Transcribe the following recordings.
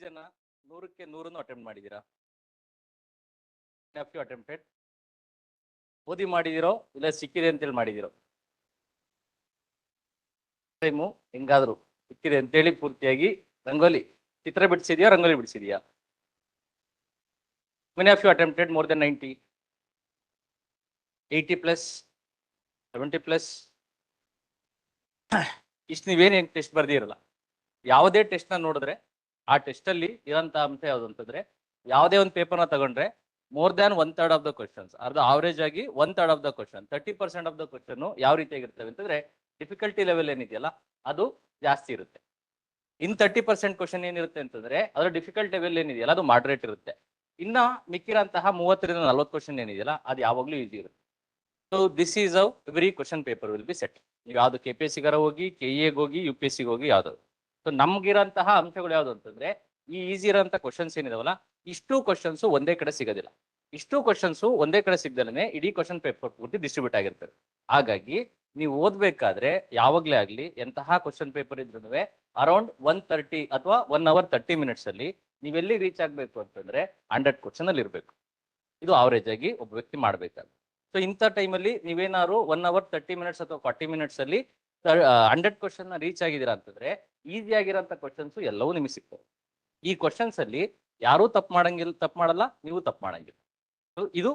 ಜನ 100ಕ್ಕೆ 100 ಅಟೆಂಪ್ಟ್ ಮಾಡಿದ್ದೀರಾ? ಅಟೆಂಪ್ಟೆಡ್ ಓದಿ ಮಾಡಿದಿರೋ ಇಲ್ಲ ಸಿಕ್ಕಿದೆ ಅಂತೇಳಿ ಮಾಡಿದಿರೋ? ಟೈಮು ಹೆಂಗಾದ್ರು ಸಿಕ್ಕಿದೆ ಅಂತೇಳಿ ಪೂರ್ತಿಯಾಗಿ ರಂಗೋಲಿ ಚಿತ್ರ ಬಿಡಿಸಿದ್ಯಾ, ರಂಗೋಲಿ ಬಿಡಿಸಿದ್ಯಾ? Many of you attempted more than 90, 80+, 70+? ಇಷ್ಟು ನೀವೇನು ಟೆಸ್ಟ್ ಬರ್ದಿರಲ್ಲ. ಯಾವುದೇ ಟೆಸ್ಟ್ ನ ನೋಡಿದ್ರೆ ಆ ಟೆಸ್ಟ್ ಅಲ್ಲಿ ಇರೋಂಥ ಅಂಶ ಯಾವುದು ಅಂತಂದ್ರೆ, ಯಾವುದೇ ಒಂದು ಪೇಪರ್ನ ತಗೊಂಡ್ರೆ more than 1/3 of the questions, ಅರ್ಧ ಆವರೇಜ್ ಆಗಿ 1/3 of the question, 30% of the question ಯಾವ ರೀತಿಯಾಗಿರ್ತವೆ ಅಂತಂದ್ರೆ, ಡಿಫಿಕಲ್ಟಿ ಲೆವೆಲ್ ಏನಿದೆಯಲ್ಲ ಅದು ಜಾಸ್ತಿ ಇರುತ್ತೆ. ಇನ್ 30% ಕ್ವಶನ್ ಏನಿರುತ್ತೆ ಅಂತಂದ್ರೆ ಅದರ ಡಿಫಿಕಲ್ಟ್ ಲೆವೆಲ್ ಏನಿದೆಯಲ್ಲ ಅದು ಮಾಡ್ರೇಟ್ ಇರುತ್ತೆ. ಇನ್ನ ಮಿಕ್ಕಿರಂತಹ 30ರಿಂದ 40 ಕ್ವಶನ್ ಏನಿದೆಯಲ್ಲ ಅದು ಯಾವಾಗ್ಲೂ ಈಸಿ ಇರುತ್ತೆ. So this is how every question paper will be set. ನೀವು ಯಾವ್ದು KPSC ಹೋಗಿ, KE ಹೋಗಿ, UPSC ಹೋಗಿ ಯಾವ್ದು. ಸೊ ನಮ್ಗಿರಂತಹ ಅಂಶಗಳು ಯಾವ್ದು ಅಂತಂದ್ರೆ, ಈ ಈಸಿ ಇರೋಂಥ ಕ್ವಶನ್ಸ್ ಏನಿದಾವಲ್ಲ ಇಷ್ಟು ಕ್ವಶನ್ಸ್ ಒಂದೇ ಕಡೆ ಸಿಗೋದಿಲ್ಲ. ಇಷ್ಟು ಕ್ವಶನ್ಸ್ ಒಂದೇ ಕಡೆ ಸಿಗದಲ್ಲೇ ಇಡೀ ಕ್ವಶನ್ ಪೇಪರ್ ಪೂರ್ತಿ ಡಿಸ್ಟ್ರಿಬ್ಯೂಟ್ ಆಗಿರ್ತದೆ. ಹಾಗಾಗಿ ನೀವು ಓದ್ಬೇಕಾದ್ರೆ ಯಾವಾಗ್ಲೇ ಆಗ್ಲಿ ಎಂತಹ ಕ್ವಶನ್ ಪೇಪರ್ ಇದ್ರೂ ಅರೌಂಡ್ 130 ಅಥವಾ 1 hour 30 minutes ಅಲ್ಲಿ ನೀವೆಲ್ಲಿ ರೀಚ್ ಆಗ್ಬೇಕು ಅಂತಂದ್ರೆ 100 ಕ್ವಶನ್ ಅಲ್ಲಿ ಇರ್ಬೇಕು. ಇದು ಅವರೇಜ್ ಆಗಿ ಒಬ್ಬ ವ್ಯಕ್ತಿ ಮಾಡ್ಬೇಕಾದ್ರೆ. ಸೊ ಇಂಥ ಟೈಮಲ್ಲಿ ನೀವೇನಾದ್ರು 1 hour 30 minutes ಅಥವಾ 40 minutes ಅಲ್ಲಿ 100 ಕ್ವಶನ್ ರೀಚ್ ಆಗಿದ್ದೀರಾ ಅಂತಂದ್ರೆ ಈಸಿ ಆಗಿರೋಂಥ ಕ್ವಶನ್ಸ್ ಎಲ್ಲವೂ ನಿಮಗೆ ಸಿಗ್ತವೆ. ಈ ಕ್ವಶನ್ಸ್ ಅಲ್ಲಿ ಯಾರೂ ತಪ್ಪು ಮಾಡಲ್ಲ, ನೀವು ತಪ್ಪು ಮಾಡಂಗಿಲ್ಲ. ಸೊ ಇದು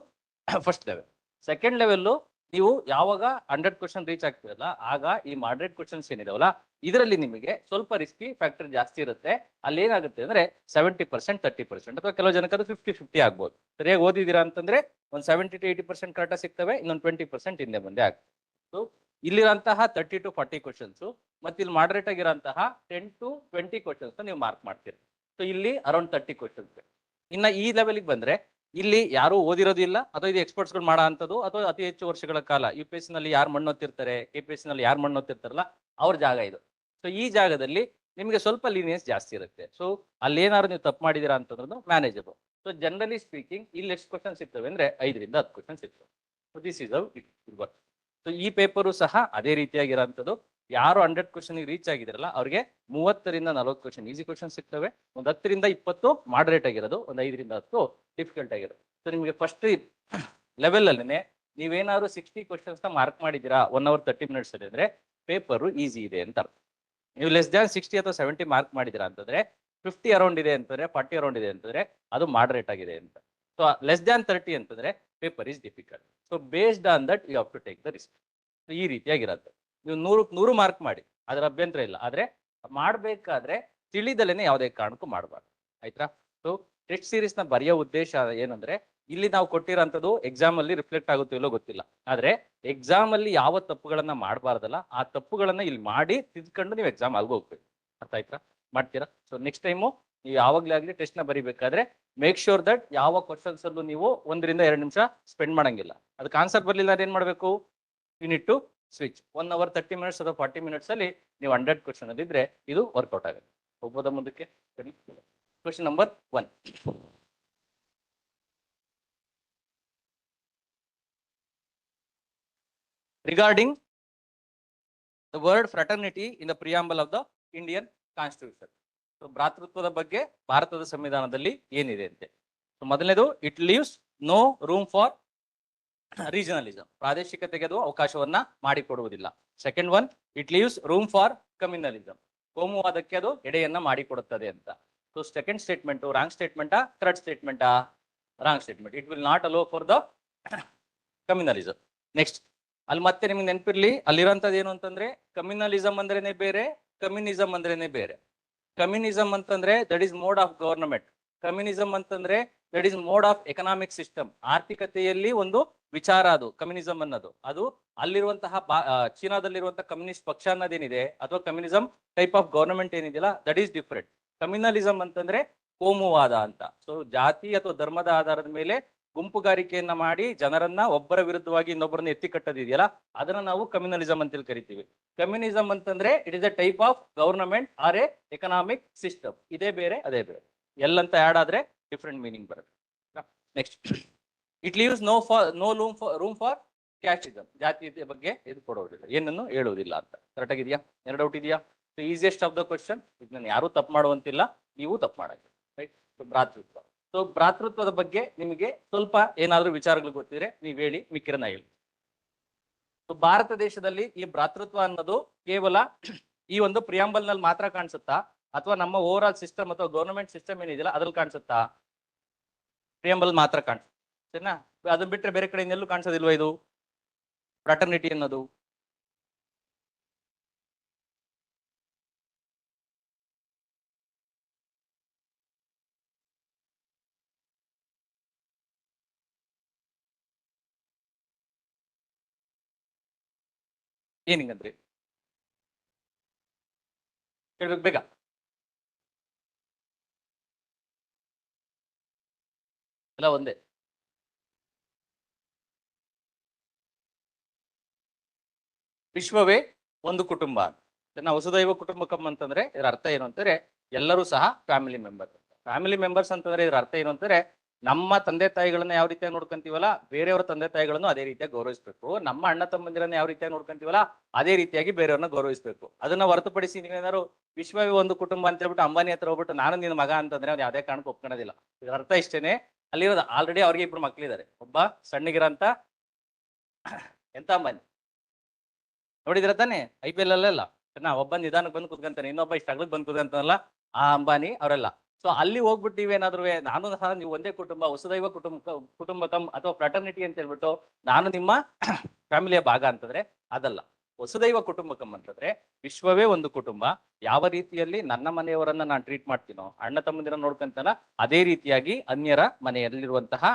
ಫಸ್ಟ್ ಲೆವೆಲ್. ಸೆಕೆಂಡ್ ಲೆವೆಲ್ಲು, ನೀವು ಯಾವಾಗ 100 ಕ್ವಶನ್ ರೀಚ್ ಆಗ್ತಿರಲ್ಲ ಆಗ ಈ ಮಾಡ್ರೇಟ್ ಕ್ವಶನ್ಸ್ ಏನಿದಾವಲ್ಲ ಇದರಲ್ಲಿ ನಿಮಗೆ ಸ್ವಲ್ಪ ರಿಸ್ಕಿ ಫ್ಯಾಕ್ಟರ್ ಜಾಸ್ತಿ ಇರುತ್ತೆ. ಅಲ್ಲಿ ಏನಾಗುತ್ತೆ ಅಂದ್ರೆ 70%, 30% ಅಥವಾ ಕೆಲವು ಜನಕ್ಕೆ ಅದು 50-50 ಆಗ್ಬೋದು. ಸರಿಯಾಗಿ ಓದಿದ್ದೀರಾ ಅಂತಂದ್ರೆ ಒಂದು 70 to 80% ಕರೆಕ್ಟ್ ಸಿಗ್ತವೆ, ಇನ್ನೊಂದು 20% ಹಿಂದೆ ಮುಂದೆ ಆಗ್ತದೆ. ಸೊ ಇಲ್ಲಿರಂತಹ 30 to 40 ಕ್ವಶನ್ಸ್ ಮತ್ತೆ ಇಲ್ಲಿ ಮಾಡ್ರೇಟ್ ಆಗಿರೋಂತಹ 10 to 20 ಕ್ವಶನ್ಸ್ ನೀವು ಮಾರ್ಕ್ ಮಾಡ್ತೀರಿ. ಸೊ ಇಲ್ಲಿ ಅರೌಂಡ್ 30 ಕ್ವಶನ್ಸ್. ಇನ್ನ ಈ ಲೆವೆಲ್ಗೆ ಬಂದ್ರೆ ಇಲ್ಲಿ ಯಾರು ಓದಿರೋದಿಲ್ಲ ಅಥವಾ ಇದು ಎಕ್ಸ್ಪರ್ಟ್ಸ್ ಗಳು ಮಾಡೋ ಅಂತದ್ದು ಅಥವಾ ಅತಿ ಹೆಚ್ಚು ವರ್ಷಗಳ ಕಾಲ UPSC ನಲ್ಲಿ ಯಾರು ಮಣ್ಣೊತ್ತಿರ್ತಾರೆ, KPSC ನಲ್ಲಿ ಯಾರು ಮಣ್ಣೊತ್ತಿರ್ತಾರಲ್ಲ ಅವ್ರ ಜಾಗ ಇದು. ಸೊ ಈ ಜಾಗದಲ್ಲಿ ನಿಮಗೆ ಸ್ವಲ್ಪ ಲೀನಿಯನ್ಸ್ ಜಾಸ್ತಿ ಇರುತ್ತೆ. ಸೊ ಅಲ್ಲಿ ಏನಾದ್ರು ನೀವು ತಪ್ಪು ಮಾಡಿದೀರಾ ಅಂತಂದ್ರೂ ಮ್ಯಾನೇಜಬಲ್. ಸೊ ಜನರಲಿ ಸ್ಪೀಕಿಂಗ್ ಇಲ್ಲಿ ಎಷ್ಟು ಕ್ವಶನ್ಸ್ ಸಿಗ್ತವೆ ಅಂದ್ರೆ 5ರಿಂದ 10 ಕ್ವಶನ್ಸ್ ಸಿಗ್ತವೆ. So this is how it work. So ಈ ಪೇಪರು ಸಹ ಅದೇ ರೀತಿಯಾಗಿರೋಂಥದ್ದು. ಯಾರು 100 ಕ್ವಶನ್ ರೀಚ್ ಆಗಿದಾರಲ್ಲ ಅವ್ರಿಗೆ 30ರಿಂದ 40 ಕ್ವಶನ್ ಈಸಿ ಕ್ವಶನ್ ಸಿಗ್ತವೆ, ಒಂದು 10ರಿಂದ 20 ಮಾಡ್ರೇಟ್ ಆಗಿರೋದು, ಒಂದು 5ರಿಂದ 10 ಡಿಫಿಕಲ್ಟ್ ಆಗಿರೋದು. ಸೊ ನಿಮಗೆ ಫಸ್ಟ್ ಲೆವೆಲ್ ಅಲ್ಲೇ ನೀವೇನಾದ್ರು 60 ಕ್ವಶನ್ಸ್ ಮಾರ್ಕ್ ಮಾಡಿದ್ದೀರಾ 1 hour 30 minutes ಅಲ್ಲಿ ಅಂದ್ರೆ ಪೇಪರು ಈಸಿ ಇದೆ ಅಂತ ಅರ್ಥ. ನೀವು ಲೆಸ್ ದ್ಯಾನ್ 60 ಅಥವಾ 70 ಮಾರ್ಕ್ ಮಾಡಿದಿರಾ ಅಂತಂದ್ರೆ 50 ಅರೌಂಡ್ ಇದೆ ಅಂತಂದ್ರೆ 40 ಅರೌಂಡ್ ಇದೆ ಅಂತಂದ್ರೆ ಅದು ಮಾಡ್ರೇಟ್ ಆಗಿದೆ ಅಂತ. ಸೊ ಲೆಸ್ ದ್ಯಾನ್ 30 ಅಂತಂದ್ರೆ paper is difficult. So based on that you have to take the risk. ಈ ರೀತಿಯಾಗಿರುತ್ತೆ. ನೀವು 100 ಮಾರ್ಕ್ ಮಾಡಿ ಅದರ ಅಭ್ಯಂತರ ಇಲ್ಲ, ಆದ್ರೆ ಮಾಡ್ಬೇಕಾದ್ರೆ ತಿಳಿದಲೇನೆ ಯಾವುದೇ ಕಾರಣಕ್ಕೂ ಮಾಡಬಾರ್ದು. ಆಯ್ತಾ? ಸೊ ಟೆಸ್ಟ್ ಸೀರೀಸ್ ನ ಬರೆಯೋ ಉದ್ದೇಶ ಏನಂದ್ರೆ, ಇಲ್ಲಿ ನಾವು ಕೊಟ್ಟಿರೋಂಥದ್ದು ಎಕ್ಸಾಮ್ ಅಲ್ಲಿ ರಿಫ್ಲೆಕ್ಟ್ ಆಗುತ್ತೋ ಇಲ್ಲೋ ಗೊತ್ತಿಲ್ಲ, ಆದ್ರೆ ಎಕ್ಸಾಮ್ ಅಲ್ಲಿ ಯಾವ ತಪ್ಪುಗಳನ್ನ ಮಾಡಬಾರ್ದಲ್ಲ ಆ ತಪ್ಪುಗಳನ್ನ ಇಲ್ಲಿ ಮಾಡಿ ತಿದ್ಕೊಂಡು ನೀವು ಎಕ್ಸಾಮ್ ಆಲ್ಗೋ ಹೋಗ್ಬೇಕು. ಅರ್ಥ ಆಯ್ತಾ? ಮಾಡ್ತೀರಾ? ಸೊ ನೆಕ್ಸ್ಟ್ ಟೈಮು ನೀವು ಯಾವಾಗ್ಲೇ ಆಗ್ಲಿ ಟೆಸ್ಟ್ ನ ಬರಿಬೇಕಾದ್ರೆ ಮೇಕ್ ಶೋರ್ ದಟ್ ಯಾವ ಕ್ವಶನ್ಸ್ ಅಲ್ಲೂ ನೀವು 1ರಿಂದ 2 ನಿಮಿಷ ಸ್ಪೆಂಡ್ ಮಾಡಂಗಿಲ್ಲ. ಅದಕ್ಕೆ ಆನ್ಸರ್ ಬರ್ಲಿಲ್ಲ ಏನ್ ಮಾಡ್ಬೇಕು? You need to switch. 1 hour 30 minutes ಅಥವಾ 40 minutes ಅಲ್ಲಿ ನೀವು 100 ಕ್ವಶನ್ ಅಲ್ಲಿ ಇದ್ರೆ ಇದು ವರ್ಕೌಟ್ ಆಗುತ್ತೆ. ಹೋಗ್ಬೋದಾ ಮುಂದಕ್ಕೆ? Question number 1. regarding the word fraternity in the preamble of the Indian Constitution. So ಭ್ರಾತೃತ್ವದ ಬಗ್ಗೆ ಭಾರತದ ಸಂವಿಧಾನದಲ್ಲಿ ಏನಿದೆ ಅಂತೆ. ಸೊ ಮೊದಲನೇದು, it leaves no room for regionalism, ಪ್ರಾದೇಶಿಕತೆಗೆ ಅದು ಅವಕಾಶವನ್ನ ಮಾಡಿಕೊಡುವುದಿಲ್ಲ. Second one, it leaves room for communalism, ಕೋಮುವಾದಕ್ಕೆ ಅದು ಎಡೆಯನ್ನ ಮಾಡಿಕೊಡುತ್ತದೆ ಅಂತ. ಸೊ ಸೆಕೆಂಡ್ ಸ್ಟೇಟ್ಮೆಂಟ್ ರಾಂಗ್ ಸ್ಟೇಟ್ಮೆಂಟಾ, ಥರ್ಡ್ ಸ್ಟೇಟ್ಮೆಂಟಾ? Wrong statement. It will not allow for the communalism. Next, ಅಲ್ಲಿ ಮತ್ತೆ ನಿಮ್ಗೆ ನೆನಪಿರ್ಲಿ, ಅಲ್ಲಿರೋಂಥದ್ದು ಏನು ಅಂತಂದ್ರೆ ಕಮ್ಯುನಲಿಸಮ್ ಅಂದ್ರೇನೆ ಬೇರೆ, ಕಮ್ಯುನಿಸಮ್ ಅಂದ್ರೇನೆ ಬೇರೆ. ಕಮ್ಯುನಿಸಮ್ ಅಂತಂದ್ರೆ that is mode of government. Communism ಅಂತಂದ್ರೆ that is mode of economic system, ಆರ್ಥಿಕತೆಯಲ್ಲಿ ಒಂದು ವಿಚಾರ ಅದು ಕಮ್ಯುನಿಸಮ್ ಅನ್ನೋದು. ಅದು ಅಲ್ಲಿರುವಂತಹ ಚೀನಾದಲ್ಲಿರುವಂತಹ ಕಮ್ಯುನಿಸ್ಟ್ ಪಕ್ಷ ಅನ್ನೋದೇನಿದೆ ಅಥವಾ ಕಮ್ಯುನಿಸಮ್ ಟೈಪ್ ಆಫ್ ಗವರ್ನಮೆಂಟ್ ಏನಿದೆಯಲ್ಲ ದಟ್ ಈಸ್ ಡಿಫರೆಂಟ್. ಕಮ್ಯುನಲಿಸಮ್ ಅಂತಂದ್ರೆ ಕೋಮುವಾದ ಅಂತ. ಸೊ ಜಾತಿ ಅಥವಾ ಧರ್ಮದ ಆಧಾರದ ಮೇಲೆ ಗುಂಪುಗಾರಿಕೆಯನ್ನ ಮಾಡಿ ಜನರನ್ನ ಒಬ್ಬರ ವಿರುದ್ಧವಾಗಿ ಇನ್ನೊಬ್ಬರನ್ನ ಎತ್ತಿ ಕಟ್ಟೋದಿದೆಯಲ್ಲ ಅದನ್ನ ನಾವು ಕಮ್ಯುನಲಿಸಮ್ ಅಂತೇಳಿ ಕರಿತೀವಿ. ಕಮ್ಯುನಿಸಮ್ ಅಂತಂದ್ರೆ it is a type of government or a economic system. ಇದೇ ಬೇರೆ ಅದೇ ಬೇರೆ, ಎಲ್ಲಂತ ಆಡ್ ಆದ್ರೆ ಡಿಫ್ರೆಂಟ್ ಮೀನಿಂಗ್ ಬರುತ್ತೆ. Next, it leaves no room for casteism, ಜಾತಿ ಬಗ್ಗೆ ಇದು ಕೊಡೋದಿಲ್ಲ, ಏನನ್ನು ಹೇಳುವುದಿಲ್ಲ ಅಂತ. ಕರೆಕ್ಟ್ ಆಗಿದೆಯಾ? ಎರಡು ಡೌಟ್ ಇದೆಯಾ? Easiest of the question. ಇದನ್ನ ಯಾರು ತಪ್ಪು ಮಾಡುವಂತಿಲ್ಲ, ನೀವು ತಪ್ಪು ಮಾಡಂಗಿಲ್ಲ. ರೈಟ್. ಭ್ರಾತೃತ್ವ. ಸೊ ಭ್ರಾತೃತ್ವದ ಬಗ್ಗೆ ನಿಮಗೆ ಸ್ವಲ್ಪ ಏನಾದ್ರೂ ವಿಚಾರಗಳು ಗೊತ್ತಿದ್ರೆ ನೀವು ಹೇಳಿ, ಮಿಕ್ಕಿರನ್ನ ಹೇಳಿ. ಭಾರತ ದೇಶದಲ್ಲಿ ಈ ಭ್ರಾತೃತ್ವ ಅನ್ನೋದು ಕೇವಲ ಈ ಒಂದು ಪ್ರಿಯಾಂಬಲ್ ನಲ್ಲಿ ಮಾತ್ರ ಕಾಣಿಸುತ್ತಾ, ಅಥವಾ ನಮ್ಮ ಓವರ್ ಆಲ್ ಸಿಸ್ಟಮ್ ಅಥವಾ ಗವರ್ನಮೆಂಟ್ ಸಿಸ್ಟಮ್ ಏನಿದೆಯಲ್ಲ ಅದ್ರಲ್ಲಿ ಕಾಣಿಸುತ್ತಾ? ಪ್ರಿಯಾಂಬಲ್ ಮಾತ್ರ ಕಾಣಿಸುತ್ತೆ, ಸರಿನಾ? ಅದನ್ನ ಬಿಟ್ರೆ ಬೇರೆ ಕಡೆ ಇನ್ನೆಲ್ಲೂ ಕಾಣಿಸೋದಿಲ್ವಾ ಇದು ಫ್ರಾಟರ್ನಿಟಿ ಅನ್ನೋದು? ಏನಿಂಗಂದ್ರಿ ಹೇಳ್ಬೇಕು ಬೇಗ. ಎಲ್ಲ ಒಂದೇ. ವಿಶ್ವವೇ ಒಂದು ಕುಟುಂಬ. ನಾವು ವಸುದೈವ ಕುಟುಂಬಕಂ ಅಂತಂದ್ರೆ ಇದರ ಅರ್ಥ ಏನು ಅಂತಂದ್ರೆ ಎಲ್ಲರೂ ಸಹ ಫ್ಯಾಮಿಲಿ ಮೆಂಬರ್ಸ್. ಫ್ಯಾಮಿಲಿ ಮೆಂಬರ್ಸ್ ಅಂತಂದ್ರೆ ಇದರ ಅರ್ಥ ಏನು ಅಂತಂದ್ರೆ ನಮ್ಮ ತಂದೆ ತಾಯಿಗಳನ್ನ ಯಾವ ರೀತಿಯಾಗಿ ನೋಡ್ಕೊಂತೀವಲ್ಲ ಬೇರೆಯವರ ತಂದೆ ತಾಯಿಗಳನ್ನು ಅದೇ ರೀತಿಯಾಗಿ ಗೌರವಿಸಬೇಕು. ನಮ್ಮ ಅಣ್ಣ ತಮ್ಮಂದಿರನ್ನ ಯಾವ ರೀತಿಯಾಗಿ ನೋಡ್ಕೊಂತೀವಲ್ಲ ಅದೇ ರೀತಿಯಾಗಿ ಬೇರೆಯವ್ರನ್ನ ಗೌರವಿಸಬೇಕು. ಅದನ್ನ ಹೊರತುಪಡಿಸಿ ನೀವೇನಾದ್ರು ವಿಶ್ವವೇ ಒಂದು ಕುಟುಂಬ ಅಂತ ಹೇಳ್ಬಿಟ್ಟು ಅಂಬಾನಿ ಹತ್ರ ಹೋಗ್ಬಿಟ್ಟು ನಾನು ನಿನ್ನ ಮಗ ಅಂತಂದ್ರೆ ಅವ್ನು ಯಾವುದೇ ಕಾರಣಕ್ಕೂ ಒಪ್ಕೊಳ್ಳೋದಿಲ್ಲ. ಇದರ ಅರ್ಥ ಇಷ್ಟೇನೆ. ಅಲ್ಲಿರೋದು ಆಲ್ರೆಡಿ ಅವ್ರಿಗೆ ಇಬ್ರು ಮಕ್ಳಿದ್ದಾರೆ. ಒಬ್ಬ ಸಣ್ಣಗಿರಂತ ಎಂತ ಅಂಬಾನಿ ನೋಡಿದ್ರ ತಾನೆ IPL ಅಲ್ಲೆಲ್ಲ ಒಬ್ಬ ನಿಧಾನಕ್ಕೆ ಬಂದು ಕುತ್ಕೊಂತಾನೆ, ಇನ್ನೊಬ್ಬ ಇಷ್ಟ ಅಗ್ಲಕ್ಕೆ ಬಂದು ಕುತ್ಕೊಂತಾನಲ್ಲ ಆ ಅಂಬಾನಿ ಅವರೆಲ್ಲ. ಸೊ ಅಲ್ಲಿ ಹೋಗ್ಬಿಟ್ಟು ನೀವೇನಾದ್ರು ನಾನು ಸಹ ನೀವು ಒಂದೇ ಕುಟುಂಬ ವಸುದೈವ ಕುಟುಂಬಕಂ ಅಥವಾ ಫ್ರಾಟರ್ನಿಟಿ ಅಂತ ಹೇಳ್ಬಿಟ್ಟು ನಾನು ನಿಮ್ಮ ಫ್ಯಾಮಿಲಿಯ ಭಾಗ ಅಂತಂದ್ರೆ ಅದಲ್ಲ. ವಸುದೈವ ಕುಟುಂಬಕಂ ಅಂತಂದ್ರೆ ವಿಶ್ವವೇ ಒಂದು ಕುಟುಂಬ. ಯಾವ ರೀತಿಯಲ್ಲಿ ನನ್ನ ಮನೆಯವರನ್ನ ನಾನು ಟ್ರೀಟ್ ಮಾಡ್ತೀನೋ, ಅಣ್ಣ ತಮ್ಮಂದಿರ ನೋಡ್ಕೊಂತಾನ, ಅದೇ ರೀತಿಯಾಗಿ ಅನ್ಯರ ಮನೆಯಲ್ಲಿರುವಂತಹ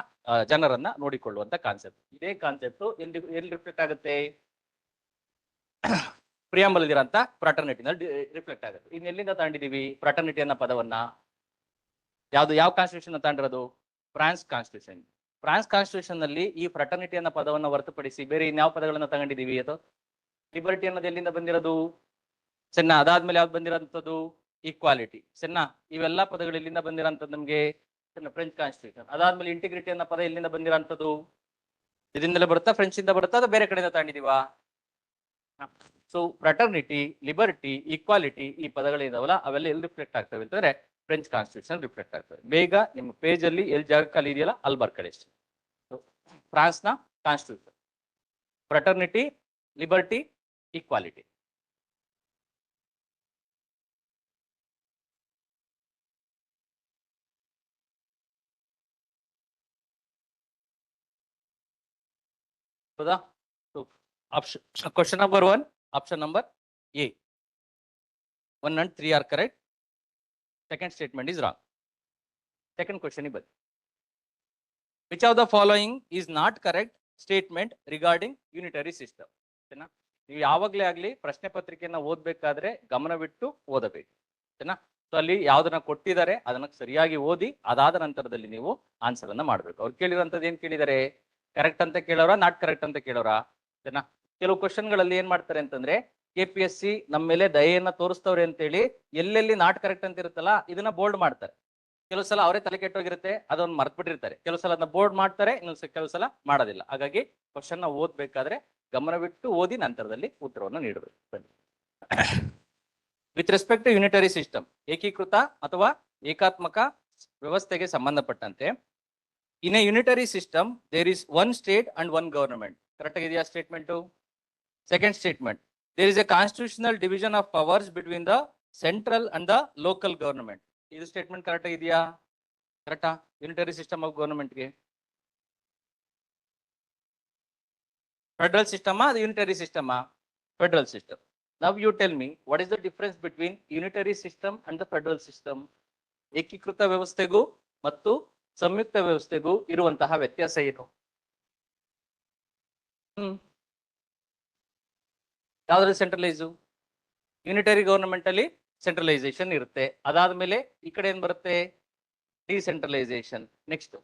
ಜನರನ್ನ ನೋಡಿಕೊಳ್ಳುವಂತ ಕಾನ್ಸೆಪ್ಟ್. ಇದೇ ಕಾನ್ಸೆಪ್ಟ್ ಎಲ್ಲಿ ರಿಫ್ಲೆಕ್ಟ್ ಆಗುತ್ತೆ? ಪ್ರಿಯಾಂಬಲ್ ಇದಿರಂತ ಫ್ರಾಟರ್ನಿಟಿನಲ್ಲಿ ರಿಫ್ಲೆಕ್ಟ್ ಆಗುತ್ತೆ. ಇನ್ನು ಎಲ್ಲಿಂದ ತಗೊಂಡಿದೀವಿ ಫ್ರಾಟರ್ನಿಟಿ ಅನ್ನೋ ಪದವನ್ನ? ಯಾವ ಕಾನ್ಸ್ಟಿಟ್ಯೂಷನ್ ತಗೊಂಡಿರೋದು? France constitution. ಫ್ರಾನ್ಸ್ ಕಾನ್ಸ್ಟಿಟ್ಯೂಷನ್ ನಲ್ಲಿ ಈ ಫ್ರಾಟರ್ನಿಟಿ ಅನ್ನೋ ಪದವನ್ನ ಹೊರತುಪಡಿಸಿ ಬೇರೆ ಇನ್ಯಾವ ಪದಗಳನ್ನ ತಗೊಂಡಿದೀವಿ? ಅಥವಾ ಲಿಬರ್ಟಿ ಅನ್ನೋದು ಎಲ್ಲಿಂದ ಬಂದಿರೋದು? ಸಣ್ಣ. ಅದಾದ್ಮೇಲೆ ಯಾವ್ದು ಬಂದಿರೋಂಥದ್ದು? ಈಕ್ವಾಲಿಟಿ. ಸಣ್ಣ. ಇವೆಲ್ಲ ಪದಗಳು ಎಲ್ಲಿಂದ ಬಂದಿರೋಂಥದ್ದು ನಮ್ಗೆ? French constitution. ಅದಾದ್ಮೇಲೆ ಇಂಟಿಗ್ರಿಟಿ ಅನ್ನೋ ಪದ ಎಲ್ಲಿಂದ ಬಂದಿರೋಂಥದ್ದು? ಇದರಿಂದಲೇ ಬರುತ್ತಾ, ಫ್ರೆಂಚ್ ಇಂದ ಬರುತ್ತಾ, ಅದು ಬೇರೆ ಕಡೆಯಿಂದ ತಗೊಂಡಿದೀವಾ? ಸೊ ಫ್ರಾಟರ್ನಿಟಿ, ಲಿಬರ್ಟಿ, ಈಕ್ವಾಲಿಟಿ ಈ ಪದಗಳಿದಾವಲ್ಲ ಅವೆಲ್ಲ ಎಲ್ಲಿ ರಿಫ್ಲೆಕ್ಟ್ ಆಗ್ತವೆ ಅಂತಂದ್ರೆ ಫ್ರೆಂಚ್ ಕಾನ್ಸ್ಟಿಟ್ಯೂಷನ್ ರಿಫ್ಲೆಕ್ಟ್ ಆಗ್ತವೆ. ಬೇಗ ನಿಮ್ಮ ಪೇಜ್ ಅಲ್ಲಿ ಎಲ್ಲಿ ಜಾಗ ಖಾಲಿ ಇದೆಯಲ್ಲ ಅಲ್ಲಿ ಬರ್ಕಡೆ. ಫ್ರಾನ್ಸ್ ನ ಕಾನ್ಸ್ಟಿಟ್ಯೂಷನ್ ಫ್ರಾಟರ್ನಿಟಿ, ಲಿಬರ್ಟಿ, ಈಕ್ವಾಲಿಟಿ. ಹೌದಾ? Option, question number 1, option number A. 1 and 3 are correct. Second statement is wrong. Second question is which of the following is not correct statement regarding unitary system? ನೀವು ಯಾವಾಗಲೇ ಆಗಲಿ ಪ್ರಶ್ನೆ ಪತ್ರಿಕೆಯನ್ನ ಓದಬೇಕಾದ್ರೆ ಗಮನವಿಟ್ಟು ಓದಬೇಕು. So ಅಲ್ಲಿ ಯಾವ್ದನ್ನ ಕೊಟ್ಟಿದ್ದಾರೆ ಅದನ್ನ ಸರಿಯಾಗಿ ಓದಿ ಅದಾದ ನಂತರದಲ್ಲಿ ನೀವು ಆನ್ಸರ್ ಅನ್ನ ಮಾಡ್ಬೇಕು. ಅವ್ರು ಕೇಳಿರುವಂತದ್ದು ಏನ್ ಕೇಳಿದ್ದಾರೆ? ಕರೆಕ್ಟ್ ಅಂತ ಕೇಳೋರ, ನಾಟ್ ಕರೆಕ್ಟ್ ಅಂತ ಕೇಳೋರ? ಕೆಲವು ಕ್ವಶನ್ಗಳಲ್ಲಿ ಏನ್ ಮಾಡ್ತಾರೆ ಅಂತಂದ್ರೆ KPSC ನಮ್ಮ ಮೇಲೆ ದಯೆಯನ್ನ ತೋರಿಸ್ತವ್ರೆ ಅಂತೇಳಿ ಎಲ್ಲೆಲ್ಲಿ ನಾಟ್ ಕರೆಕ್ಟ್ ಅಂತ ಇರುತ್ತಲ್ಲ ಇದನ್ನ ಬೋಲ್ಡ್ ಮಾಡ್ತಾರೆ. ಕೆಲವು ಸಲ ಅವರೇ ತಲೆ ಕೆಟ್ಟೋಗಿರುತ್ತೆ, ಅದನ್ನ ಮರ್ತ್ಬಿಟ್ಟಿರ್ತಾರೆ. ಕೆಲವು ಸಲ ಅದನ್ನ ಬೋರ್ಡ್ ಮಾಡ್ತಾರೆ, ಇನ್ನೊಂದು ಕೆಲವು ಸಲ ಮಾಡೋದಿಲ್ಲ. ಹಾಗಾಗಿ ಕ್ವಶನ್ ನ ಓದ್ಬೇಕಾದ್ರೆ ಗಮನವಿಟ್ಟು ಓದಿ ನಂತರದಲ್ಲಿ ಉತ್ತರವನ್ನು ನೀಡಬೇಕು. With respect to unitary system, ಏಕೀಕೃತ ಅಥವಾ ಏಕಾತ್ಮಕ ವ್ಯವಸ್ಥೆಗೆ ಸಂಬಂಧಪಟ್ಟಂತೆ in a unitary system there is one state and one government. Correct ಆಗಿದೆಯಾ statement? Second statement, there is a constitutional division of powers between the central and the local government. ಇದು statement correct ಆಗಿದೆಯಾ? ಕರೆಕ್ಟಾ? Unitary system of ಗವರ್ನಮೆಂಟ್ಗೆ federal system, ಅದು unitary system? Federal system. Now you tell me what is the difference between unitary system and the federal system? ಏಕೀಕೃತ ವ್ಯವಸ್ಥೆಗೂ ಮತ್ತು ಸಂಯುಕ್ತ ವ್ಯವಸ್ಥೆಗೂ ಇರುವಂತಹ ವ್ಯತ್ಯಾಸ ಏನು? ಯಾವ್ದ್ರಲ್ಲಿ ಸೆಂಟ್ರಲೈಸು? ಯುನಿಟರಿ ಗವರ್ನಮೆಂಟ್ ಅಲ್ಲಿ ಸೆಂಟ್ರಲೈಸೇಷನ್ ಇರುತ್ತೆ. ಅದಾದ್ಮೇಲೆ ಈ ಕಡೆ ಏನ್ ಬರುತ್ತೆ? ಡಿಸೆಂಟ್ರಲೈಸೇಷನ್. ನೆಕ್ಸ್ಟ್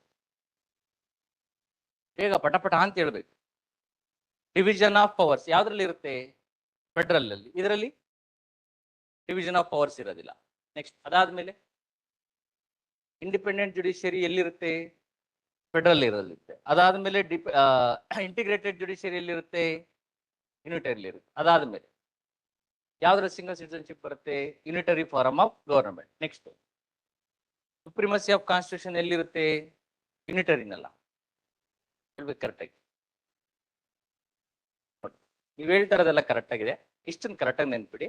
ಬೇಗ ಪಟಪಟ ಅಂತ ಹೇಳ್ಬೇಕು. ಡಿವಿಷನ್ ಆಫ್ ಪವರ್ಸ್ ಯಾವ್ದ್ರಲ್ಲಿ ಇರುತ್ತೆ? ಫೆಡರಲ್ ಅಲ್ಲಿ. ಇದರಲ್ಲಿ ಡಿವಿಷನ್ ಆಫ್ ಪವರ್ಸ್ ಇರೋದಿಲ್ಲ. ನೆಕ್ಸ್ಟ್ ಅದಾದ್ಮೇಲೆ ಇಂಡಿಪೆಂಡೆಂಟ್ ಜುಡಿಷಿಯರಿ ಎಲ್ಲಿರುತ್ತೆ? ಫೆಡರಲ್ ಇರುತ್ತೆ. ಅದಾದ್ಮೇಲೆ ಇಂಟಿಗ್ರೇಟೆಡ್ ಜುಡಿಷಿಯರಿ ಎಲ್ಲಿರುತ್ತೆ? ಯುನಿಟರಿ ಇರುತ್ತೆ. ಅದಾದ್ಮೇಲೆ ಯಾವ್ದ್ರ ಸಿಂಗಲ್ ಸಿಟಿಸನ್ಶಿಪ್ ಬರುತ್ತೆ? Unitary form of government. Next ಸುಪ್ರಿಮಸಿ of constitution ಎಲ್ಲಿರುತ್ತೆ? ಯುನಿಟರಿನಲ್ಲ. ಹೇಳ್ಬೇಕು ಕರೆಕ್ಟಾಗಿ. ನೀವು ಹೇಳ್ತಾರದೆಲ್ಲ ಕರೆಕ್ಟ್ ಆಗಿದೆ. ಇಷ್ಟನ್ನು ಕರೆಕ್ಟಾಗಿ ನೆನ್ಪಿಡಿ.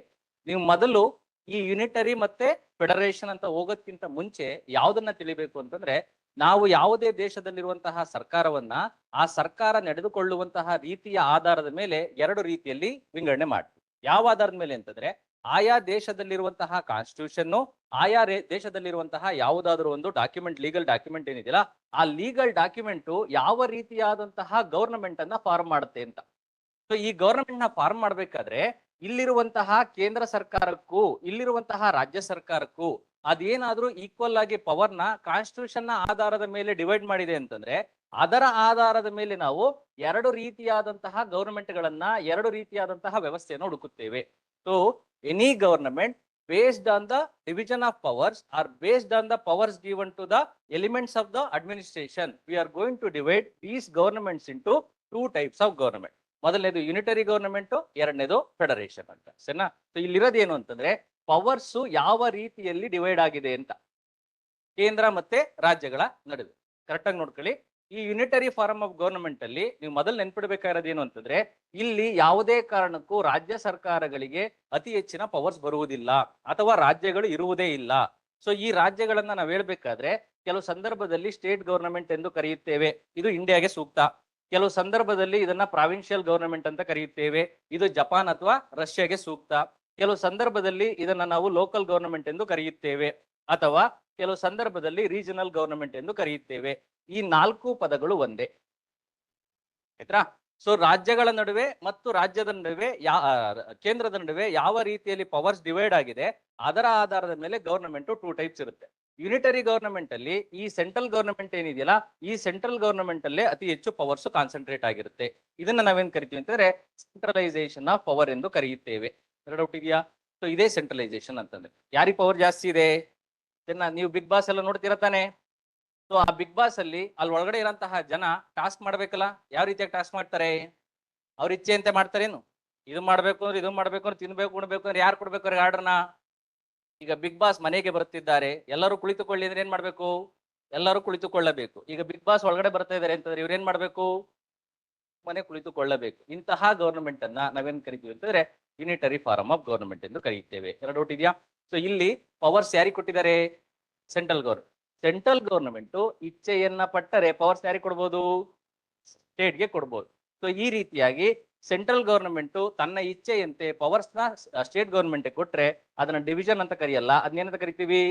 ನೀವು ಮೊದಲು ಈ ಯುನಿಟರಿ ಮತ್ತೆ ಫೆಡರೇಷನ್ ಅಂತ ಹೋಗೋದ್ಕಿಂತ ಮುಂಚೆ ಯಾವ್ದನ್ನ ತಿಳಿಬೇಕು ಅಂತಂದ್ರೆ, ನಾವು ಯಾವುದೇ ದೇಶದಲ್ಲಿರುವಂತಹ ಸರ್ಕಾರವನ್ನ ಆ ಸರ್ಕಾರ ನಡೆದುಕೊಳ್ಳುವಂತಹ ರೀತಿಯ ಆಧಾರದ ಮೇಲೆ ಎರಡು ರೀತಿಯಲ್ಲಿ ವಿಂಗಡಣೆ ಮಾಡ್ತೀವಿ. ಯಾವ ಆಧಾರದ ಮೇಲೆ ಅಂತಂದ್ರೆ, ಆಯಾ ದೇಶದಲ್ಲಿರುವಂತಹ ಕಾನ್ಸ್ಟಿಟ್ಯೂಷನ್, ಆಯಾ ದೇಶದಲ್ಲಿರುವಂತಹ ಯಾವುದಾದ್ರೂ ಒಂದು ಡಾಕ್ಯುಮೆಂಟ್, ಲೀಗಲ್ ಡಾಕ್ಯುಮೆಂಟ್ ಏನಿದೆಯಲ್ಲ, ಆ ಲೀಗಲ್ ಡಾಕ್ಯುಮೆಂಟ್ ಯಾವ ರೀತಿಯಾದಂತಹ ಗವರ್ನಮೆಂಟ್ ಅನ್ನ ಫಾರ್ಮ್ ಮಾಡುತ್ತೆ ಅಂತ. ಸೊ ಈ ಗವರ್ನಮೆಂಟ್ ನ ಫಾರ್ಮ್ ಮಾಡ್ಬೇಕಾದ್ರೆ ಇಲ್ಲಿರುವಂತಹ ಕೇಂದ್ರ ಸರ್ಕಾರಕ್ಕೂ ಇಲ್ಲಿರುವಂತಹ ರಾಜ್ಯ ಸರ್ಕಾರಕ್ಕೂ ಅದೇನಾದ್ರೂ ಈಕ್ವಲ್ ಆಗಿ ಪವರ್ನ ಕಾನ್ಸ್ಟಿಟ್ಯೂಷನ್ ನ ಆಧಾರದ ಮೇಲೆ ಡಿವೈಡ್ ಮಾಡಿದೆ ಅಂತಂದ್ರೆ, ಅದರ ಆಧಾರದ ಮೇಲೆ ನಾವು ಎರಡು ರೀತಿಯಾದಂತಹ ಗವರ್ನಮೆಂಟ್ ಗಳನ್ನ, ಎರಡು ರೀತಿಯಾದಂತಹ ವ್ಯವಸ್ಥೆಯನ್ನು ಹುಡುಕುತ್ತೇವೆ. So any government based on the division of powers or based on the powers given to the elements of the administration, we are going to divide these governments into two types of government. ಮೊದಲನೇದು unitary government, ಎರಡನೇದು federation ಅಂತ. ಸರಿನಾ? So ಇಲ್ಲಿರೋದೇನು ಅಂತಂದ್ರೆ, powers ಯಾವ ರೀತಿಯಲ್ಲಿ divide ಆಗಿದೆ ಅಂತ ಕೇಂದ್ರ ಮತ್ತೆ ರಾಜ್ಯಗಳ ನಡುವೆ. ಕರೆಕ್ಟ್ ಆಗಿ ನೋಡ್ಕೊಳ್ಳಿ. ಈ ಯುನಿಟರಿ ಫಾರ್ಮ್ ಆಫ್ ಗವರ್ನಮೆಂಟ್ ಅಲ್ಲಿ ನೀವು ಮೊದಲು ನೆನ್ಪಿಡ್ಬೇಕಾಗಿರೋದು ಏನು ಅಂತಂದ್ರೆ, ಇಲ್ಲಿ ಯಾವುದೇ ಕಾರಣಕ್ಕೂ ರಾಜ್ಯ ಸರ್ಕಾರಗಳಿಗೆ ಅತಿ ಹೆಚ್ಚಿನ ಪವರ್ಸ್ ಬರುವುದಿಲ್ಲ ಅಥವಾ ರಾಜ್ಯಗಳು ಇರುವುದೇ ಇಲ್ಲ. ಸೊ ಈ ರಾಜ್ಯಗಳನ್ನ ನಾವು ಹೇಳ್ಬೇಕಾದ್ರೆ ಕೆಲವು ಸಂದರ್ಭದಲ್ಲಿ ಸ್ಟೇಟ್ ಗವರ್ನಮೆಂಟ್ ಎಂದು ಕರೆಯುತ್ತೇವೆ, ಇದು ಇಂಡಿಯಾಗೆ ಸೂಕ್ತ. ಕೆಲವು ಸಂದರ್ಭದಲ್ಲಿ ಇದನ್ನ ಪ್ರಾವಿನ್ಷಿಯಲ್ ಗವರ್ನಮೆಂಟ್ ಅಂತ ಕರೆಯುತ್ತೇವೆ, ಇದು ಜಪಾನ್ ಅಥವಾ ರಷ್ಯಾಗೆ ಸೂಕ್ತ. ಕೆಲವು ಸಂದರ್ಭದಲ್ಲಿ ಇದನ್ನ ನಾವು ಲೋಕಲ್ ಗವರ್ನಮೆಂಟ್ ಎಂದು ಕರೆಯುತ್ತೇವೆ, ಅಥವಾ ಕೆಲವು ಸಂದರ್ಭದಲ್ಲಿ ರೀಜನಲ್ ಗವರ್ನಮೆಂಟ್ ಎಂದು ಕರೆಯುತ್ತೇವೆ. ಈ ನಾಲ್ಕು ಪದಗಳು ಒಂದೇ, ಆಯ್ತಾ? ಸೊ ರಾಜ್ಯಗಳ ನಡುವೆ ಮತ್ತು ರಾಜ್ಯದ ನಡುವೆ ಕೇಂದ್ರದ ನಡುವೆ ಯಾವ ರೀತಿಯಲ್ಲಿ ಪವರ್ಸ್ ಡಿವೈಡ್ ಆಗಿದೆ ಅದರ ಆಧಾರದ ಮೇಲೆ ಗವರ್ನಮೆಂಟ್ ಟೂ ಟೈಪ್ಸ್ ಇರುತ್ತೆ. ಯುನಿಟರಿ ಗವರ್ನಮೆಂಟ್ ಅಲ್ಲಿ ಈ ಸೆಂಟ್ರಲ್ ಗವರ್ನಮೆಂಟ್ ಏನಿದೆಯಲ್ಲ, ಈ ಸೆಂಟ್ರಲ್ ಗವರ್ನಮೆಂಟ್ ಅಲ್ಲೇ ಅತಿ ಹೆಚ್ಚು ಪವರ್ಸ್ ಕಾನ್ಸಂಟ್ರೇಟ್ ಆಗಿರುತ್ತೆ. ಇದನ್ನ ನಾವೇನ್ ಕರಿತೀವಿ ಅಂತಂದ್ರೆ ಸೆಂಟ್ರಲೈಸೇಷನ್ ಆಫ್ ಪವರ್ ಎಂದು ಕರೆಯುತ್ತೇವೆ. ಡೌಟ್ ಇದೆಯಾ? ಸೊ ಇದೇ ಸೆಂಟ್ರಲೈಸೇಷನ್ ಅಂತಂದ್ರೆ. ಯಾರಿಗೆ ಪವರ್ ಜಾಸ್ತಿ ಇದೆ? ನೀವು ಬಿಗ್ ಬಾಸ್ ಎಲ್ಲ ನೋಡ್ತೀರಾ ತಾನೆ? ಸೊ ಆ ಬಿಗ್ ಬಾಸ್ ಅಲ್ಲಿ ಒಳಗಡೆ ಇರೋಂತಹ ಜನ ಟಾಸ್ಕ್ ಮಾಡ್ಬೇಕಲ್ಲ, ಯಾವ ರೀತಿಯಾಗಿ ಟಾಸ್ಕ್ ಮಾಡ್ತಾರೆ? ಅವ್ರ ಇಚ್ಛೆ ಅಂತ ಮಾಡ್ತಾರೇನು? ಇದು ಮಾಡ್ಬೇಕು ಅಂದ್ರೆ ಇದು ಮಾಡ್ಬೇಕು ಅಂದ್ರೆ ತಿನ್ಬೇಕು ಉಣ್ಬೇಕು ಅಂದ್ರೆ ಯಾರು ಕೊಡ್ಬೇಕು ಅವ್ರಿಗೆ ಆರ್ಡರ್ನ? ಈಗ ಬಿಗ್ ಬಾಸ್ ಮನೆಗೆ ಬರುತ್ತಿದ್ದಾರೆ, ಎಲ್ಲರೂ ಕುಳಿತುಕೊಳ್ಳಿ ಅಂದ್ರೆ ಏನ್ ಮಾಡ್ಬೇಕು? ಎಲ್ಲರೂ ಕುಳಿತುಕೊಳ್ಳಬೇಕು. ಈಗ ಬಿಗ್ ಬಾಸ್ ಒಳಗಡೆ ಬರ್ತಾ ಇದಾರೆ ಅಂತಂದ್ರೆ ಇವ್ರೇನ್ ಮಾಡ್ಬೇಕು? ಮನೆ ಕುಳಿತುಕೊಳ್ಳಬೇಕು. ಇಂತಹ ಗವರ್ನಮೆಂಟ್ ಅನ್ನ ನಾವೇನ್ ಕರಿತೀವಿ ಅಂತಂದ್ರೆ ಯುನಿಟರಿ ಫಾರ್ಮ್ ಆಫ್ ಗವರ್ನಮೆಂಟ್ ಎಂದು ಕರೆಯುತ್ತೇವೆ. ಎರಡು ಡೌಟ್ ಇದೆಯಾ? ಸೊ ಇಲ್ಲಿ ಪವರ್ಸ್ ಯಾರಿಗೆ ಕೊಟ್ಟಿದ್ದಾರೆ? Central government. ಸೆಂಟ್ರಲ್ ಗವರ್ನಮೆಂಟ್ ಇಚ್ಛೆಯನ್ನ ಪಟ್ಟರೆ ಪವರ್ಸ್ ಯಾರಿಗೆ ಕೊಡ್ಬೋದು? ಸ್ಟೇಟ್ಗೆ ಕೊಡ್ಬೋದು. ಸೊ ಈ ರೀತಿಯಾಗಿ ಸೆಂಟ್ರಲ್ ಗವರ್ನಮೆಂಟ್ ತನ್ನ ಇಚ್ಛೆಯಂತೆ ಪವರ್ಸ್ ನ ಸ್ಟೇಟ್ ಗವರ್ನಮೆಂಟ್ ಕೊಟ್ರೆ ಅದನ್ನ ಡಿವಿಷನ್ ಅಂತ ಕರೆಯಲ್ಲ, ಅದನ್ನೇನಂತ ಕರಿತೀವಿ?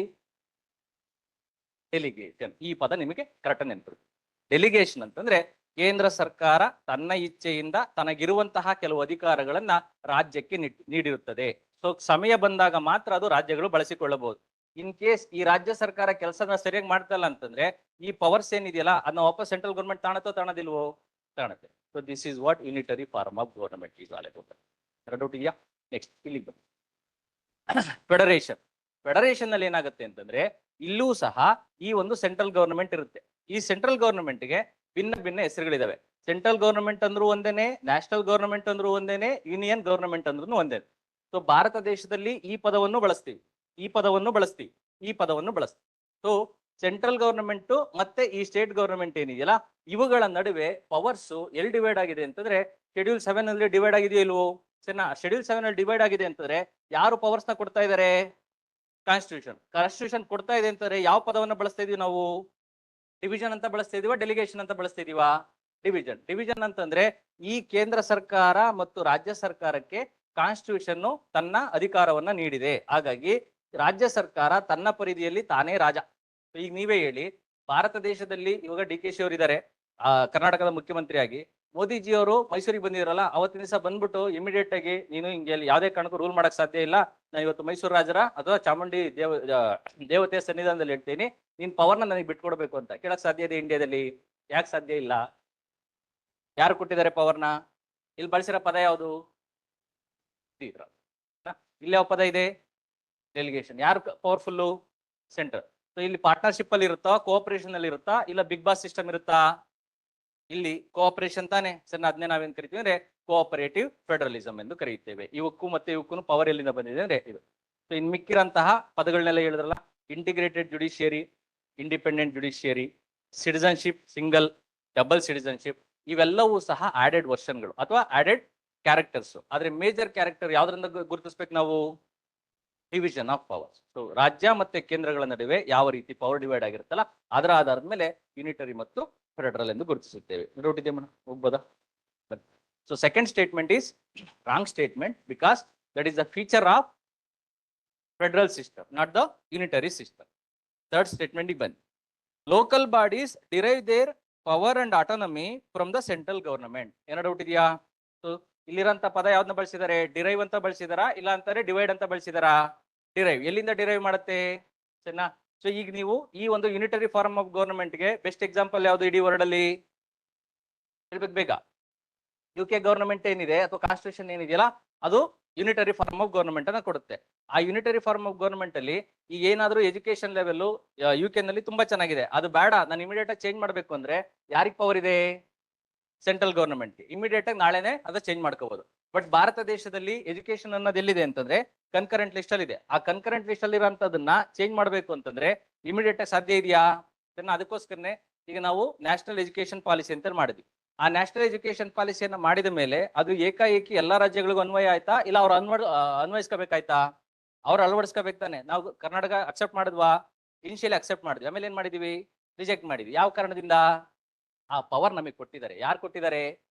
ಡೆಲಿಗೇಷನ್. ಈ ಪದ ನಿಮಗೆ ಕರೆಕ್ಟ್ ನೆನಪಿರುತ್ತೆ. ಡೆಲಿಗೇಷನ್ ಅಂತಂದ್ರೆ ಕೇಂದ್ರ ಸರ್ಕಾರ ತನ್ನ ಇಚ್ಛೆಯಿಂದ ತನಗಿರುವಂತಹ ಕೆಲವು ಅಧಿಕಾರಗಳನ್ನ ರಾಜ್ಯಕ್ಕೆ ನೀಡಿರುತ್ತದೆ. ಸೊ ಸಮಯ ಬಂದಾಗ ಮಾತ್ರ ಅದು ರಾಜ್ಯಗಳು ಬಳಸಿಕೊಳ್ಳಬಹುದು. ಇನ್ ಕೇಸ್ ಈ ರಾಜ್ಯ ಸರ್ಕಾರ ಕೆಲಸನ ಸರಿಯಾಗಿ ಮಾಡ್ತಾ ಇಲ್ಲ ಅಂತಂದ್ರೆ ಈ ಪವರ್ಸ್ ಏನಿದೆಯಲ್ಲ ಅದನ್ನ ವಾಪಸ್ ಸೆಂಟ್ರಲ್ ಗವರ್ನಮೆಂಟ್ ತಾಣತ್ತೋ ತಾಣದಿಲ್ವೋ? ತಾಣತ್ತೆ. So this is what unitary form of government is all about. Doubt ಇದೆಯಾ? ನೆಕ್ಸ್ಟ್ ಇಲ್ಲಿಗೆ ಬನ್ನಿ. ಫೆಡರೇಷನ್. ಫೆಡರೇಷನ್ ನಲ್ಲಿ ಏನಾಗುತ್ತೆ ಅಂತಂದ್ರೆ ಇಲ್ಲೂ ಸಹ ಈ ಒಂದು ಸೆಂಟ್ರಲ್ ಗವರ್ನಮೆಂಟ್ ಇರುತ್ತೆ. ಈ ಸೆಂಟ್ರಲ್ ಗವರ್ನಮೆಂಟ್ಗೆ ಭಿನ್ನ ಭಿನ್ನ ಹೆಸರುಗಳಿದಾವೆ. ಸೆಂಟ್ರಲ್ ಗವರ್ನಮೆಂಟ್ ಅಂದ್ರೂ ಒಂದೇನೆ, ನ್ಯಾಷನಲ್ ಗವರ್ನಮೆಂಟ್ ಅಂದ್ರೂ ಒಂದೇನೆ, ಯೂನಿಯನ್ ಗವರ್ನಮೆಂಟ್ ಅಂದ್ರೂ ಒಂದೇನೆ. ಸೊ ಭಾರತ ದೇಶದಲ್ಲಿ ಈ ಪದವನ್ನು ಬಳಸ್ತೀವಿ, ಈ ಪದವನ್ನು ಬಳಸ್ತೀವಿ, ಈ ಪದವನ್ನು ಬಳಸ್ತೀವಿ. ಸೊ ಸೆಂಟ್ರಲ್ ಗವರ್ನಮೆಂಟ್ ಮತ್ತೆ ಈ ಸ್ಟೇಟ್ ಗವರ್ನಮೆಂಟ್ ಏನಿದೆಯಲ್ಲ ಇವುಗಳ ನಡುವೆ ಪವರ್ಸ್ ಎಲ್ಲಿ ಡಿವೈಡ್ ಆಗಿದೆ ಅಂತಂದ್ರೆ ಶೆಡ್ಯೂಲ್ 7 ಅಲ್ಲಿ ಡಿವೈಡ್ ಆಗಿದೆಯೋ ಇಲ್ವೋ? ಸರಿನಾ? ಶೆಡ್ಯೂಲ್ 7 ಅಲ್ಲಿ ಡಿವೈಡ್ ಆಗಿದೆ ಅಂತಂದ್ರೆ ಯಾರು ಪವರ್ಸ್ ನ ಕೊಡ್ತಾ ಇದ್ದಾರೆ? ಕಾನ್ಸ್ಟಿಟ್ಯೂಷನ್. ಕಾನ್ಸ್ಟಿಟ್ಯೂಷನ್ ಕೊಡ್ತಾ ಇದೆ ಅಂತಂದ್ರೆ ಯಾವ ಪದವನ್ನು ಬಳಸ್ತಾ ಇದೀವಿ ನಾವು? ಡಿವಿಷನ್ ಅಂತ ಬಳಸ್ತಾ ಇದೀವಾ, ಡೆಲಿಗೇಷನ್ ಅಂತ ಬಳಸ್ತಾ ಇದೀವಾ? ಡಿವಿಷನ್. ಡಿವಿಷನ್ ಅಂತಂದ್ರೆ ಈ ಕೇಂದ್ರ ಸರ್ಕಾರ ಮತ್ತು ರಾಜ್ಯ ಸರ್ಕಾರಕ್ಕೆ ಕಾನ್ಸ್ಟಿಟ್ಯೂಷನ್ ತನ್ನ ಅಧಿಕಾರವನ್ನ ನೀಡಿದೆ. ಹಾಗಾಗಿ ರಾಜ್ಯ ಸರ್ಕಾರ ತನ್ನ ಪರಿಧಿಯಲ್ಲಿ ತಾನೇ ರಾಜ. ಈಗ ನೀವೇ ಹೇಳಿ, ಭಾರತ ದೇಶದಲ್ಲಿ ಇವಾಗ DK ಶಿ ಅವರು ಇದ್ದಾರೆ ಕರ್ನಾಟಕದ ಮುಖ್ಯಮಂತ್ರಿಯಾಗಿ. ಮೋದಿಜಿ ಅವರು ಮೈಸೂರಿಗೆ ಬಂದಿದ್ರಲ್ಲ, ಅವತ್ತಿನ ದಿವಸ ಬಂದ್ಬಿಟ್ಟು ಇಮಿಡಿಯೇಟ್ ಆಗಿ ನೀನು ಹಿಂಗೆ ಯಾವುದೇ ಕಾರಣಕ್ಕೂ ರೂಲ್ ಮಾಡಕ್ ಸಾಧ್ಯ ಇಲ್ಲ, ನಾನು ಇವತ್ತು ಮೈಸೂರು ರಾಜರ ಅಥವಾ ಚಾಮುಂಡಿ ದೇವತೆಯ ಸನ್ನಿಧಾನದಲ್ಲಿ ಹೇಳ್ತೀನಿ, ನೀನ್ ಪವರ್ನ ನನಗೆ ಬಿಟ್ಕೊಡ್ಬೇಕು ಅಂತ ಕೇಳಕ್ ಸಾಧ್ಯ ಇದೆ ಇಂಡಿಯಾದಲ್ಲಿ? ಯಾಕೆ ಸಾಧ್ಯ ಇಲ್ಲ? ಯಾರು ಕೊಟ್ಟಿದ್ದಾರೆ ಪವರ್ನ? ಇಲ್ಲಿ ಬಳಸಿರೋ ಪದ ಯಾವುದು? ಇಲ್ಲಿ ಯಾವ ಪದ ಇದೆ? ಡೆಲಿಗೇಷನ್. ಯಾರು ಪವರ್ಫುಲ್ಲು? ಸೆಂಟ್ರಲ್. ಸೊ ಇಲ್ಲಿ ಪಾರ್ಟ್ನರ್ಶಿಪ್ ಅಲ್ಲಿ ಇರುತ್ತಾ, ಕೋಆಪರೇಷನ್ ಅಲ್ಲಿ ಇರುತ್ತಾ, ಇಲ್ಲ ಬಿಗ್ ಬಾಸ್ ಸಿಸ್ಟಮ್ ಇರುತ್ತಾ? ಇಲ್ಲಿ ಕೋಆಪರೇಷನ್ ತಾನೆ. ಸರ್ ಅದನ್ನೇ ನಾವೇನ್ ಕರಿತೀವಿ ಅಂದ್ರೆ ಕೋಆಪರೇಟಿವ್ ಫೆಡರಲಿಸಮ್ ಎಂದು ಕರೆಯುತ್ತೇವೆ. ಇವಕ್ಕೂ ಮತ್ತೆ ಇವಕ್ಕೂ ಪವರ್ ಎಲ್ಲಿಂದ ಬಂದಿದೆ ಅಂದ್ರೆ ಇದು. ಸೊ ಇನ್ ಮಿಕ್ಕಿರಂತಹ ಪದಗಳನ್ನೆಲ್ಲ ಹೇಳಿದ್ರಲ್ಲ, integrated judiciary, independent judiciary, citizenship, single, double citizenship, ಇವೆಲ್ಲವೂ ಸಹ ಆಡೆಡ್ ವರ್ಷನ್ಗಳು ಅಥವಾ ಆಡೆಡ್ ಕ್ಯಾರೆಕ್ಟರ್ಸ್. ಆದ್ರೆ ಮೇಜರ್ ಕ್ಯಾರೆಕ್ಟರ್ ಯಾವ್ದ್ರಿಂದ ಗುರುತಿಸ್ಬೇಕು ನಾವು? Division of powers. ಸೊ ರಾಜ್ಯ ಮತ್ತೆ ಕೇಂದ್ರಗಳ ನಡುವೆ ಯಾವ ರೀತಿ ಪವರ್ ಡಿವೈಡ್ ಆಗಿರುತ್ತಲ್ಲ ಅದರ ಆಧಾರದ ಮೇಲೆ ಯೂನಿಟರಿ ಮತ್ತು ಫೆಡರಲ್ ಎಂದು ಗುರುತಿಸುತ್ತೇವೆ. ನೋಟಿದೆ ಹೋಗ್ಬೋದಾ? So second statement is wrong statement because that is the feature of federal system, not the unitary system. Third statement ಬನ್ನಿ. Local bodies derive their power and autonomy from the central government. ಏನೋ doubt ಇದೆಯಾ? So ಇಲ್ಲಿರಂತ ಪದ ಯಾವ್ದನ್ನ ಬಳಸಿದ್ದಾರೆ? Derive ಅಂತ ಬಳಸಿದಾರಾ, ಇಲ್ಲ ಅಂತಾರೆ ಡಿವೈಡ್ ಅಂತ ಬಳಸಿದಾರಾ? ಡಿರೈವ್. ಎಲ್ಲಿಂದ ಡಿರೈವ್ ಮಾಡುತ್ತೆ? ಸರಿನಾ? ಸೊ ಈಗ ನೀವು ಈ ಒಂದು ಯೂನಿಟರಿ ಫಾರ್ಮ್ ಆಫ್ ಗವರ್ನಮೆಂಟ್ ಗೆ ಬೆಸ್ಟ್ ಎಕ್ಸಾಂಪಲ್ ಯಾವುದು ಇಡೀ ವರ್ಲ್ಡ್ ಅಲ್ಲಿ? ಹೇಳ್ಬೇಕು ಬೇಗ. UK ಗವರ್ನಮೆಂಟ್ ಏನಿದೆ ಅಥವಾ ಕಾನ್ಸ್ಟಿಟ್ಯೂಷನ್ ಏನಿದೆಯಲ್ಲ ಅದು ಯೂನಿಟರಿ ಫಾರ್ಮ್ ಆಫ್ ಗವರ್ನಮೆಂಟ್ ಅನ್ನ ಕೊಡುತ್ತೆ. ಆ ಯೂನಿಟರಿ ಫಾರ್ಮ್ ಆಫ್ ಗವರ್ನಮೆಂಟ್ ಅಲ್ಲಿ ಈಗ ಏನಾದ್ರೂ ಎಜುಕೇಶನ್ ಲೆವೆಲ್ UK ನಲ್ಲಿ ತುಂಬಾ ಚೆನ್ನಾಗಿದೆ, ಅದು ಬೇಡ, ನಾನು ಇಮಿಡಿಯೇಟ್ ಆಗಿ ಚೇಂಜ್ ಮಾಡ್ಬೇಕು ಅಂದ್ರೆ ಯಾರಿಗೆ ಪವರ್ ಇದೆ? Central government. ಇಮಿಡಿಯೇಟ್ ಆಗಿ ನಾಳೆನೆ ಅದು ಚೇಂಜ್ ಮಾಡ್ಕೋಬಹುದು. ಬಟ್ ಭಾರತ ದೇಶದಲ್ಲಿ ಎಜುಕೇಶನ್ ಅನ್ನೋದು ಎಲ್ಲಿದೆ ಅಂತಂದ್ರೆ ಕನ್ಕರೆಂಟ್ ಲಿಸ್ಟ್ ಅಲ್ಲಿ ಇದೆ. ಆ ಕನ್ಕರೆಂಟ್ ಲಿಸ್ಟ್ ಅಲ್ಲಿ ಇರೋಂಥದನ್ನ ಚೇಂಜ್ ಮಾಡ್ಬೇಕು ಅಂತಂದ್ರೆ ಇಮಿಡಿಯೇಟ್ ಆಗಿ ಸಾಧ್ಯ ಇದೆಯಾ? ಅದಕ್ಕೋಸ್ಕರನೇ ಈಗ ನಾವು ನ್ಯಾಷನಲ್ ಎಜುಕೇಶನ್ ಪಾಲಿಸಿ ಅಂತ ಮಾಡಿದ್ವಿ. ಆ ನ್ಯಾಷನಲ್ ಎಜುಕೇಶನ್ ಪಾಲಿಸಿಯನ್ನ ಮಾಡಿದ ಮೇಲೆ ಅದು ಏಕಾಏಕಿ ಎಲ್ಲಾ ರಾಜ್ಯಗಳಿಗೂ ಅನ್ವಯ ಆಯ್ತಾ, ಇಲ್ಲ ಅವ್ರು ಅನ್ವಯಿಸ್ಕೋಬೇಕಾಯ್ತಾ? ಅವ್ರು ಅಳವಡಿಸ್ಕೋಬೇಕು ತಾನೆ. ನಾವು ಕರ್ನಾಟಕ ಅಕ್ಸೆಪ್ಟ್ ಮಾಡಿದ್ವಾ? ಇನಿಷಿಯಲಿ ಅಕ್ಸೆಪ್ಟ್ ಮಾಡಿದ್ವಿ, ಆಮೇಲೆ ಏನ್ ಮಾಡಿದೀವಿ? ರಿಜೆಕ್ಟ್ ಮಾಡಿದ್ವಿ. ಯಾವ ಕಾರಣದಿಂದ? ಆ ಪವರ್ ನಮಗೆ ಕೊಟ್ಟಿದ್ದಾರೆ. ಯಾರು ಕೊಟ್ಟಿದ್ದಾರೆ?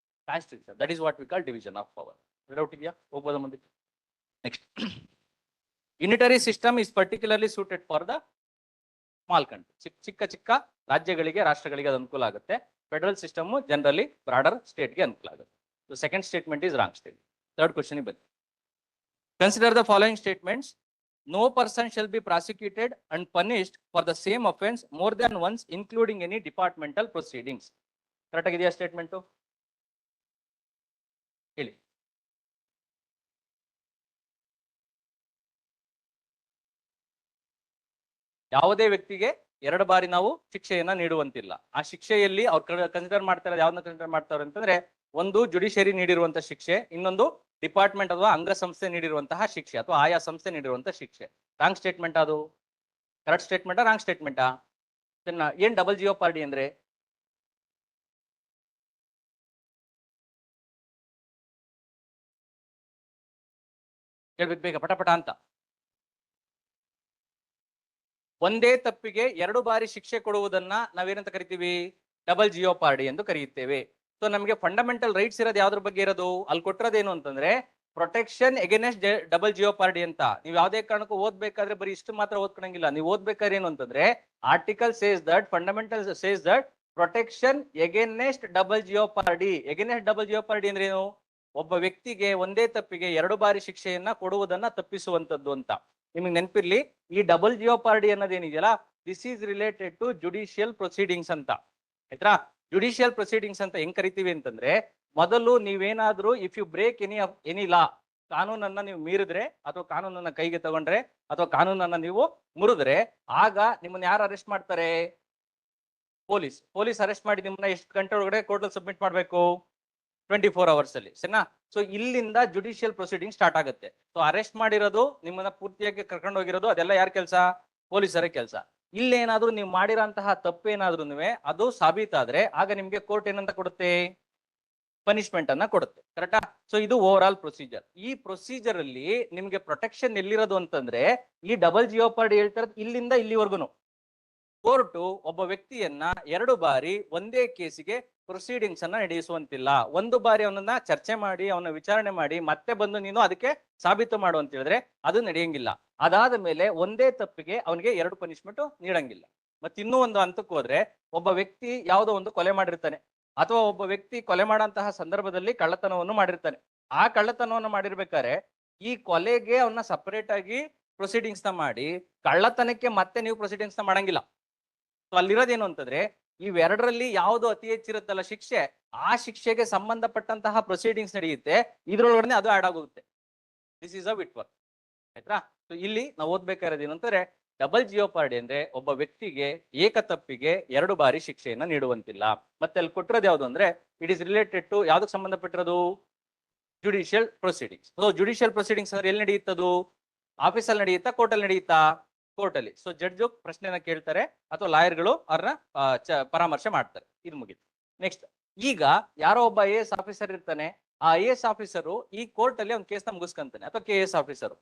Constitution. That is what we call division of power. Doubt ಇದೆಯಾ? ಹೋಗ್ಬೋದ ಮುಂದೆ? Next, unitary system is particularly suited for the small country. ಚಿಕ್ಕ ಚಿಕ್ಕ ರಾಜ್ಯಗಳಿಗೆ, ರಾಷ್ಟ್ರಗಳಿಗೆ ಅದು ಅನುಕೂಲ ಆಗುತ್ತೆ. ಫೆಡರಲ್ ಸಿಸ್ಟಮ್ ಜನರಲಿ ಬ್ರಾಡರ್ ಸ್ಟೇಟ್ಗೆ ಅನುಕೂಲ ಆಗುತ್ತೆ. So second statement is wrong statement. Third question ಬನ್ನಿ. Consider the following statements. No person shall be prosecuted and punished for the same offense more than once, including any departmental proceedings. Correct ಆಗಿದೆಯಾ statement? ಹೇಳಿ. ಯಾವುದೇ ವ್ಯಕ್ತಿಗೆ ಎರಡು ಬಾರಿ ನಾವು ಶಿಕ್ಷೆಯನ್ನ ನೀಡುವಂತಿಲ್ಲ. ಆ ಶಿಕ್ಷೆಯಲ್ಲಿ ಅವ್ರು ಕನ್ಸಿಡರ್ ಮಾಡ್ತಾರೆ, ಯಾವ್ದನ್ನ ಕನ್ಸಿಡರ್ ಮಾಡ್ತಾರೆ ಅಂತಂದ್ರೆ, ಒಂದು ಜುಡಿಷಿಯರಿ ನೀಡಿರುವಂತಹ ಶಿಕ್ಷೆ, ಇನ್ನೊಂದು ಡಿಪಾರ್ಟ್ಮೆಂಟ್ ಅಥವಾ ಅಂಗಸಂಸ್ಥೆ ನೀಡಿರುವಂತಹ ಶಿಕ್ಷೆ ಅಥವಾ ಆಯಾ ಸಂಸ್ಥೆ ನೀಡಿರುವಂತಹ ಶಿಕ್ಷೆ. ರಾಂಗ್ ಸ್ಟೇಟ್ಮೆಂಟ್ ಅದು? ಕರೆಕ್ಟ್ ಸ್ಟೇಟ್ಮೆಂಟಾ ರಾಂಗ್ ಸ್ಟೇಟ್ಮೆಂಟಾ? ಏನ್ ಡಬಲ್ ಜಿಯೋಪಾರ್ಡಿ ಅಂದ್ರೆ? ಹೇಳ್ಬೇಕು ಬೇಗ, ಪಟಪಟ ಅಂತ. ಒಂದೇ ತಪ್ಪಿಗೆ ಎರಡು ಬಾರಿ ಶಿಕ್ಷೆ ಕೊಡುವುದನ್ನ ನಾವೇನಂತ ಕರಿತೀವಿ? ಡಬಲ್ ಜಿಯೋಪಾರ್ಡಿ ಎಂದು ಕರೆಯುತ್ತೇವೆ. ಸೊ ನಮಗೆ ಫಂಡಮೆಂಟಲ್ ರೈಟ್ಸ್ ಇರೋದು ಯಾವ್ದ್ರ ಬಗ್ಗೆ ಇರೋದು? ಅಲ್ಲಿ ಕೊಟ್ಟಿರೋದೇನು ಅಂತಂದ್ರೆ ಪ್ರೊಟೆಕ್ಷನ್ ಎಗೇನೆಸ್ಟ್ ಡಬಲ್ ಜಿಯೋಪಾರ್ಡಿ ಅಂತ. ನೀವು ಯಾವುದೇ ಕಾರಣಕ್ಕೂ ಓದ್ಬೇಕಾದ್ರೆ ಬರೀ ಇಷ್ಟು ಮಾತ್ರ ಓದ್ಕೊಳಂಗಿಲ್ಲ. ನೀವು ಓದ್ಬೇಕಾದ್ರೆ ಏನು ಅಂತಂದ್ರೆ article says that, fundamental says that protection against double jeopardy. Against double jeopardy ಅಂದ್ರೆ ಏನು? ಒಬ್ಬ ವ್ಯಕ್ತಿಗೆ ಒಂದೇ ತಪ್ಪಿಗೆ ಎರಡು ಬಾರಿ ಶಿಕ್ಷೆಯನ್ನ ಕೊಡುವುದನ್ನ ತಪ್ಪಿಸುವಂತದ್ದು ಅಂತ. ನಿಮಗೆ ನೆನಪಿರ್ಲಿ, ಈ ಡಬಲ್ ಜಿಯೋಪಾರ್ಡಿ ಅನ್ನೋದೇನಿದೆಯಲ್ಲ, this is related to judicial proceedings ಅಂತ. ಆಯ್ತಾ? ಜುಡಿಷಿಯಲ್ ಪ್ರೊಸೀಡಿಂಗ್ಸ್ ಅಂತ ಹೆಂಗ್ ಕರಿತೀವಿ ಅಂತಂದ್ರೆ, ಮೊದಲು ನೀವೇನಾದ್ರೂ ಇಫ್ ಯು ಬ್ರೇಕ್ ಎನಿ ಲಾ, ಕಾನೂನನ್ನ ನೀವು ಮೀರಿದ್ರೆ ಅಥವಾ ಕಾನೂನನ್ನ ಕೈಗೆ ತಗೊಂಡ್ರೆ ಅಥವಾ ಕಾನೂನನ್ನ ನೀವು ಮುರಿದ್ರೆ, ಆಗ ನಿಮ್ಮನ್ನ ಯಾರು ಅರೆಸ್ಟ್ ಮಾಡ್ತಾರೆ? ಪೊಲೀಸ್ ಅರೆಸ್ಟ್ ಮಾಡಿ ನಿಮ್ಮನ್ನ ಎಷ್ಟು ಗಂಟೆ ಒಳಗಡೆ ಕೋರ್ಟ್ ಸಬ್ಮಿಟ್ ಮಾಡ್ಬೇಕು? 24 hours ಅಲ್ಲಿ. ಸರಿನಾ? ಸೊ ಇಲ್ಲಿಂದ ಜುಡಿಷಿಯಲ್ ಪ್ರೊಸೀಡಿಂಗ್ ಸ್ಟಾರ್ಟ್ ಆಗುತ್ತೆ. ಸೊ ಅರೆಸ್ಟ್ ಮಾಡಿರೋದು, ನಿಮ್ಮನ್ನ ಪೂರ್ತಿಯಾಗಿ ಕರ್ಕೊಂಡು ಹೋಗಿರೋದು, ಅದೆಲ್ಲ ಯಾರ ಕೆಲಸ? ಪೊಲೀಸರ ಕೆಲಸ. ಇಲ್ಲೇನಾದ್ರೂ ನೀವು ಮಾಡಿರೋಂತಹ ತಪ್ಪೇನಾದ್ರೂ ಅದು ಸಾಬೀತಾದ್ರೆ ಆಗ ನಿಮ್ಗೆ ಕೋರ್ಟ್ ಏನಂತ ಕೊಡುತ್ತೆ? ಪನಿಷ್ಮೆಂಟ್ ಅನ್ನ ಕೊಡುತ್ತೆ. ಕರೆಕ್ಟಾ? ಸೊ ಇದು ಓವರ್ ಆಲ್ ಪ್ರೊಸೀಜರ್. ಈ ಪ್ರೊಸೀಜರ್ ಅಲ್ಲಿ ನಿಮ್ಗೆ ಪ್ರೊಟೆಕ್ಷನ್ ಎಲ್ಲಿರೋದು ಅಂತಂದ್ರೆ, ಈ ಡಬಲ್ ಜಿಯೋಪಾರ್ಡಿ ಹೇಳ್ತಿರೋದು ಇಲ್ಲಿಂದ ಇಲ್ಲಿವರೆಗೂ. ಕೋರ್ಟು ಒಬ್ಬ ವ್ಯಕ್ತಿಯನ್ನ ಎರಡು ಬಾರಿ ಒಂದೇ ಕೇಸಿಗೆ ಪ್ರೊಸೀಡಿಂಗ್ಸ್ ಅನ್ನ ನಡೆಸುವಂತಿಲ್ಲ. ಒಂದು ಬಾರಿ ಅವನನ್ನ ಚರ್ಚೆ ಮಾಡಿ, ಅವನ ವಿಚಾರಣೆ ಮಾಡಿ, ಮತ್ತೆ ಬಂದು ನೀನು ಅದಕ್ಕೆ ಸಾಬೀತು ಮಾಡು ಅಂತ ಹೇಳಿದ್ರೆ ಅದು ನಡೆಯಂಗಿಲ್ಲ. ಅದಾದ ಮೇಲೆ ಒಂದೇ ತಪ್ಪಿಗೆ ಅವನಿಗೆ ಎರಡು ಪನಿಷ್ಮೆಂಟ್ ನೀಡಂಗಿಲ್ಲ. ಮತ್ತೆ ಇನ್ನೂ ಒಂದು ಹಂತಕ್ಕೆ ಹೋದ್ರೆ, ಒಬ್ಬ ವ್ಯಕ್ತಿ ಯಾವುದೋ ಒಂದು ಕೊಲೆ ಮಾಡಿರ್ತಾನೆ ಅಥವಾ ಒಬ್ಬ ವ್ಯಕ್ತಿ ಕೊಲೆ ಮಾಡಂತಹ ಸಂದರ್ಭದಲ್ಲಿ ಕಳ್ಳತನವನ್ನು ಮಾಡಿರ್ತಾನೆ. ಆ ಕಳ್ಳತನವನ್ನು ಮಾಡಿರ್ಬೇಕಾದ್ರೆ ಈ ಕೊಲೆಗೆ ಅವನ್ನ ಸಪರೇಟ್ ಆಗಿ ಪ್ರೊಸೀಡಿಂಗ್ಸ್ ನ ಮಾಡಿ, ಕಳ್ಳತನಕ್ಕೆ ಮತ್ತೆ ನೀವು ಪ್ರೊಸೀಡಿಂಗ್ಸ್ ನ ಮಾಡಂಗಿಲ್ಲ. ಸೊ ಅಲ್ಲಿರೋದೇನು ಅಂತಂದ್ರೆ, ಇವೆರಡರಲ್ಲಿ ಯಾವುದು ಅತಿ ಹೆಚ್ಚಿರುತ್ತಲ್ಲ ಶಿಕ್ಷೆ, ಆ ಶಿಕ್ಷೆಗೆ ಸಂಬಂಧಪಟ್ಟಂತಹ ಪ್ರೊಸೀಡಿಂಗ್ಸ್ ನಡೆಯುತ್ತೆ. ಇದ್ರೊಳಗಡೆ ಅದು ಆಡ್ ಆಗುತ್ತೆ. This is a wit work. ಆಯ್ತಾ? ಸೊ ಇಲ್ಲಿ ನಾವು ಓದ್ಬೇಕಾಗಿರೋದು ಏನಂತಂದ್ರೆ, ಡಬಲ್ ಜಿಯೋಪಾರ್ಡಿ ಅಂದ್ರೆ ಒಬ್ಬ ವ್ಯಕ್ತಿಗೆ ಏಕ ತಪ್ಪಿಗೆ ಎರಡು ಬಾರಿ ಶಿಕ್ಷೆಯನ್ನ ನೀಡುವಂತಿಲ್ಲ. ಮತ್ತೆ ಅಲ್ಲಿ ಕೊಟ್ಟಿರೋದು ಯಾವುದು ಅಂದ್ರೆ, ಇಟ್ ಇಸ್ ರಿಲೇಟೆಡ್ ಟು ಯಾವ್ದಕ್ಕೆ ಸಂಬಂಧಪಟ್ಟಿರೋದು? Judicial proceedings. So judicial proceedings ಅಂದ್ರೆ ಎಲ್ಲಿ ನಡೆಯುತ್ತದು? ಆಫೀಸಲ್ಲಿ ನಡೆಯುತ್ತಾ, ಕೋರ್ಟಲ್ಲಿ ನಡೆಯುತ್ತಾ? ಕೋರ್ಟ್ ಅಲ್ಲಿ. ಸೊ ಜಡ್ಜ್ ಪ್ರಶ್ನೆನ ಕೇಳ್ತಾರೆ ಅಥವಾ ಲಾಯರ್ಗಳು ಅವ್ರನ್ನ ಪರಾಮರ್ಶೆ ಮಾಡ್ತಾರೆ. ಇದು ಮುಗಿತು. ನೆಕ್ಸ್ಟ್, ಈಗ ಯಾರೋ ಒಬ್ಬ IAS ಆಫೀಸರ್ ಇರ್ತಾನೆ. ಆ IAS ಆಫೀಸರು ಈ ಕೋರ್ಟ್ ಅಲ್ಲಿ ಒಂದು ಕೇಸ್ನ ಮುಗಿಸ್ಕೊಂತಾನೆ, ಅಥವಾ KS ಆಫೀಸರು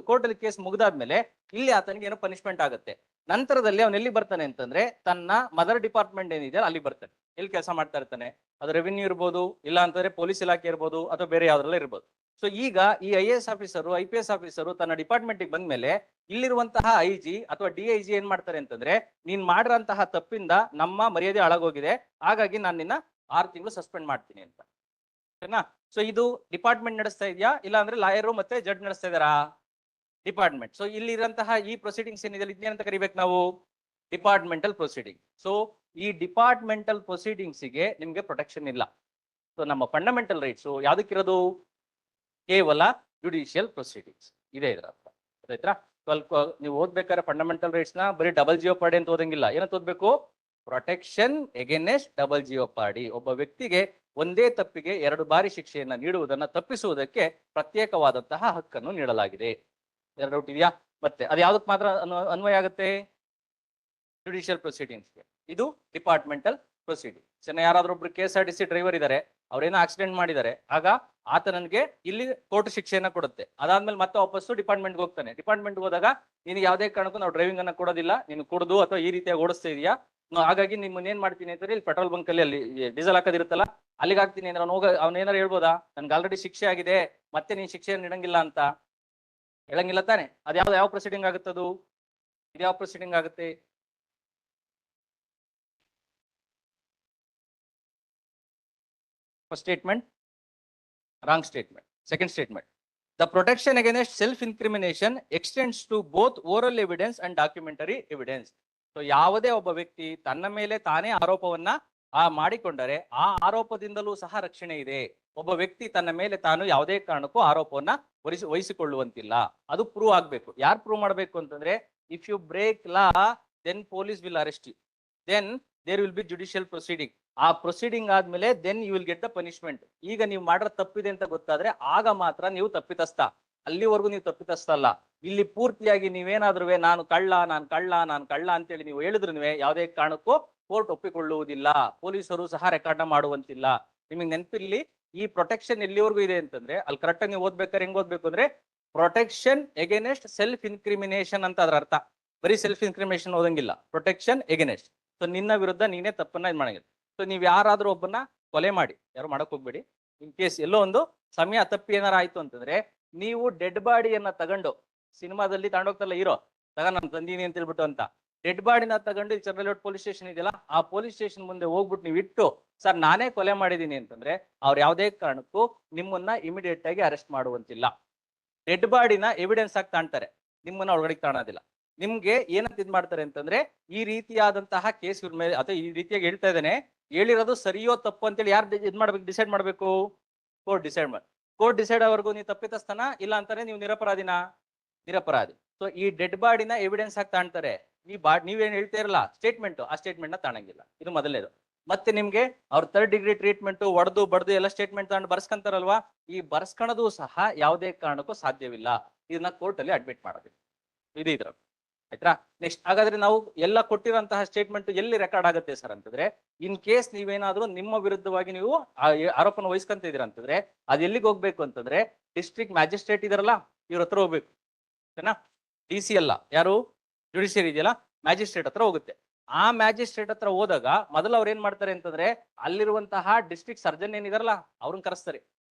ಕೋರ್ಟ್ ಅಲ್ಲಿ ಕೇಸ್ ಮುಗಿದಾದ್ಮೇಲೆ ಇಲ್ಲಿ ಆತನಿಗೆ ಏನೋ ಪನಿಷ್ಮೆಂಟ್ ಆಗುತ್ತೆ. ನಂತರದಲ್ಲಿ ಅವನು ಎಲ್ಲಿ ಬರ್ತಾನೆ ಅಂತಂದ್ರೆ ತನ್ನ ಮದರ್ ಡಿಪಾರ್ಟ್ಮೆಂಟ್ ಏನಿದೆ ಅಲ್ಲಿ ಬರ್ತಾನೆ. ಎಲ್ಲಿ ಕೆಲಸ ಮಾಡ್ತಾ ಇರ್ತಾನೆ, ಅದು ರೆವಿನ್ಯೂ ಇರ್ಬೋದು, ಇಲ್ಲ ಅಂತಂದ್ರೆ ಪೊಲೀಸ್ ಇಲಾಖೆ ಇರ್ಬೋದು, ಅಥವಾ ಬೇರೆ ಯಾವ್ದ್ರಲ್ಲ ಇರ್ಬೋದು. ಸೊ ಈಗ ಈ IAS ಆಫೀಸರು IPS ಆಫೀಸರು ತನ್ನ ಡಿಪಾರ್ಟ್ಮೆಂಟ್ ಬಂದ್ಮೇಲೆ ಇಲ್ಲಿರುವಂತಹ IG ಅಥವಾ DIG ಏನ್ ಮಾಡ್ತಾರೆ ಅಂತಂದ್ರೆ, ನೀನ್ ಮಾಡಿರಂತಹ ತಪ್ಪಿಂದ ನಮ್ಮ ಮರ್ಯಾದೆ ಹಾಳಾಗೋಗಿದೆ, ಹಾಗಾಗಿ ನಾನು ನಿನ್ನ 6 ತಿಂಗಳು ಸಸ್ಪೆಂಡ್ ಮಾಡ್ತೀನಿ ಅಂತ. ಸರಿನಾ? ಸೊ ಇದು ಡಿಪಾರ್ಟ್ಮೆಂಟ್ ನಡೆಸ್ತಾ ಇದೆಯಾ, ಇಲ್ಲ ಅಂದ್ರೆ ಲಾಯರು ಮತ್ತೆ ಜಡ್ಜ್ ನಡೆಸ್ತಾ ಇದಾರಾ? ಡಿಪಾರ್ಟ್ಮೆಂಟ್. ಸೊ ಇಲ್ಲಿರಂತಹ ಈ ಪ್ರೊಸೀಡಿಂಗ್ಸ್ ಏನಿದೆ ಇದೇನಂತ ಕರಿಬೇಕು ನಾವು? Departmental proceeding. ಸೊ ಈ ಡಿಪಾರ್ಟ್ಮೆಂಟಲ್ ಪ್ರೊಸೀಡಿಂಗ್ಸ್ ಗೆ ನಿಮ್ಗೆ ಪ್ರೊಟೆಕ್ಷನ್ ಇಲ್ಲ. ಸೊ ನಮ್ಮ ಫಂಡಮೆಂಟಲ್ ರೈಟ್ಸ್ ಯಾವ್ದಕ್ಕಿರೋದು? ಕೇವಲ ಜುಡಿಷಿಯಲ್ ಪ್ರೊಸೀಡಿಂಗ್ಸ್ ಇದೆ ಇದರ ಅರ್ಥ. ಆಯ್ತಾ? ಸ್ವಲ್ಪ ನೀವು ಓದ್ಬೇಕಾದ್ರೆ ಫಂಡಮೆಂಟಲ್ ರೈಟ್ಸ್ ನ ಬರೀ ಡಬಲ್ ಜಿಯೋಪಾರ್ಡಿ ಅಂತ ಓದಂಗಿಲ್ಲ. ಏನಂತ ಓದ್ಬೇಕು? Protection against double jeopardy. ಒಬ್ಬ ವ್ಯಕ್ತಿಗೆ ಒಂದೇ ತಪ್ಪಿಗೆ 2 ಬಾರಿ ಶಿಕ್ಷೆಯನ್ನ ನೀಡುವುದನ್ನ ತಪ್ಪಿಸುವುದಕ್ಕೆ ಪ್ರತ್ಯೇಕವಾದಂತಹ ಹಕ್ಕನ್ನು ನೀಡಲಾಗಿದೆ. ಡೌಟ್ ಇದೆಯಾ? ಮತ್ತೆ ಅದು ಯಾವ್ದಕ್ ಮಾತ್ರ ಅನ್ವಯ ಆಗುತ್ತೆ? ಜುಡಿಷಿಯಲ್ ಪ್ರೊಸೀಡಿಂಗ್ಸ್ಗೆ. ಇದು ಡಿಪಾರ್ಟ್ಮೆಂಟಲ್ ಪ್ರೊಸೀಡಿಂಗ್. ಯಾರಾದ್ರೂ ಒಬ್ರು KSRTC ಡ್ರೈವರ್ ಇದಾರೆ, ಅವ್ರೇನೋ ಆಕ್ಸಿಡೆಂಟ್ ಮಾಡಿದ್ದಾರೆ, ಆಗ ಆತ ನನಗೆ ಇಲ್ಲಿ ಕೋರ್ಟ್ ಶಿಕ್ಷೆಯನ್ನ ಕೊಡುತ್ತೆ. ಅದಾದ್ಮೇಲೆ ಮತ್ತೆ ವಾಪಸ್ಸು ಡಿಪಾರ್ಟ್ಮೆಂಟ್ಗೆ ಹೋಗ್ತಾನೆ. ಡಿಪಾರ್ಟ್ಮೆಂಟ್ ಹೋದಾಗ ನಿನಗೆ ಯಾವುದೇ ಕಾರಣಕ್ಕೂ ನಾವು ಡ್ರೈವಿಂಗ್ ಅನ್ನ ಕೊಡೋದಿಲ್ಲ, ನೀನು ಕುಡಿದು ಅಥವಾ ಈ ರೀತಿಯಾಗಿ ಓಡಿಸ್ತಾ ಇದೆಯಾ, ಹಾಗಾಗಿ ನಿಮ್ಮನ್ನ ಏನ್ ಮಾಡ್ತೀನಿ ಅಂತಂದ್ರೆ ಇಲ್ಲಿ ಪೆಟ್ರೋಲ್ ಬಂಕ್ ಅಲ್ಲಿ ಡೀಸೆಲ್ ಹಾಕೋದಿರುತ್ತಲ್ಲ ಅಲ್ಲಿಗೆ ಹಾಕ್ತೀನಿ ಅಂದ್ರೆ ಅವ್ನು ಏನಾರು ಹೇಳ್ಬೋದಾ? ನನ್ಗೆ ಆಲ್ರೆಡಿ ಶಿಕ್ಷೆ ಆಗಿದೆ, ಮತ್ತೆ ನೀನ್ ಶಿಕ್ಷೆಯನ್ನು ನೀಡಂಗಿಲ್ಲ ಅಂತ ಹೇಳಂಗಿಲ್ಲ ತಾನೆ? ಅದು ಯಾವ ಪ್ರೊಸೀಡಿಂಗ್ ಆಗುತ್ತದು? ಇದು ಯಾವ ಪ್ರೊಸೀಡಿಂಗ್ ಆಗುತ್ತೆ? First statement wrong statement. Second statement, the protection against self incrimination extends to both oral evidence and documentary evidence. So ಯಾವುದೇ ಒಬ್ಬ ವ್ಯಕ್ತಿ ತನ್ನ ಮೇಲೆ ತಾನೇ ಆರೋಪವನ್ನ ಮಾಡಿಕೊಂಡರೆ ಆ ಆರೋಪದಿಂದಲೂ ಸಹ ರಕ್ಷಣೆ ಇದೆ. ಒಬ್ಬ ವ್ಯಕ್ತಿ ತನ್ನ ಮೇಲೆ ತಾನು ಯಾವುದೇ ಕಾರಣಕ್ಕೂ ಆರೋಪವನ್ನ ವಹಿಸಿಕೊಳ್ಳುವಂತಿಲ್ಲ. ಅದು ಪ್ರೂವ್ ಆಗ್ಬೇಕು. ಯಾರು ಪ್ರೂವ್ ಮಾಡಬೇಕು ಅಂತಂದ್ರೆ, if you break law then police will arrest you, then there will be judicial proceeding. ಆ ಪ್ರೊಸೀಡಿಂಗ್ ಆದ್ಮೇಲೆ then you will get the punishment. ಈಗ ನೀವು ಮಾಡಿರೋ ತಪ್ಪಿದೆ ಅಂತ ಗೊತ್ತಾದ್ರೆ ಆಗ ಮಾತ್ರ ನೀವು ತಪ್ಪಿತಸ್ಥ. ಅಲ್ಲಿವರೆಗೂ ನೀವು ತಪ್ಪಿತಸ್ಥ ಅಲ್ಲ. ಇಲ್ಲಿ ಪೂರ್ತಿಯಾಗಿ ನೀವೇನಾದ್ರೂ ನಾನು ಕಳ್ಳ ಅಂತೇಳಿ ನೀವು ಹೇಳಿದ್ರು ಯಾವುದೇ ಕಾರಣಕ್ಕೂ ಕೋರ್ಟ್ ಒಪ್ಪಿಕೊಳ್ಳುವುದಿಲ್ಲ. ಪೊಲೀಸರು ಸಹ ರೆಕಾರ್ಡ್ ಮಾಡುವಂತಿಲ್ಲ. ನಿಮಗೆ ನೆನಪಿರ್ಲಿ, ಈ ಪ್ರೊಟೆಕ್ಷನ್ ಎಲ್ಲಿವರೆಗೂ ಇದೆ ಅಂತಂದ್ರೆ, ಅಲ್ಲಿ ಕರೆಕ್ಟ್ ಆಗಿ ನೀವು ಓದ್ಬೇಕಾದ್ರೆ ಹೆಂಗ್ ಓದ್ಬೇಕು ಅಂದ್ರೆ, ಪ್ರೊಟೆಕ್ಷನ್ ಎಗೇನೆಸ್ಟ್ ಸೆಲ್ಫ್ ಇನ್ಕ್ರಿಮಿನೇಷನ್ ಅಂತ ಅದ್ರ ಅರ್ಥ. ಬರೀ self incrimination ಓದಂಗಿಲ್ಲ, protection against. So ನಿನ್ನ ವಿರುದ್ಧ ನೀನೇ ತಪ್ಪನ್ನ ಇದು ಮಾಡಂಗಿಲ್ಲ. ಸೊ ನೀವ್ ಯಾರಾದ್ರೂ ಒಬ್ಬನ ಕೊಲೆ ಮಾಡಿ, ಯಾರು ಮಾಡಕ್ ಹೋಗ್ಬೇಡಿ. ಇನ್ ಕೇಸ್ ಎಲ್ಲೋ ಒಂದು ಸಮಯ ತಪ್ಪಿ ಏನಾರ ಆಯ್ತು ಅಂತಂದ್ರೆ, ನೀವು ಡೆಡ್ ಬಾಡಿಯನ್ನ ತಗೊಂಡು, ಸಿನಿಮಾದಲ್ಲಿ ತಗೊಂಡೋಗ್ತಲ್ಲ ಹೀರೋ, ನಾನು ತಂದೀನಿ ಅಂತ ಹೇಳ್ಬಿಟ್ಟು ಅಂತ, ಡೆಡ್ ಬಾಡಿನ ತಗೊಂಡು ಚರ್ನಲೋಟ್ ಪೊಲೀಸ್ ಸ್ಟೇಷನ್ ಇದೆಯಲ್ಲ, ಆ ಪೊಲೀಸ್ ಸ್ಟೇಷನ್ ಮುಂದೆ ಹೋಗ್ಬಿಟ್ಟು ನೀವು ಇಟ್ಟು, ಸರ್ ನಾನೇ ಕೊಲೆ ಮಾಡಿದೀನಿ ಅಂತಂದ್ರೆ ಅವ್ರು ಯಾವುದೇ ಕಾರಣಕ್ಕೂ ನಿಮ್ಮನ್ನ ಇಮಿಡಿಯೇಟ್ ಆಗಿ ಅರೆಸ್ಟ್ ಮಾಡುವಂತಿಲ್ಲ. ಡೆಡ್ ಬಾಡಿನ ಎವಿಡೆನ್ಸ್ ಆಗಿ ತಾಣ್ತಾರೆ, ನಿಮ್ಮನ್ನ ಒಳಗಡೆ ತಾಣೋದಿಲ್ಲ. ನಿಮ್ಗೆ ಏನಂತ ಇದ್ ಮಾಡ್ತಾರೆ ಅಂತಂದ್ರೆ, ಈ ರೀತಿಯಾದಂತಹ ಕೇಸ್ ಇವ್ರ ಮೇಲೆ ಅಥವಾ ಈ ರೀತಿಯಾಗಿ ಹೇಳ್ತಾ ಇದ್ದಾನೆ, ಹೇಳಿರೋದು ಸರಿಯೋ ತಪ್ಪು ಅಂತೇಳಿ ಯಾರು ಇದ್ ಮಾಡ್ಬೇಕು, ಡಿಸೈಡ್ ಮಾಡ್ಬೇಕು? ಕೋರ್ಟ್ ಡಿಸೈಡ್ ಮಾಡಿ. ಕೋರ್ಟ್ ಡಿಸೈಡ್ ಅವರೆಗೂ ನೀವು ತಪ್ಪಿತಸ್ಥನ ಇಲ್ಲ ಅಂತಾನೆ ನೀವು ನಿರಪರಾಧಿ. ಸೊ ಈ ಡೆಡ್ ಬಾಡಿನ ಎವಿಡೆನ್ಸ್ ಆಗಿ ತಾಣ್ತಾರೆ. ನೀವೇನ್ ಹೇಳ್ತಾ ಇರಲ್ಲ ಸ್ಟೇಟ್ಮೆಂಟ್, ಆ ಸ್ಟೇಟ್ಮೆಂಟ್ ನ ತಾಣಂಗಿಲ್ಲ. ಇದು ಮೊದಲೇದು. ಮತ್ತೆ ನಿಮ್ಗೆ ಅವ್ರ 3rd ಡಿಗ್ರಿ ಟ್ರೀಟ್ಮೆಂಟ್ ಹೊಡೆದು ಬಡ್ದು ಎಲ್ಲ ಸ್ಟೇಟ್ಮೆಂಟ್ ತಗೊಂಡು ಬರ್ಸ್ಕೊಂತಾರಲ್ವಾ, ಈ ಬರ್ಸ್ಕೊಳೋದು ಸಹ ಯಾವುದೇ ಕಾರಣಕ್ಕೂ ಸಾಧ್ಯವಿಲ್ಲ. ಇದನ್ನ ಕೋರ್ಟ್ ಅಲ್ಲಿ ಅಡ್ಮಿಟ್ ಮಾಡೋದಿಲ್ಲ. ಇದು ಇದ್ರ ಆಯ್ತಾ? ನೆಕ್ಸ್ಟ್, ಹಾಗಾದ್ರೆ ನಾವು ಎಲ್ಲ ಕೊಟ್ಟಿರುವಂತಹ ಸ್ಟೇಟ್ಮೆಂಟ್ ಎಲ್ಲಿ ರೆಕಾರ್ಡ್ ಆಗುತ್ತೆ ಸರ್ ಅಂತಂದ್ರೆ, ಇನ್ ಕೇಸ್ ನೀವೇನಾದ್ರೂ ನಿಮ್ಮ ವಿರುದ್ಧವಾಗಿ ನೀವು ಆರೋಪನ ವಹಿಸ್ಕೊಂತ ಇದೀರ ಅಂತಂದ್ರೆ, ಅದು ಎಲ್ಲಿಗೆ ಹೋಗ್ಬೇಕು ಅಂತಂದ್ರೆ, ಡಿಸ್ಟ್ರಿಕ್ಟ್ ಮ್ಯಾಜಿಸ್ಟ್ರೇಟ್ ಇದಾರಲ್ಲ ಇವ್ರ ಹತ್ರ ಹೋಗ್ಬೇಕು. ಓಕೆನಾ? DC ಅಲ್ಲ, ಯಾರು ಜುಡಿಷಿಯರಿ ಇದೆಯಲ್ಲ, ಮ್ಯಾಜಿಸ್ಟ್ರೇಟ್ ಹತ್ರ ಹೋಗುತ್ತೆ. ಆ ಮ್ಯಾಜಿಸ್ಟ್ರೇಟ್ ಹತ್ರ ಹೋದಾಗ ಮೊದಲು ಅವ್ರು ಏನ್ ಮಾಡ್ತಾರೆ ಅಂತಂದ್ರೆ, ಅಲ್ಲಿರುವಂತಹ ಡಿಸ್ಟ್ರಿಕ್ಟ್ ಸರ್ಜನ್ ಏನಿದಾರಲ್ಲ ಅವ್ರನ್ನ ಕರೆಸ್ತಾರೆ.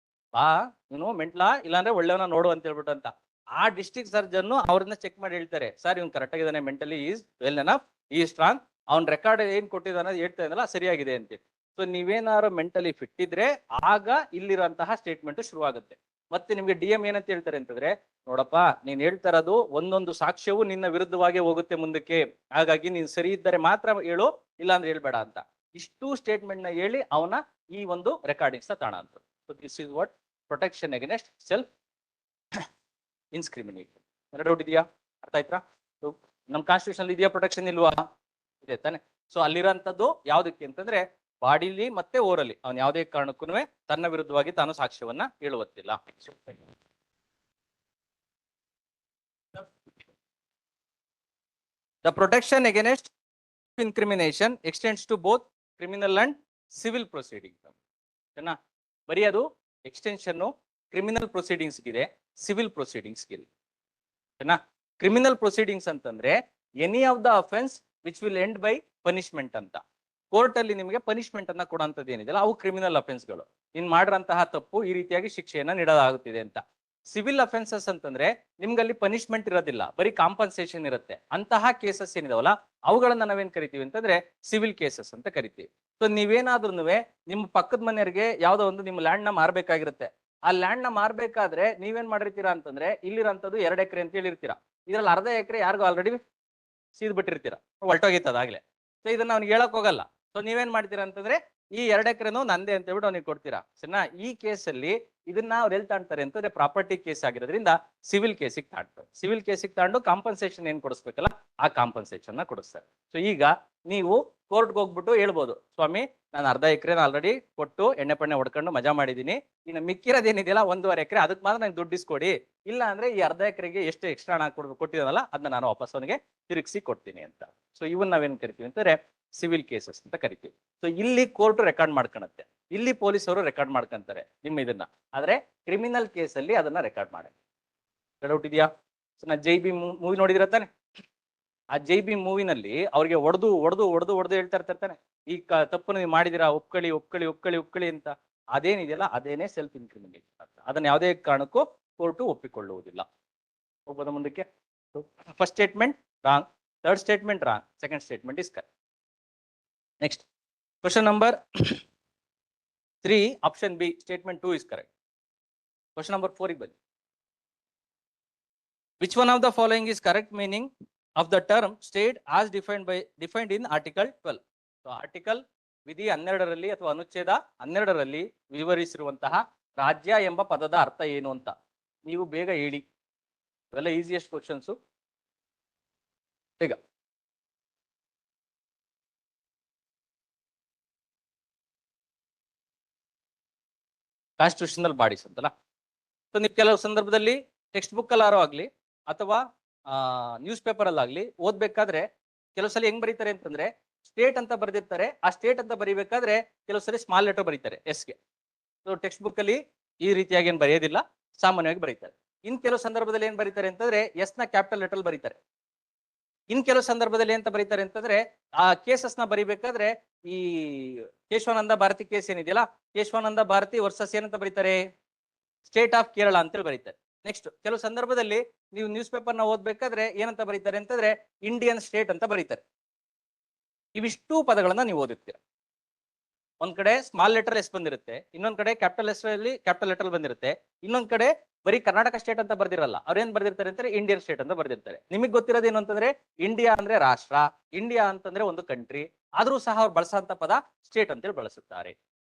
ಬಾ ನೀನು ಮೆಂಟ್ಲಾ ಇಲ್ಲಾಂದ್ರೆ ಒಳ್ಳೆಯವನ ನೋಡು ಅಂತ ಹೇಳ್ಬಿಟ್ಟು ಅಂತ. ಆ ಡಿಸ್ಟ್ರಿಕ್ಟ್ ಸರ್ಜನ್ ಅವ್ರನ್ನ ಚೆಕ್ ಮಾಡಿ ಹೇಳ್ತಾರೆ, ಸರ್ ಇವ್ನು ಕರೆಕ್ಟ್ ಆಗಿದ್ದಾನೆ, ಮೆಂಟಲಿ ಈಸ್ ವೆಲ್ ಎನಫ್, ಈ ಸ್ಟ್ರಾಂಗ್, ಅವ್ನ ರೆಕಾರ್ಡ್ ಏನ್ ಕೊಟ್ಟಿದ್ದಾನೆ ಹೇಳ್ತಾ ಇದ್ದಲ್ಲ ಸರಿಯಾಗಿದೆ ಅಂತ. ಸೊ ನೀವೇನಾದ್ರು ಮೆಂಟಲಿ ಫಿಟ್ ಇದ್ರೆ ಆಗ ಇಲ್ಲಿರುವಂತಹ ಸ್ಟೇಟ್ಮೆಂಟ್ ಶುರು ಆಗುತ್ತೆ. ಮತ್ತೆ ನಿಮ್ಗೆ DM ಏನಂತ ಹೇಳ್ತಾರೆ ಅಂತಂದ್ರೆ, ನೋಡಪ್ಪ ನೀನ್ ಹೇಳ್ತಾ ಇರೋದು ಒಂದೊಂದು ಸಾಕ್ಷ್ಯವು ನಿನ್ನ ವಿರುದ್ಧವಾಗಿ ಹೋಗುತ್ತೆ ಮುಂದಕ್ಕೆ, ಹಾಗಾಗಿ ನೀನ್ ಸರಿ ಇದ್ದರೆ ಮಾತ್ರ ಹೇಳು, ಇಲ್ಲ ಅಂದ್ರೆ ಹೇಳ್ಬೇಡ ಅಂತ. ಇಷ್ಟು ಸ್ಟೇಟ್ಮೆಂಟ್ ನ ಹೇಳಿ ಅವನ ಈ ಒಂದು ರೆಕಾರ್ಡಿಂಗ್ಸ್ ತಾಣ ಅಂತ. So this is what protection against self incrimination. Doubt ಇದೆಯಾ? ಅರ್ಥ ಆಯ್ತಾ? ನಮ್ ಕಾನ್ಸ್ಟಿಟ್ಯೂಷನ್ ಇದೆಯಾ ಪ್ರೊಟೆಕ್ಷನ್, ಇಲ್ವಾ? ಇದೆ ತಾನೆ. ಸೊ ಅಲ್ಲಿರೋಂಥದ್ದು ಯಾವ್ದಕ್ಕೆ ಅಂತಂದ್ರೆ, ಬಾಡಿಲಿ ಮತ್ತೆ ಓರಲಿ ಅವನು ಯಾವುದೇ ಕಾರಣಕ್ಕೂ ತನ್ನ ವಿರುದ್ಧವಾಗಿ ತಾನು ಸಾಕ್ಷ್ಯವನ್ನ ಹೇಳುವಂತಿಲ್ಲ. The protection against incrimination extends to both criminal and civil proceedings. ಓಕೆನಾ, ಬರೀ ಅದು ಎಕ್ಸ್ಟೆನ್ಷನ್ ಕ್ರಿಮಿನಲ್ ಪ್ರೊಸೀಡಿಂಗ್ಸ್ ಇದೆ, ಸಿವಿಲ್ ಪ್ರೊಸೀಡಿಂಗ್ಸ್ ಇದೆ. ಓಕೆನಾ, ಕ್ರಿಮಿನಲ್ ಪ್ರೊಸೀಡಿಂಗ್ಸ್ ಅಂತಂದ್ರೆ any of the offence which will end by punishment ಅಂತ. ಕೋರ್ಟ್ ಅಲ್ಲಿ ನಿಮಗೆ ಪನಿಷ್ಮೆಂಟ್ ಅನ್ನ ಕೊಡುವಂತದ್ದು ಏನಿದೆಯಲ್ಲ ಅವು ಕ್ರಿಮಿನಲ್ ಅಫೆನ್ಸ್ಗಳು. ಇನ್ ಮಾಡಿರಂತಹ ತಪ್ಪು ಈ ರೀತಿಯಾಗಿ ಶಿಕ್ಷೆಯನ್ನ ನೀಡಲಾಗುತ್ತಿದೆ ಅಂತ. ಸಿವಿಲ್ ಅಫೆನ್ಸಸ್ ಅಂತಂದ್ರೆ ನಿಮ್ಗಲ್ಲಿ ಪನಿಷ್ಮೆಂಟ್ ಇರೋದಿಲ್ಲ, ಬರೀ ಕಾಂಪನ್ಸೇಷನ್ ಇರುತ್ತೆ. ಅಂತಹ ಕೇಸಸ್ ಏನಿದಾವಲ್ಲ ಅವುಗಳನ್ನ ನಾವೇನ್ ಕರಿತೀವಿ ಅಂತಂದ್ರೆ ಸಿವಿಲ್ ಕೇಸಸ್ ಅಂತ ಕರಿತೀವಿ. ಸೊ ನೀವೇನಾದ್ರೂ ನಿಮ್ಮ ಪಕ್ಕದ ಮನೆಯವರಿಗೆ ಯಾವ್ದೋ ಒಂದು ನಿಮ್ಮ ಲ್ಯಾಂಡ್ ನ ಮಾರ್ಬೇಕಾಗಿರುತ್ತೆ. ಆ ಲ್ಯಾಂಡ್ ನ ಮಾರ್ಬೇಕಾದ್ರೆ ನೀವೇನ್ ಮಾಡಿರ್ತೀರಾ ಅಂತಂದ್ರೆ ಇಲ್ಲಿರಂತದ್ದು 2 ಎಕರೆ ಅಂತ ಹೇಳಿರ್ತೀರಾ. ಇದ್ರಲ್ಲಿ ಅರ್ಧ ಎಕರೆ ಯಾರಿಗೂ ಆಲ್ರೆಡಿ ಸೀದ್ ಬಿಟ್ಟಿರ್ತೀರಾ, ಹೊಲ್ಟೋಗಿತ್ತದಾಗ್ಲೆ. ಸೊ ಇದನ್ನ ಅವ್ನಿಗೆ ಹೇಳಕ್ ಹೋಗಲ್ಲ. ಸೊ ನೀವೇನ್ ಮಾಡ್ತೀರಾ ಅಂತಂದ್ರೆ ಈ 2 ಎಕರೆನೂ ನಂದೇ ಅಂತ ಹೇಳ್ಬಿಟ್ಟು ಅವ್ನಿಗೆ ಕೊಡ್ತೀರಾ. ಸರಿನಾ, ಈ ಕೇಸಲ್ಲಿ ಇದನ್ನ ಅವ್ರು ಎಲ್ಲಿ ತಾಣ್ತಾರೆ ಅಂತಂದ್ರೆ ಪ್ರಾಪರ್ಟಿ ಕೇಸ್ ಆಗಿರೋದ್ರಿಂದ ಸಿವಿಲ್ ಕೇಸಿಗೆ ತಾಣ್ತಾರೆ. ಸಿವಿಲ್ ಕೇಸಿಗೆ ತಾಂಡು ಕಾಂಪನ್ಸೇಷನ್ ಏನ್ ಕೊಡಿಸ್ಬೇಕಲ್ಲ ಆ ಕಾಂಪನ್ಸೇಷನ್ ನ ಕೊಡಿಸ್ತಾರೆ. ಸೊ ಈಗ ನೀವು ಕೋರ್ಟ್ಗೆ ಹೋಗ್ಬಿಟ್ಟು ಹೇಳ್ಬೋದು, ಸ್ವಾಮಿ ನಾನು ಅರ್ಧ ಎಕರೆನ ಆಲ್ರೆಡಿ ಕೊಟ್ಟು ಎಣ್ಣೆ ಪಣ್ಣೆ ಹೊಡ್ಕೊಂಡು ಮಜಾ ಮಾಡಿದೀನಿ, ಇನ್ನು ಮಿಕ್ಕಿರೋದೇನಿದೆಯಲ್ಲ 1.5 ಎಕರೆ ಅದಕ್ಕೆ ಮಾತ್ರ ನಂಗೆ ದುಡ್ಡು ಇಸ್ಕೊಡಿ, ಇಲ್ಲ ಅಂದ್ರೆ ಈ ಅರ್ಧ ಎಕರೆಗೆ ಎಷ್ಟು ಎಕ್ಸ್ಟ್ರಾ ಹಣ ಕೊಟ್ಟಿದ್ದಾನಲ್ಲ ಅದನ್ನ ನಾನು ವಾಪಸ್ ಅವನಿಗೆ ತಿರುಗಿಸಿ ಕೊಡ್ತೀನಿ ಅಂತ. ಸೊ ಇವನ್ ನಾವೇನ್ ಕರಿತೀವಿ ಅಂತಂದ್ರೆ ಸಿವಿಲ್ ಕೇಸಸ್ ಅಂತ ಕರಿತೀವಿ. ಸೊ ಇಲ್ಲಿ ಕೋರ್ಟ್ ರೆಕಾರ್ಡ್ ಮಾಡ್ಕೊಳತ್ತೆ, ಇಲ್ಲಿ ಪೊಲೀಸರು ರೆಕಾರ್ಡ್ ಮಾಡ್ಕೊಂತಾರೆ ನಿಮ್ಮ ಇದನ್ನ. ಆದ್ರೆ ಕ್ರಿಮಿನಲ್ ಕೇಸಲ್ಲಿ ಅದನ್ನ ರೆಕಾರ್ಡ್ ಮಾಡಿ. ಡೌಟ್ ಇದೆಯಾ? ಸೊ ನಾ ಜೈ ಬಿ ಮೂವಿ ನೋಡಿದಿರ ತಾನೆ? ಆ ಜೈ ಬಿ ಮೂವಿನಲ್ಲಿ ಅವ್ರಿಗೆ ಹೊಡೆದು ಹೇಳ್ತಾ ಇರ್ತಾರೆ ಈ ತಪ್ಪನ್ನು ನೀವು ಮಾಡಿದಿರಾ, ಒಪ್ಕೊಳ್ಳಿ ಅಂತ. ಅದೇನಿದೆಯಲ್ಲ ಅದೇನೆ ಸೆಲ್ಫ್ ಇನ್ಕ್ರಿಮಿನೇಷನ್ ಅಂತ. ಅದನ್ನ ಯಾವುದೇ ಕಾರಣಕ್ಕೂ ಕೋರ್ಟು ಒಪ್ಪಿಕೊಳ್ಳುವುದಿಲ್ಲ. ಹೋಗ್ಬೋದ ಮುಂದಕ್ಕೆ? First statement wrong, third statement wrong, second statement is correct. Next question number 3 option B statement 2 is correct. Question number 4 ಗೆ ಬನ್ನಿ. Which one of the following is correct meaning of the term state as defined in article 12. So article ವಿಧಿ 12ರಲ್ಲಿ ಅಥವಾ ಅನುಚ್ಛೇದ 12ರಲ್ಲಿ ವಿವರಿಸಿರುವಂತಹ ರಾಜ್ಯ ಎಂಬ ಪದದ ಅರ್ಥ ಏನು ಅಂತ ನೀವು ಬೇಗ ಹೇಳಿ. ಇವೆಲ್ಲ ಈಸಿಯೆಸ್ಟ್ ಕ್ವಶನ್ಸ್. ಬೇಗ ಕಾನ್ಸ್ಟಿಟ್ಯೂಷನಲ್ ಬಾಡೀಸ್ ಅಂತಲ್ಲ. ಸೊ ನೀವು ಕೆಲವು ಸಂದರ್ಭದಲ್ಲಿ ಟೆಕ್ಸ್ಟ್ ಬುಕ್ ಅಲ್ಲಾರೋ ಆಗ್ಲಿ ಅಥವಾ ನ್ಯೂಸ್ ಪೇಪರ್ ಅಲ್ಲಾಗ್ಲಿ ಓದ್ಬೇಕಾದ್ರೆ ಕೆಲವು ಸಲ ಹೆಂಗ್ ಬರೀತಾರೆ ಅಂತಂದ್ರೆ ಸ್ಟೇಟ್ ಅಂತ ಬರೆದಿರ್ತಾರೆ. ಆ ಸ್ಟೇಟ್ ಅಂತ ಬರೀಬೇಕಾದ್ರೆ ಕೆಲವು ಸಲ ಸ್ಮಾಲ್ ಲೆಟರ್ ಬರೀತಾರೆ ಎಸ್ಗೆ. ಸೊ ಟೆಕ್ಸ್ಟ್ ಬುಕ್ ಅಲ್ಲಿ ಈ ರೀತಿಯಾಗಿ ಏನ್ ಬರೆಯೋದಿಲ್ಲ, ಸಾಮಾನ್ಯವಾಗಿ ಬರೀತಾರೆ. ಇನ್ ಕೆಲವು ಸಂದರ್ಭದಲ್ಲಿ ಏನ್ ಬರೀತಾರೆ ಅಂತಂದ್ರೆ ಎಸ್ ನ ಕ್ಯಾಪಿಟಲ್ ಲೆಟರ್ ಬರೀತಾರೆ. ಇನ್ ಕೆಲವು ಸಂದರ್ಭದಲ್ಲಿ ಎಂತ ಬರೀತಾರೆ ಅಂತಂದ್ರೆ ಆ ಕೇಸಸ್ ನ ಬರಿಬೇಕಾದ್ರೆ ಈ ಕೇಶವಾನಂದ ಭಾರತಿ ಕೇಸ್ ಏನಿದೆಯಲ್ಲ, ಕೇಶವಾನಂದ ಭಾರತಿ ವರ್ಸಸ್ ಏನಂತ ಬರೀತಾರೆ, ಸ್ಟೇಟ್ ಆಫ್ ಕೇರಳ ಅಂತೇಳಿ ಬರೀತಾರೆ. ನೆಕ್ಸ್ಟ್ ಕೆಲವು ಸಂದರ್ಭದಲ್ಲಿ ನೀವು ನ್ಯೂಸ್ ಪೇಪರ್ ನ ಓದ್ಬೇಕಾದ್ರೆ ಏನಂತ ಬರೀತಾರೆ ಅಂತಂದ್ರೆ ಇಂಡಿಯನ್ ಸ್ಟೇಟ್ ಅಂತ ಬರೀತಾರೆ. ಇವಿಷ್ಟು ಪದಗಳನ್ನ ನೀವು ಓದುತ್ತೀರ. ಒಂದ್ ಕಡೆ ಸ್ಮಾಲ್ ಲೆಟರ್ ಎಸ್ ಬಂದಿರುತ್ತೆ, ಇನ್ನೊಂದ್ ಕಡೆ ಕ್ಯಾಪಿಟಲ್ ಎಸ್ ಅಲ್ಲಿ ಕ್ಯಾಪಿಟಲ್ ಲೆಟರ್ ಬಂದಿರುತ್ತೆ, ಇನ್ನೊಂದ್ ಕಡೆ ಬರೀ ಕರ್ನಾಟಕ ಸ್ಟೇಟ್ ಅಂತ ಬರ್ದಿರಲ್ಲ, ಅವ್ರೇನ್ ಬರ್ದಿರ್ತಾರೆ ಅಂತಾರೆ ಇಂಡಿಯನ್ ಸ್ಟೇಟ್ ಅಂತ ಬರ್ದಿರ್ತಾರೆ. ನಿಮಗೆ ಗೊತ್ತಿರೋದು ಏನು ಅಂತಂದ್ರೆ ಇಂಡಿಯಾ ಅಂದ್ರೆ ರಾಷ್ಟ್ರ, ಇಂಡಿಯಾ ಅಂತಂದ್ರೆ ಒಂದು ಕಂಟ್ರಿ, ಆದ್ರೂ ಸಹ ಅವ್ರು ಬಳಸಂತ ಪದ ಸ್ಟೇಟ್ ಅಂತೇಳಿ ಬಳಸುತ್ತಾರೆ.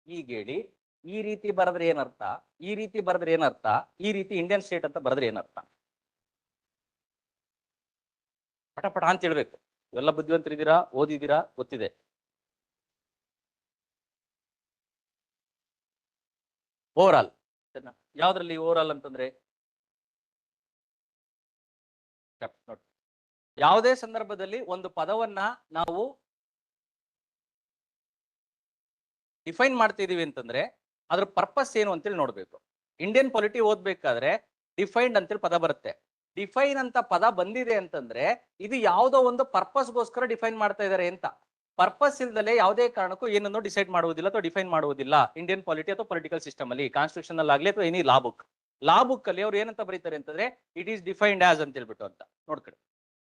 ಈಗ ಹೇಳಿ, ಈ ರೀತಿ ಬರೆದ್ರೆ ಏನರ್ಥ, ಈ ರೀತಿ ಬರೆದ್ರೆ ಏನರ್ಥ, ಈ ರೀತಿ ಇಂಡಿಯನ್ ಸ್ಟೇಟ್ ಅಂತ ಬರೆದ್ರೆ ಏನರ್ಥ? ಪಟ ಅಂತ ಹೇಳ್ಬೇಕು. ಇವೆಲ್ಲ ಬುದ್ಧಿವಂತರಿದ್ದೀರಾ, ಓದಿದ್ದೀರಾ, ಗೊತ್ತಿದೆ. ಓವರ್ ಆಲ್ ಯಾವ್ದ್ರಲ್ಲಿ ಓವರ್ ಆಲ್ ಅಂತಂದ್ರೆ ನೋಡಿ, ಯಾವುದೇ ಸಂದರ್ಭದಲ್ಲಿ ಒಂದು ಪದವನ್ನ ನಾವು ಡಿಫೈನ್ ಮಾಡ್ತಿದೀವಿ ಅಂತಂದ್ರೆ ಅದ್ರ ಪರ್ಪಸ್ ಏನು ಅಂತೇಳಿ ನೋಡ್ಬೇಕು. ಇಂಡಿಯನ್ ಪೊಲಿಟಿ ಓದ್ಬೇಕಾದ್ರೆ ಡಿಫೈನ್ಡ್ ಅಂತೇಳಿ ಪದ ಬರುತ್ತೆ. ಡಿಫೈನ್ ಅಂತ ಪದ ಬಂದಿದೆ ಅಂತಂದ್ರೆ ಇದು ಯಾವುದೋ ಒಂದು ಪರ್ಪಸ್ಗೋಸ್ಕರ ಡಿಫೈನ್ ಮಾಡ್ತಾ ಇದ್ದಾರೆ ಅಂತ. ಪರ್ಪಸ್ ಇಲ್ದಲೆ ಯಾವುದೇ ಕಾರಣಕ್ಕೂ ಏನನ್ನು ಡಿಸೈಡ್ ಮಾಡುವುದಿಲ್ಲ ಅಥವಾ ಡಿಫೈನ್ ಮಾಡುವುದಿಲ್ಲ ಇಂಡಿಯನ್ ಪಾಲಿಟಿ ಅಥವಾ ಪೊಲಿಟಿಕಲ್ ಸಿಸ್ಟಮ್ ಅಲ್ಲಿ, ಕಾನ್ಸ್ಟಿಟ್ಯೂಷನ್ ಅಲ್ಲಿ ಆಗ್ಲಿ ಅಥವಾ ಎನಿ ಲಾ ಬುಕ್ ಅಲ್ಲಿ ಅವ್ರು ಏನಂತ ಬರೀತಾರೆ ಅಂತಂದ್ರೆ ಇಟ್ ಈಸ್ ಡಿಫೈನ್ಡ್ ಆಸ್ ಅಂತ ಹೇಳ್ಬಿಟ್ಟು ಅಂತ ನೋಡ್ಕೊಳ್ಳಿ.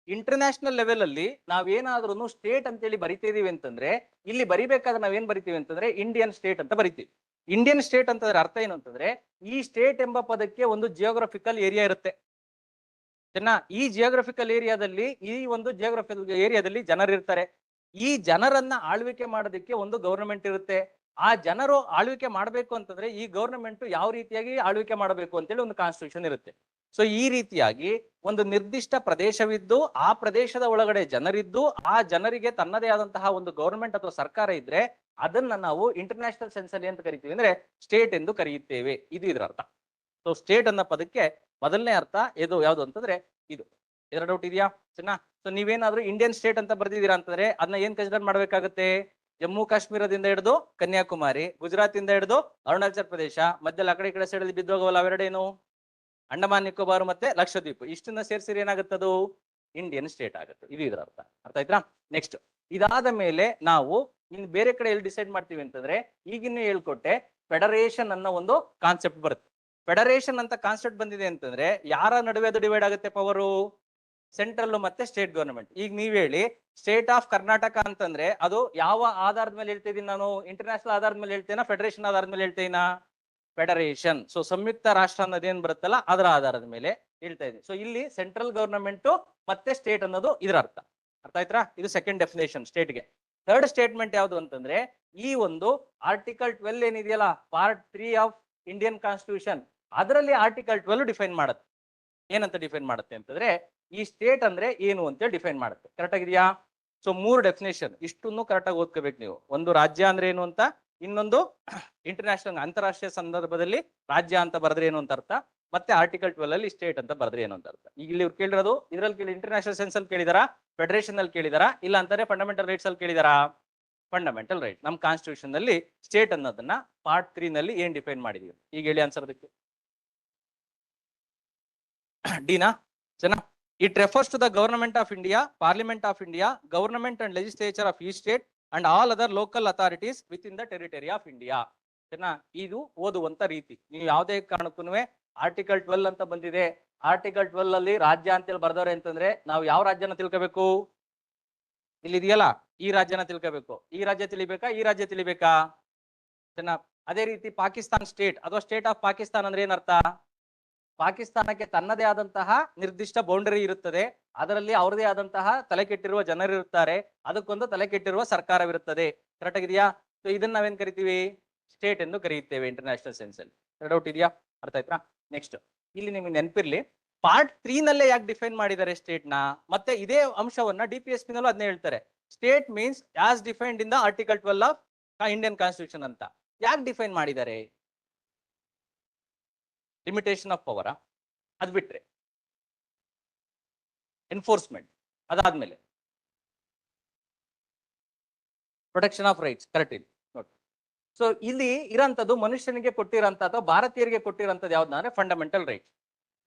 ಇಂಟರ್ನ್ಯಾಷನಲ್ ಲೆವೆಲ್ ಅಲ್ಲಿ ನಾವೇನಾದ್ರೂ ಸ್ಟೇಟ್ ಅಂತೇಳಿ ಬರಿತಿದೀವಿ ಅಂತಂದ್ರೆ ಇಲ್ಲಿ ಬರಿಬೇಕಾದ್ರೆ ನಾವೇನ್ ಬರಿತೀವಿ ಅಂತಂದ್ರೆ ಇಂಡಿಯನ್ ಸ್ಟೇಟ್ ಅಂತ ಬರಿತೀವಿ. ಇಂಡಿಯನ್ ಸ್ಟೇಟ್ ಅಂತಂದ್ರೆ ಅರ್ಥ ಏನು ಅಂತಂದ್ರೆ ಈ ಸ್ಟೇಟ್ ಎಂಬ ಪದಕ್ಕೆ ಒಂದು ಜಿಯೋಗ್ರಫಿಕಲ್ ಏರಿಯಾ ಇರುತ್ತೆ. ಈ ಜಿಯೋಗ್ರಫಿಕಲ್ ಏರಿಯಾದಲ್ಲಿ ಈ ಒಂದು ಜಿಯೋಗ್ರಫಿಕಲ್ ಏರಿಯಾದಲ್ಲಿ ಜನರಿರ್ತಾರೆ. ಈ ಜನರನ್ನ ಆಳ್ವಿಕೆ ಮಾಡೋದಕ್ಕೆ ಒಂದು ಗವರ್ನಮೆಂಟ್ ಇರುತ್ತೆ. ಆ ಜನರು ಆಳ್ವಿಕೆ ಮಾಡಬೇಕು ಅಂತಂದ್ರೆ ಈ ಗವರ್ನಮೆಂಟ್ ಯಾವ ರೀತಿಯಾಗಿ ಆಳ್ವಿಕೆ ಮಾಡಬೇಕು ಅಂತೇಳಿ ಒಂದು ಕಾನ್ಸ್ಟಿಟ್ಯೂಷನ್ ಇರುತ್ತೆ. ಸೊ ಈ ರೀತಿಯಾಗಿ ಒಂದು ನಿರ್ದಿಷ್ಟ ಪ್ರದೇಶವಿದ್ದು ಆ ಪ್ರದೇಶದ ಒಳಗಡೆ ಜನರಿದ್ದು ಆ ಜನರಿಗೆ ತನ್ನದೇ ಆದಂತಹ ಒಂದು ಗವರ್ನಮೆಂಟ್ ಅಥವಾ ಸರ್ಕಾರ ಇದ್ರೆ ಅದನ್ನ ನಾವು ಇಂಟರ್ನ್ಯಾಷನಲ್ ಸೆನ್ಸ್ ಅಲ್ಲಿ ಅಂತ ಕರಿತೀವಿ ಅಂದ್ರೆ ಸ್ಟೇಟ್ ಎಂದು ಕರೆಯುತ್ತೇವೆ. ಇದು ಇದರ ಅರ್ಥ. ಸೊ ಸ್ಟೇಟ್ ಅನ್ನೋ ಪದಕ್ಕೆ ಮೊದಲನೇ ಅರ್ಥ ಇದು ಯಾವುದು ಅಂತಂದ್ರೆ ಇದು. ಇದರ ಡೌಟ್ ಇದೆಯಾ? ಸರಿನಾ? ಸೊ ನೀವೇನಾದ್ರೂ ಇಂಡಿಯನ್ ಸ್ಟೇಟ್ ಅಂತ ಬರ್ದಿದ್ದೀರಾ ಅಂತಂದ್ರೆ ಅದನ್ನ ಏನ್ ಕನ್ಸಿಡರ್ ಮಾಡ್ಬೇಕಾಗುತ್ತೆ? ಜಮ್ಮು ಕಾಶ್ಮೀರದಿಂದ ಹಿಡಿದು ಕನ್ಯಾಕುಮಾರಿ, ಗುಜರಾತ್ ಇಂದ ಹಿಡಿದು ಅರುಣಾಚಲ್ ಪ್ರದೇಶ, ಮಧ್ಯದಲ್ಲಿ ಆ ಕಡೆ ಈ ಕಡೆ ಸೈಡ್ ಅಲ್ಲಿ ಬಿದ್ದೋಗವಲ್ಲ ಅವೆರಡೇನು? ಅಂಡಮಾನ್ ನಿಕೋಬಾರ್ ಮತ್ತೆ ಲಕ್ಷದ್ವೀಪ್. ಇಷ್ಟನ್ನ ಸೇರಿಸಿದ್ರೆ ಏನಾಗುತ್ತದು? ಇಂಡಿಯನ್ ಸ್ಟೇಟ್ ಆಗುತ್ತೆ. ಇದು ಇದರ ಅರ್ಥ. ಅರ್ಥ ಆಯ್ತಾ? ನೆಕ್ಸ್ಟ್ ಇದಾದ ಮೇಲೆ ನಾವು ಇನ್ನು ಬೇರೆ ಕಡೆ ಎಲ್ಲಿ ಡಿಸೈಡ್ ಮಾಡ್ತೀವಿ ಅಂತಂದ್ರೆ ಈಗಿನ ಹೇಳ್ಕೊಟ್ಟೆ ಫೆಡರೇಷನ್ ಅನ್ನೋ ಒಂದು ಕಾನ್ಸೆಪ್ಟ್ ಬರುತ್ತೆ. ಫೆಡರೇಷನ್ ಅಂತ ಕಾನ್ಸೆಪ್ಟ್ ಬಂದಿದೆ ಅಂತಂದ್ರೆ ಯಾರ ನಡುವೆ ಅದು ಡಿವೈಡ್ ಆಗುತ್ತೆ ಪವರು? ಸೆಂಟ್ರಲ್ ಮತ್ತೆ ಸ್ಟೇಟ್ ಗವರ್ನಮೆಂಟ್. ಈಗ ನೀವ್ ಹೇಳಿ ಸ್ಟೇಟ್ ಆಫ್ ಕರ್ನಾಟಕ ಅಂತಂದ್ರೆ ಅದು ಯಾವ ಆಧಾರದ ಮೇಲೆ ಹೇಳ್ತಾ ಇದೀನಿ ನಾನು? ಇಂಟರ್ನ್ಯಾಷನಲ್ ಆಧಾರದ ಮೇಲೆ ಹೇಳ್ತೇನಾ ಫೆಡರೇಷನ್ ಆಧಾರದ ಮೇಲೆ ಹೇಳ್ತೇನಾ? ಫೆಡರೇಷನ್. ಸೊ ಸಂಯುಕ್ತ ರಾಷ್ಟ್ರ ಅನ್ನೋದೇನ್ ಬರುತ್ತಲ್ಲ ಅದರ ಆಧಾರದ ಮೇಲೆ ಹೇಳ್ತಾ ಇದೀನಿ. ಸೊ ಇಲ್ಲಿ ಸೆಂಟ್ರಲ್ ಗವರ್ನಮೆಂಟ್ ಮತ್ತೆ ಸ್ಟೇಟ್ ಅನ್ನೋದು ಇದರ ಅರ್ಥ. ಅರ್ಥ ಆಯ್ತಾ? ಇದು ಸೆಕೆಂಡ್ ಡೆಫಿನೇಷನ್ ಸ್ಟೇಟ್ಗೆ. ಥರ್ಡ್ ಸ್ಟೇಟ್ಮೆಂಟ್ ಯಾವುದು ಅಂತಂದ್ರೆ ಈ ಒಂದು ಆರ್ಟಿಕಲ್ 12 ಏನಿದೆಯಲ್ಲ ಪಾರ್ಟ್ 3 ಆಫ್ ಇಂಡಿಯನ್ ಕಾನ್ಸ್ಟಿಟ್ಯೂಷನ್, ಅದರಲ್ಲಿ ಆರ್ಟಿಕಲ್ 12 ಡಿಫೈನ್ ಮಾಡುತ್ತೆ. ಏನಂತ ಡಿಫೈನ್ ಮಾಡುತ್ತೆ ಅಂತಂದ್ರೆ ಈ ಸ್ಟೇಟ್ ಅಂದ್ರೆ ಏನು ಅಂತ ಡಿಫೈನ್ ಮಾಡುತ್ತೆ. ಕರೆಕ್ಟ್ ಆಗಿದೆಯಾ? ಸೊ 3 ಡೆಫಿನೇಷನ್ ಇಷ್ಟನ್ನು ಕರೆಕ್ಟ್ ಆಗಿ ಓದ್ಕೋಬೇಕು ನೀವು. ಒಂದು ರಾಜ್ಯ ಅಂದ್ರೆ ಏನು ಅಂತ, ಇನ್ನೊಂದು ಇಂಟರ್ನ್ಯಾಷನಲ್ ಅಂತಾರಾಷ್ಟ್ರೀಯ ಸಂದರ್ಭದಲ್ಲಿ ರಾಜ್ಯ ಅಂತ ಬರೆದ್ರೆ ಏನು ಅಂತ ಅರ್ಥ, ಮತ್ತೆ ಆರ್ಟಿಕಲ್ 12 ಅಲ್ಲಿ ಸ್ಟೇಟ್ ಅಂತ ಬರೆದ್ರೆ ಏನು ಅಂತ ಅರ್ಥ. ಈಗ ಇಲ್ಲಿ ಇವ್ರು ಕೇಳಿರೋದು ಇದ್ರಲ್ಲಿ ಕೇಳಿ ಇಂಟರ್ನ್ಯಾಷನಲ್ ಸೆನ್ಸ್ ಅಲ್ಲಿ ಕೇಳಿದಾರಾ, ಫೆಡರೇಷನ್ ಅಲ್ಲಿ ಕೇಳಿದಾರಾ, ಇಲ್ಲ ಅಂತಾರೆ ಫಂಡಮೆಂಟಲ್ ರೈಟ್ಸ್ ಅಲ್ಲಿ ಕೇಳಿದಾರಾ? Fundamental right. ನಮ್ಮ ಕಾನ್ಸ್ಟಿಟ್ಯೂಷನ್ ಅಲ್ಲಿ ಸ್ಟೇಟ್ ಅನ್ನೋದನ್ನ ಪಾರ್ಟ್ 3 ನಲ್ಲಿ ಏನ್ ಡಿಫೈನ್ ಮಾಡಿದೀವಿ ಈಗ ಹೇಳಿ ಆನ್ಸರ್ ಅದಕ್ಕೆ. ಡಿನಾ? ಸರಿನಾ? It refers to the government of India, Parliament of India, government and legislature of each state and all other local authorities within the territory of India. ಸರಿನಾ? ಇದು ಓದುವಂತ ರೀತಿ. ನೀವು ಯಾವುದೇ ಕಾರಣಕ್ಕೂ ಆರ್ಟಿಕಲ್ 12 ಅಂತ ಬಂದಿದೆ, ಆರ್ಟಿಕಲ್ 12 ಅಲ್ಲಿ ರಾಜ್ಯ ಅಂತೇಳಿ ಬರ್ದವ್ರೆ ಅಂತಂದ್ರೆ ನಾವು ಯಾವ ರಾಜ್ಯನ ತಿಳ್ಕೋಬೇಕು? ಇಲ್ಲಿ ಇದೆಯಲ್ಲ ಈ ರಾಜ್ಯನ ತಿಳ್ಕೋಬೇಕು. ಈ ರಾಜ್ಯ ತಿಳಿಬೇಕಾ? ಈ ರಾಜ್ಯ ತಿಳಿಬೇಕಾ? ಸರಿನಾ? ಅದೇ ರೀತಿ ಪಾಕಿಸ್ತಾನ್ ಸ್ಟೇಟ್ ಅಥವಾ ಸ್ಟೇಟ್ ಆಫ್ ಪಾಕಿಸ್ತಾನ್ ಅಂದ್ರೆ ಏನರ್ಥ? ಪಾಕಿಸ್ತಾನಕ್ಕೆ ತನ್ನದೇ ಆದಂತಹ ನಿರ್ದಿಷ್ಟ ಬೌಂಡರಿ ಇರುತ್ತದೆ, ಅದರಲ್ಲಿ ಅವರದೇ ಆದಂತಹ ತಲೆ ಕೆಟ್ಟಿರುವ ಜನರಿರುತ್ತಾರೆ, ಅದಕ್ಕೊಂದು ತಲೆ ಕೆಟ್ಟಿರುವ ಸರ್ಕಾರವಿರುತ್ತದೆ. ಕರೆಕ್ಟ್ ಆಗಿದೆಯಾ? ಸೊ ಇದನ್ನ ನಾವೇನ್ ಕರಿತೀವಿ? ಸ್ಟೇಟ್ ಎಂದು ಕರೆಯುತ್ತೇವೆ ಇಂಟರ್ನ್ಯಾಷನಲ್ ಸೆನ್ಸ್ ಅಲ್ಲಿ. ಡೌಟ್ ಇದೆಯಾ? ಅರ್ಥ ಆಯ್ತಾ? ನೆಕ್ಸ್ಟ್ ಇಲ್ಲಿ ನಿಮ್ಗೆ ನೆನಪಿರ್ಲಿ ಪಾರ್ಟ್ 3 ನಲ್ಲೇ ಯಾಕೆ ಡಿಫೈನ್ ಮಾಡಿದ್ದಾರೆ ಸ್ಟೇಟ್ ನ, ಮತ್ತೆ ಇದೇ ಅಂಶವನ್ನ DPSP ನಲ್ಲೂ ಅದನ್ನ ಹೇಳ್ತಾರೆ. State means as defined in the article 12 of Indian constitution ಅಂತ. ಯಾಕೆ ಡಿಫೈನ್ ಮಾಡಿದ್ದಾರೆ? ಲಿಮಿಟೇಷನ್ ಆಫ್ ಪವರ್ ಅದ್ ಬಿಟ್ರೆ ಎನ್ಫೋರ್ಸ್ಮೆಂಟ್, ಅದಾದ್ಮೇಲೆ ಪ್ರೊಟೆಕ್ಷನ್ ಆಫ್ ರೈಟ್ಸ್. ಕರೆಕ್ಟ್ ಇದೆ ನೋಡಿ. ಸೊ ಇಲ್ಲಿ ಇರೋಂಥದ್ದು ಮನುಷ್ಯನಿಗೆ ಕೊಟ್ಟಿರೋಂಥ ಅಥವಾ ಭಾರತೀಯರಿಗೆ ಕೊಟ್ಟಿರೋಂಥದ್ದು ಯಾವ್ದು ಅಂದ್ರೆ ಫಂಡಮೆಂಟಲ್ ರೈಟ್ಸ್.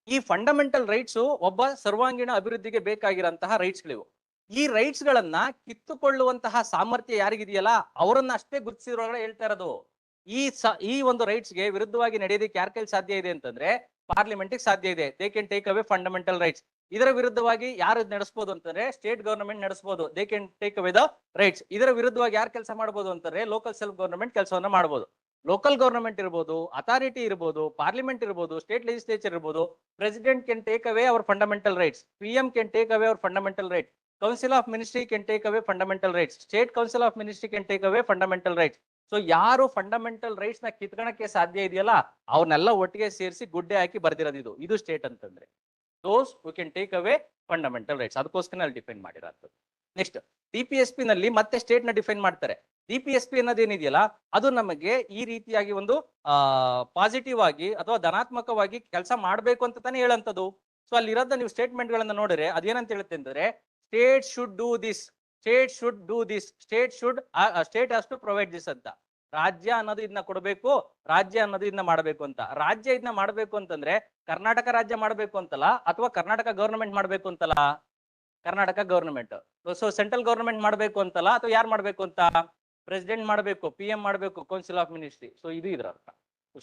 ಈ ಫಂಡಮೆಂಟಲ್ ರೈಟ್ಸ್ ಒಬ್ಬ ಸರ್ವಾಂಗೀಣ ಅಭಿವೃದ್ಧಿಗೆ ಬೇಕಾಗಿರೋಂತಹ ರೈಟ್ಸ್ಗಳಿವು. ಈ ರೈಟ್ಸ್ ಗಳನ್ನ ಕಿತ್ತುಕೊಳ್ಳುವಂತಹ ಸಾಮರ್ಥ್ಯ ಯಾರಿಗಿದೆಯಲ್ಲ ಅವರನ್ನ ಅಷ್ಟೇ ಗುರುತಿಸಿದ್ರೊಳಗಡೆ ಹೇಳ್ತಾ ಇರೋದು. ಈ ಒಂದು ರೈಟ್ಸ್ಗೆ ವಿರುದ್ಧವಾಗಿ ನಡೆಯೋದಕ್ಕೆ ಯಾರ ಕೈಲಿ ಸಾಧ್ಯ ಇದೆ ಅಂತಂದ್ರೆ ಪಾರ್ಲಿಮೆಂಟ್ಗೆ ಸಾಧ್ಯ ಇದೆ. They can take away fundamental rights. ಇದರ ವಿರುದ್ಧವಾಗಿ ಯಾರು ನಡೆಸಬಹುದು ಅಂತಂದ್ರೆ ಸ್ಟೇಟ್ ಗವರ್ನಮೆಂಟ್ ನಡೆಸಬಹುದು. They can take away the rights. ಇದರ ವಿರುದ್ಧವಾಗಿ ಯಾರು ಕೆಲಸ ಮಾಡಬಹುದು ಅಂತಂದ್ರೆ ಲೋಕಲ್ ಸೆಲ್ಫ್ ಗವರ್ನಮೆಂಟ್ ಕೆಲಸವನ್ನ ಮಾಡಬಹುದು. ಲೋಕಲ್ ಗವರ್ನಮೆಂಟ್ ಇರ್ಬೋದು, ಅಥಾರಿಟಿ ಇರ್ಬೋದು, ಪಾರ್ಲಿಮೆಂಟ್ ಇರ್ಬೋದು, ಸ್ಟೇಟ್ ಲೆಜಿಸ್ಲೇಚರ್ ಇರ್ಬೋದು. President can take away our fundamental rights. PM can take away our fundamental rights. Council of ministry can take away fundamental rights. State council of ministry can take away fundamental rights. So ಯಾರು fundamental rights ನ ಕಿತ್ಕೊಳಕ್ಕೆ ಸಾಧ್ಯ ಇದೆಯಲ್ಲ ಅವ್ರನ್ನೆಲ್ಲ ಒಟ್ಟಿಗೆ ಸೇರಿಸಿ ಗುಡ್ಡೆ ಹಾಕಿ ಬರ್ದಿರೋದು ಇದು ಸ್ಟೇಟ್ ಅಂತಂದ್ರೆ those who can take away fundamental rights. ಅದಕ್ಕೋಸ್ಕರ ಅಲ್ಲಿ ಡಿಫೈನ್ ಮಾಡಿರೋದು. ನೆಕ್ಸ್ಟ್ DPSP ನಲ್ಲಿ ಮತ್ತೆ ಸ್ಟೇಟ್ ನ ಡಿಫೈನ್ ಮಾಡ್ತಾರೆ. DPSP ಅನ್ನೋದೇನಿದೆಯಲ್ಲ ಅದು ನಮಗೆ ಈ ರೀತಿಯಾಗಿ ಒಂದು ಪಾಸಿಟಿವ್ ಆಗಿ ಅಥವಾ ಧನಾತ್ಮಕವಾಗಿ ಕೆಲಸ ಮಾಡಬೇಕು ಅಂತ ತಾನೇ ಹೇಳಂತದ್ದು. ಸೊ ಅಲ್ಲಿರೋದ ನೀವು ಸ್ಟೇಟ್ಮೆಂಟ್ ಗಳನ್ನ ನೋಡಿದ್ರೆ ಅದೇನಂತ ಹೇಳುತ್ತೆ ಅಂದ್ರೆ state should do this, state should do this, state has to provide this ಅಂತ. ರಾಜ್ಯ ಅನ್ನೋದು ಇದನ್ನ ಕೊಡಬೇಕು, ರಾಜ್ಯ ಅನ್ನೋದು ಇದನ್ನ ಮಾಡಬೇಕು ಅಂತ. ರಾಜ್ಯ ಇದನ್ನ ಮಾಡಬೇಕು ಅಂತಂದ್ರೆ ಕರ್ನಾಟಕ ರಾಜ್ಯ ಮಾಡಬೇಕು ಅಂತಲ್ಲ, ಅಥವಾ ಕರ್ನಾಟಕ ಗವರ್ನಮೆಂಟ್ ಮಾಡಬೇಕು ಅಂತಲ್ಲ, Karnataka government. So central government ಮಾಡಬೇಕು ಅಂತಲ್ಲ, ಅಥವಾ ಯಾರು ಮಾಡಬೇಕು ಅಂತ? ಪ್ರೆಸಿಡೆಂಟ್ ಮಾಡಬೇಕು, PM ಮಾಡಬೇಕು, ಕೌನ್ಸಿಲ್ ಆಫ್ ಮಿನಿಸ್ಟ್ರಿ. ಸೊ ಇದು ಇದರ ಅರ್ಥ.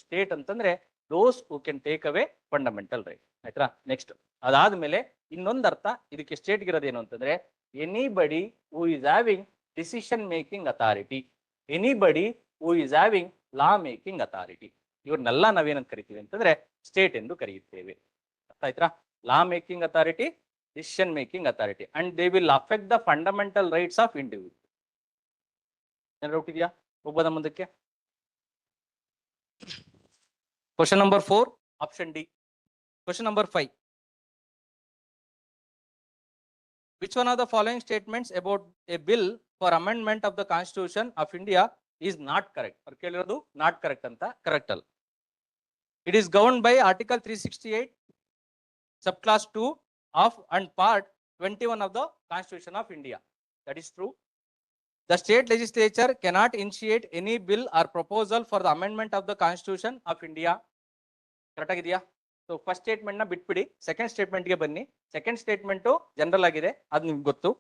ಸ್ಟೇಟ್ ಅಂತಂದ್ರೆ those who can take away fundamental right. ಆಯ್ತಾ? ನೆಕ್ಸ್ಟ್ ಅದಾದ್ಮೇಲೆ ಇನ್ನೊಂದು ಅರ್ಥ ಇದಕ್ಕೆ ಸ್ಟೇಟ್ ಇರೋದೇನು ಅಂತಂದ್ರೆ anybody who is having decision making authority, anybody who is having law making authority. ಇವ್ರನ್ನೆಲ್ಲ ನಾವೇನಂತ ಕರಿತೀವಿ ಅಂತಂದ್ರೆ ಸ್ಟೇಟ್ ಎಂದು ಕರೆಯುತ್ತೇವೆ. ಅರ್ಥ ಆಯ್ತಾ? Law making authority, decision making authority, and they will affect the fundamental rights of individual. Doubt ಇದೆಯಾ? ಒಬ್ಬದ ಮುಂದಕ್ಕೆ. Question number 4 option D. Question number 5. Which one of the following statements about a bill for amendment of the Constitution of India is not correct? ಅವ್ರು ಕೇಳಿರೋದು not correct ಅಂತ. Correct ಅಲ್ಲ. It is governed by Article 368 subclass 2 of and part 21 of the Constitution of India. That is true. The state legislature cannot initiate any bill or proposal for the amendment of the Constitution of India. Correct ಆಗಿದೆಯಾ? So first statement ನ ಬಿಟ್ಬಿಡಿ, second statement ಗೆ ಬನ್ನಿ. Second statement general ಆಗಿದೆ, ಅದು ನಿಮ್ಗೆ ಗೊತ್ತು.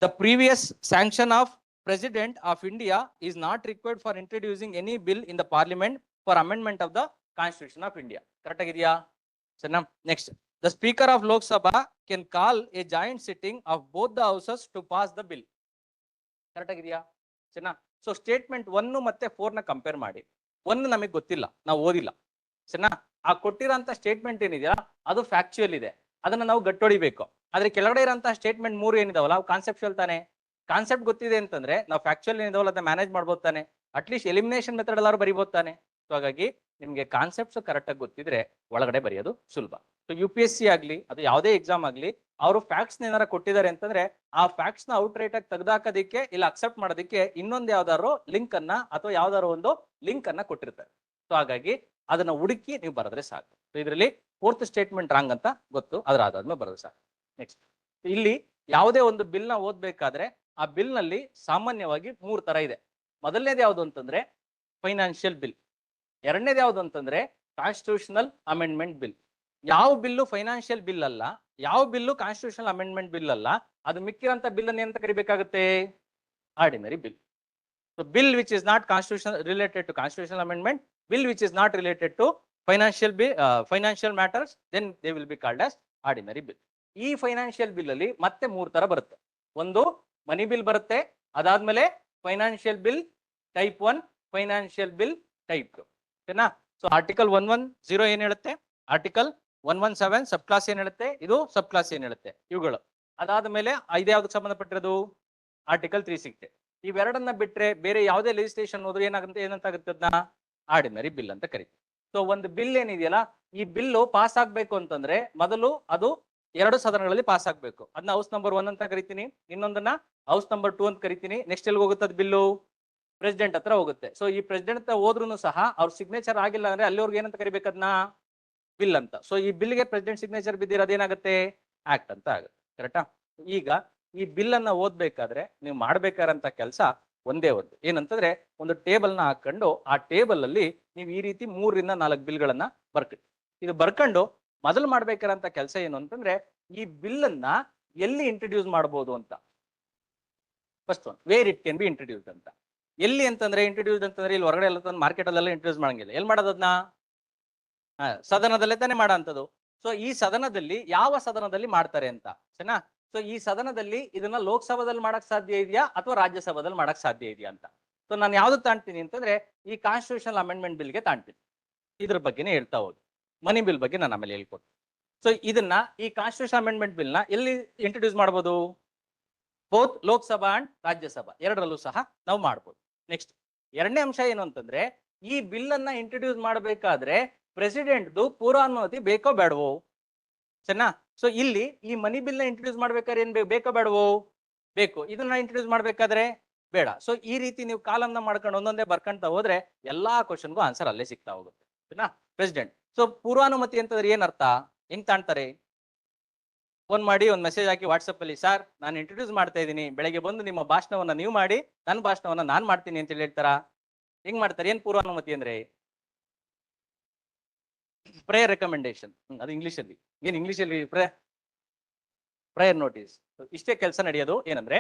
The previous sanction of president of India is not required for introducing any bill in the parliament for amendment of the constitution of India. Correct ಆಗಿದೆಯಾ? ಸರಿನಾ? Next, the speaker of Lok Sabha can call a joint sitting of both the houses to pass the bill. Correct ಆಗಿದೆಯಾ? ಸರಿನಾ? So statement 1 ಮತ್ತೆ 4 ನ compare ಮಾಡಿ. 1 ನಮಗೆ ಗೊತ್ತಿಲ್ಲ, ನಾವು ಓದಿಲ್ಲ. ಸರಿನಾ? ಆ ಕೊಟ್ಟಿರೋಂಥ ಸ್ಟೇಟ್ಮೆಂಟ್ ಏನಿದೆಯಾ ಅದು ಫ್ಯಾಕ್ಚುಯಲ್ ಇದೆ, ಅದನ್ನ ನಾವು ಗಟ್ಟೊಡಿಬೇಕು. ಆದ್ರೆ ಕೆಳಗಡೆ ಇರೋಂಥ ಸ್ಟೇಟ್ಮೆಂಟ್ 3 ಏನಿದಾವಲ್ಲ ಅವು ಕಾನ್ಸೆಪ್ಚುಯಲ್ ತಾನೆ. ಕಾನ್ಸೆಪ್ಟ್ ಗೊತ್ತಿದೆ ಅಂತಂದ್ರೆ ನಾವು ಫ್ಯಾಕ್ಚುಯಲ್ ಏನಿದಾವಲ್ಲ ಅದನ್ನ ಮ್ಯಾನೇಜ್ ಮಾಡ್ಬೋದು ತಾನೆ, ಅಟ್ಲೀಸ್ಟ್ ಎಲಿಮಿನೇಷನ್ ಮೆಥಡ್ ಎಲ್ಲರೂ ಬರಿಬೋದು ತಾನೆ. ಸೊ ಹಾಗಾಗಿ ನಿಮ್ಗೆ ಕಾನ್ಸೆಪ್ಟ್ಸ್ ಕರೆಕ್ಟ್ ಆಗಿ ಗೊತ್ತಿದ್ರೆ ಒಳಗಡೆ ಬರೆಯೋದು ಸುಲಭ. ಸೊ UPSC ಆಗ್ಲಿ ಅದು ಯಾವುದೇ ಎಕ್ಸಾಮ್ ಆಗ್ಲಿ, ಅವರು ಫ್ಯಾಕ್ಟ್ಸ್ ಏನಾರ ಕೊಟ್ಟಿದ್ದಾರೆ ಅಂತಂದ್ರೆ ಆ ಫ್ಯಾಕ್ಟ್ಸ್ ನ ಔಟ್ ರೈಟ್ ಆಗಿ ತೆಗೆದಾಕೋದಿಕ್ಕೆ ಇಲ್ಲ ಅಕ್ಸೆಪ್ಟ್ ಮಾಡೋದಕ್ಕೆ ಇನ್ನೊಂದು ಯಾವ್ದಾದ್ರು ಲಿಂಕ್ ಅನ್ನ ಅಥವಾ ಯಾವ್ದಾದ್ರು ಒಂದು ಲಿಂಕ್ ಅನ್ನ ಕೊಟ್ಟಿರ್ತಾರೆ. ಸೊ ಹಾಗಾಗಿ ಅದನ್ನ ಹುಡುಕಿ ನೀವು ಬರೆದ್ರೆ ಸಾಕು. ಸೊ ಇದರಲ್ಲಿ 4th ಸ್ಟೇಟ್ಮೆಂಟ್ ರಾಂಗ್ ಅಂತ ಗೊತ್ತು, ಅದ್ರ ಆದ್ಮೇಲೆ ಬರೋದು ಸಾಕು. ನೆಕ್ಸ್ಟ್, ಇಲ್ಲಿ ಯಾವುದೇ ಒಂದು ಬಿಲ್ ನ ಓದ್ಬೇಕಾದ್ರೆ ಆ ಬಿಲ್ ನಲ್ಲಿ ಸಾಮಾನ್ಯವಾಗಿ 3 ತರ ಇದೆ. ಮೊದಲನೇದು ಯಾವುದು ಅಂತಂದ್ರೆ ಫೈನಾನ್ಷಿಯಲ್ ಬಿಲ್, ಎರಡನೇದು ಯಾವುದು ಅಂತಂದ್ರೆ ಕಾನ್ಸ್ಟಿಟ್ಯೂಷನಲ್ ಅಮೆಂಡ್ಮೆಂಟ್ ಬಿಲ್. ಯಾವ ಬಿಲ್ಲು ಫೈನಾನ್ಷಿಯಲ್ ಬಿಲ್ ಅಲ್ಲ, ಯಾವ ಬಿಲ್ಲು ಕಾನ್ಸ್ಟಿಟ್ಯೂಷನಲ್ ಅಮೆಂಡ್ಮೆಂಟ್ ಬಿಲ್ ಅಲ್ಲ, ಅದು ಮಿಕ್ಕಿರಂತ ಬಿಲ್ ಅನ್ನು ಏನಂತ ಕರಿಬೇಕಾಗುತ್ತೆ? Ordinary bill. So bill which is not constitution related to constitutional amendment, bill which is not related to financial matters, then they will be called as ordinary bill. ಈ financial bill ಅಲ್ಲಿ ಮತ್ತೆ 3 ತರ ಬರುತ್ತೆ. ಒಂದು ಮನಿ bill ಬರುತ್ತೆ, ಅದಾದ್ಮೇಲೆ financial bill type 1, financial bill type 2. ಓಕೆನಾ? So article 110 ಏನ್ ಹೇಳುತ್ತೆ, ಆರ್ಟಿಕಲ್ 117 ಸಬ್ ಕ್ಲಾಸ್ ಏನ್ ಹೇಳುತ್ತೆ, ಇದು ಸಬ್ ಕ್ಲಾಸ್ ಏನ್ ಹೇಳುತ್ತೆ, ಇವುಗಳು. ಅದಾದ್ಮೇಲೆ ಇದು ಯಾವ್ದಕ್ಕೆ ಸಂಬಂಧಪಟ್ಟಿರೋದು? ಆರ್ಟಿಕಲ್ 360. ಇವೆರಡನ್ನ ಬಿಟ್ರೆ ಬೇರೆ ಯಾವುದೇ ಲೆಜಿಸ್ಲೇಷನ್ ಹೋದ್ರೆ ಏನಾಗುತ್ತೆ, ಏನಂತಾಗುತ್ತೆ ಅದನ್ನ ಆರ್ಡಿನರಿ ಬಿಲ್ ಅಂತ ಕರಿತೀವಿ. ಸೊ ಒಂದು ಬಿಲ್ ಏನಿದೆಯಲ್ಲ, ಈ ಬಿಲ್ಲು ಪಾಸ್ ಆಗ್ಬೇಕು ಅಂತಂದ್ರೆ ಮೊದಲು ಅದು 2 ಸದನಗಳಲ್ಲಿ ಪಾಸ್ ಆಗ್ಬೇಕು. ಅದನ್ನ ಹೌಸ್ ನಂಬರ್ 1 ಅಂತ ಕರಿತೀನಿ, ಇನ್ನೊಂದನ್ನ ಹೌಸ್ ನಂಬರ್ 2 ಅಂತ ಕರಿತೀನಿ. ನೆಕ್ಸ್ಟ್ ಎಲ್ಲಿ ಹೋಗುತ್ತೆ ಅದು ಬಿಲ್ಲು? ಪ್ರೆಸಿಡೆಂಟ್ ಹತ್ರ ಹೋಗುತ್ತೆ. ಸೊ ಈ ಪ್ರೆಸಿಡೆಂಟ್ ಹತ್ರ ಹೋದ್ರೂ ಸಹ ಅವ್ರ ಸಿಗ್ನೇಚರ್ ಆಗಿಲ್ಲ ಅಂದ್ರೆ ಅಲ್ಲಿವರೆಗೂ ಏನಂತ ಕರಿಬೇಕು ಅದನ್ನ? ಬಿಲ್ ಅಂತ. ಸೊ ಈ ಬಿಲ್ಗೆ ಪ್ರೆಸಿಡೆಂಟ್ ಸಿಗ್ನೇಚರ್ ಬಿದ್ದಿರೋದೇನಾಗುತ್ತೆ? ಆಕ್ಟ್ ಅಂತ ಆಗುತ್ತೆ. ಕರೆಕ್ಟಾ? ಈಗ ಈ ಬಿಲ್ ಅನ್ನ ಓದ್ಬೇಕಾದ್ರೆ ನೀವು ಮಾಡ್ಬೇಕಾರಂತ ಕೆಲಸ ಒಂದೇ ಒಂದು ಏನಂತಂದ್ರೆ, ಒಂದು ಟೇಬಲ್ ನ ಹಾಕೊಂಡು ಆ ಟೇಬಲ್ ಅಲ್ಲಿ ನೀವು ಈ ರೀತಿ 3 ರಿಂದ 4 ಬಿಲ್ಗಳನ್ನ ಇದು ಬರ್ಕೊಂಡು ಮೊದಲು ಮಾಡ್ಬೇಕಾರಂತ ಕೆಲಸ ಏನು ಅಂತಂದ್ರೆ, ಈ ಬಿಲ್ ಅನ್ನ ಎಲ್ಲಿ ಇಂಟ್ರೊಡ್ಯೂಸ್ ಮಾಡಬಹುದು ಅಂತ. First one, where it can be introduced ಅಂತ. ಎಲ್ಲಿ ಅಂತಂದ್ರೆ ಇಂಟ್ರೊಡ್ಯೂಸ್ಡ್ ಅಂತಂದ್ರೆ ಇಲ್ಲಿ ಹೊರಗಡೆ ಎಲ್ಲ ತಂದು ಮಾರ್ಕೆಟ್ ಅಲ್ಲೆಲ್ಲ ಇಂಟ್ರೊಡ್ಯೂಸ್ ಮಾಡಂಗಿಲ್ಲ. ಎಲ್ಲಿ ಮಾಡೋದನ್ನ? ಸದನದಲ್ಲೇ ತಾನೇ ಮಾಡೋಂಥದ್ದು. ಸೊ ಈ ಸದನದಲ್ಲಿ ಯಾವ ಸದನದಲ್ಲಿ ಮಾಡ್ತಾರೆ ಅಂತ, ಸರಿನಾ? ಸೊ ಈ ಸದನದಲ್ಲಿ ಇದನ್ನ ಲೋಕಸಭಾದಲ್ಲಿ ಮಾಡಕ್ ಸಾಧ್ಯ ಇದೆಯಾ ಅಥವಾ ರಾಜ್ಯಸಭಾದಲ್ಲಿ ಮಾಡಕ್ ಸಾಧ್ಯ ಇದೆಯಾ ಅಂತ. ಸೊ ನಾನು ಯಾವ್ದು ತಾಣ್ತೀನಿ ಅಂತಂದ್ರೆ ಈ ಕಾನ್ಸ್ಟಿಟ್ಯೂಷನಲ್ ಅಮೆಂಡ್ಮೆಂಟ್ ಬಿಲ್ಗೆ ತಾಣ್ತೀನಿ. ಇದ್ರ ಬಗ್ಗೆನೇ ಹೇಳ್ತಾ ಹೋಗಿ ಮನಿ ಬಿಲ್ ಬಗ್ಗೆ ನಾನು ಆಮೇಲೆ ಹೇಳ್ಕೊಡ್ತೀನಿ. ಸೊ ಇದನ್ನ ಈ ಕಾನ್ಸ್ಟಿಟ್ಯೂಷನ್ ಅಮೆಂಡ್ಮೆಂಟ್ ಬಿಲ್ ನ ಎಲ್ಲಿ ಇಂಟ್ರೊಡ್ಯೂಸ್ ಮಾಡಬಹುದು? ಬೋತ್ ಲೋಕಸಭಾ ಅಂಡ್ ರಾಜ್ಯಸಭಾ ಎರಡರಲ್ಲೂ ಸಹ ನಾವು ಮಾಡ್ಬೋದು. ನೆಕ್ಸ್ಟ್, ಎರಡನೇ ಅಂಶ ಏನು ಅಂತಂದ್ರೆ, ಈ ಬಿಲ್ ಅನ್ನ ಇಂಟ್ರೊಡ್ಯೂಸ್ ಮಾಡಬೇಕಾದ್ರೆ ಪ್ರೆಸಿಡೆಂಟ್ದು ಪೂರ್ವಾನುಮತಿ ಬೇಕೋ ಬೇಡವೋ? ಸರಿನಾ? ಸೊ ಇಲ್ಲಿ ಈ ಮನಿ ಬಿಲ್ ನ ಇಂಟ್ರೊಡ್ಯೂಸ್ ಮಾಡ್ಬೇಕಾದ್ರೆ ಏನ್ ಬೇಕೋ ಬೇಡವೋ? ಬೇಕು. ಇದನ್ನ ಇಂಟ್ರೊಡ್ಯೂಸ್ ಮಾಡ್ಬೇಕಾದ್ರೆ ಬೇಡ. ಸೊ ಈ ರೀತಿ ನೀವು ಕಾಲಮ್ನ ಮಾಡ್ಕೊಂಡು ಒಂದೊಂದೇ ಬರ್ಕೊಂತ ಹೋದ್ರೆ ಎಲ್ಲಾ ಕ್ವಶನ್ಗೂ ಆನ್ಸರ್ ಅಲ್ಲೇ ಸಿಗ್ತಾ ಹೋಗುತ್ತೆ. ಸರಿನಾ? ಪ್ರೆಸಿಡೆಂಟ್. ಸೊ ಪೂರ್ವಾನುಮತಿ ಅಂತಂದ್ರೆ ಏನ್ ಅರ್ಥ, ಹೆಂಗ್ ತಾಣ್ತಾರೆ? ಫೋನ್ ಮಾಡಿ ಒಂದು ಮೆಸೇಜ್ ಹಾಕಿ ವಾಟ್ಸಪ್ ಅಲ್ಲಿ, ಸರ್ ನಾನು ಇಂಟ್ರೊಡ್ಯೂಸ್ ಮಾಡ್ತಾ ಇದ್ದೀನಿ, ಬೆಳಗ್ಗೆ ಬಂದು ನಿಮ್ಮ ಭಾಷಣವನ್ನ ನೀವು ಮಾಡಿ, ನನ್ನ ಭಾಷಣವನ್ನ ನಾನ್ ಮಾಡ್ತೀನಿ ಅಂತ ಹೇಳ್ತಾರ. ಹೆಂಗ್ ಮಾಡ್ತಾರೆ? ಏನ್ ಪೂರ್ವಾನುಮತಿ ಅಂದ್ರೆ? Prayer recommendation. ಅದು ಇಂಗ್ಲಿಷ್ ಅಲ್ಲಿ. ಏನ್ ಇಂಗ್ಲಿಷ್ ಅಲ್ಲಿ ಪ್ರೇಯರ್ ನೋಟಿಸ್. ಇಷ್ಟೇ ಕೆಲಸ ನಡೆಯೋದು. ಏನಂದ್ರೆ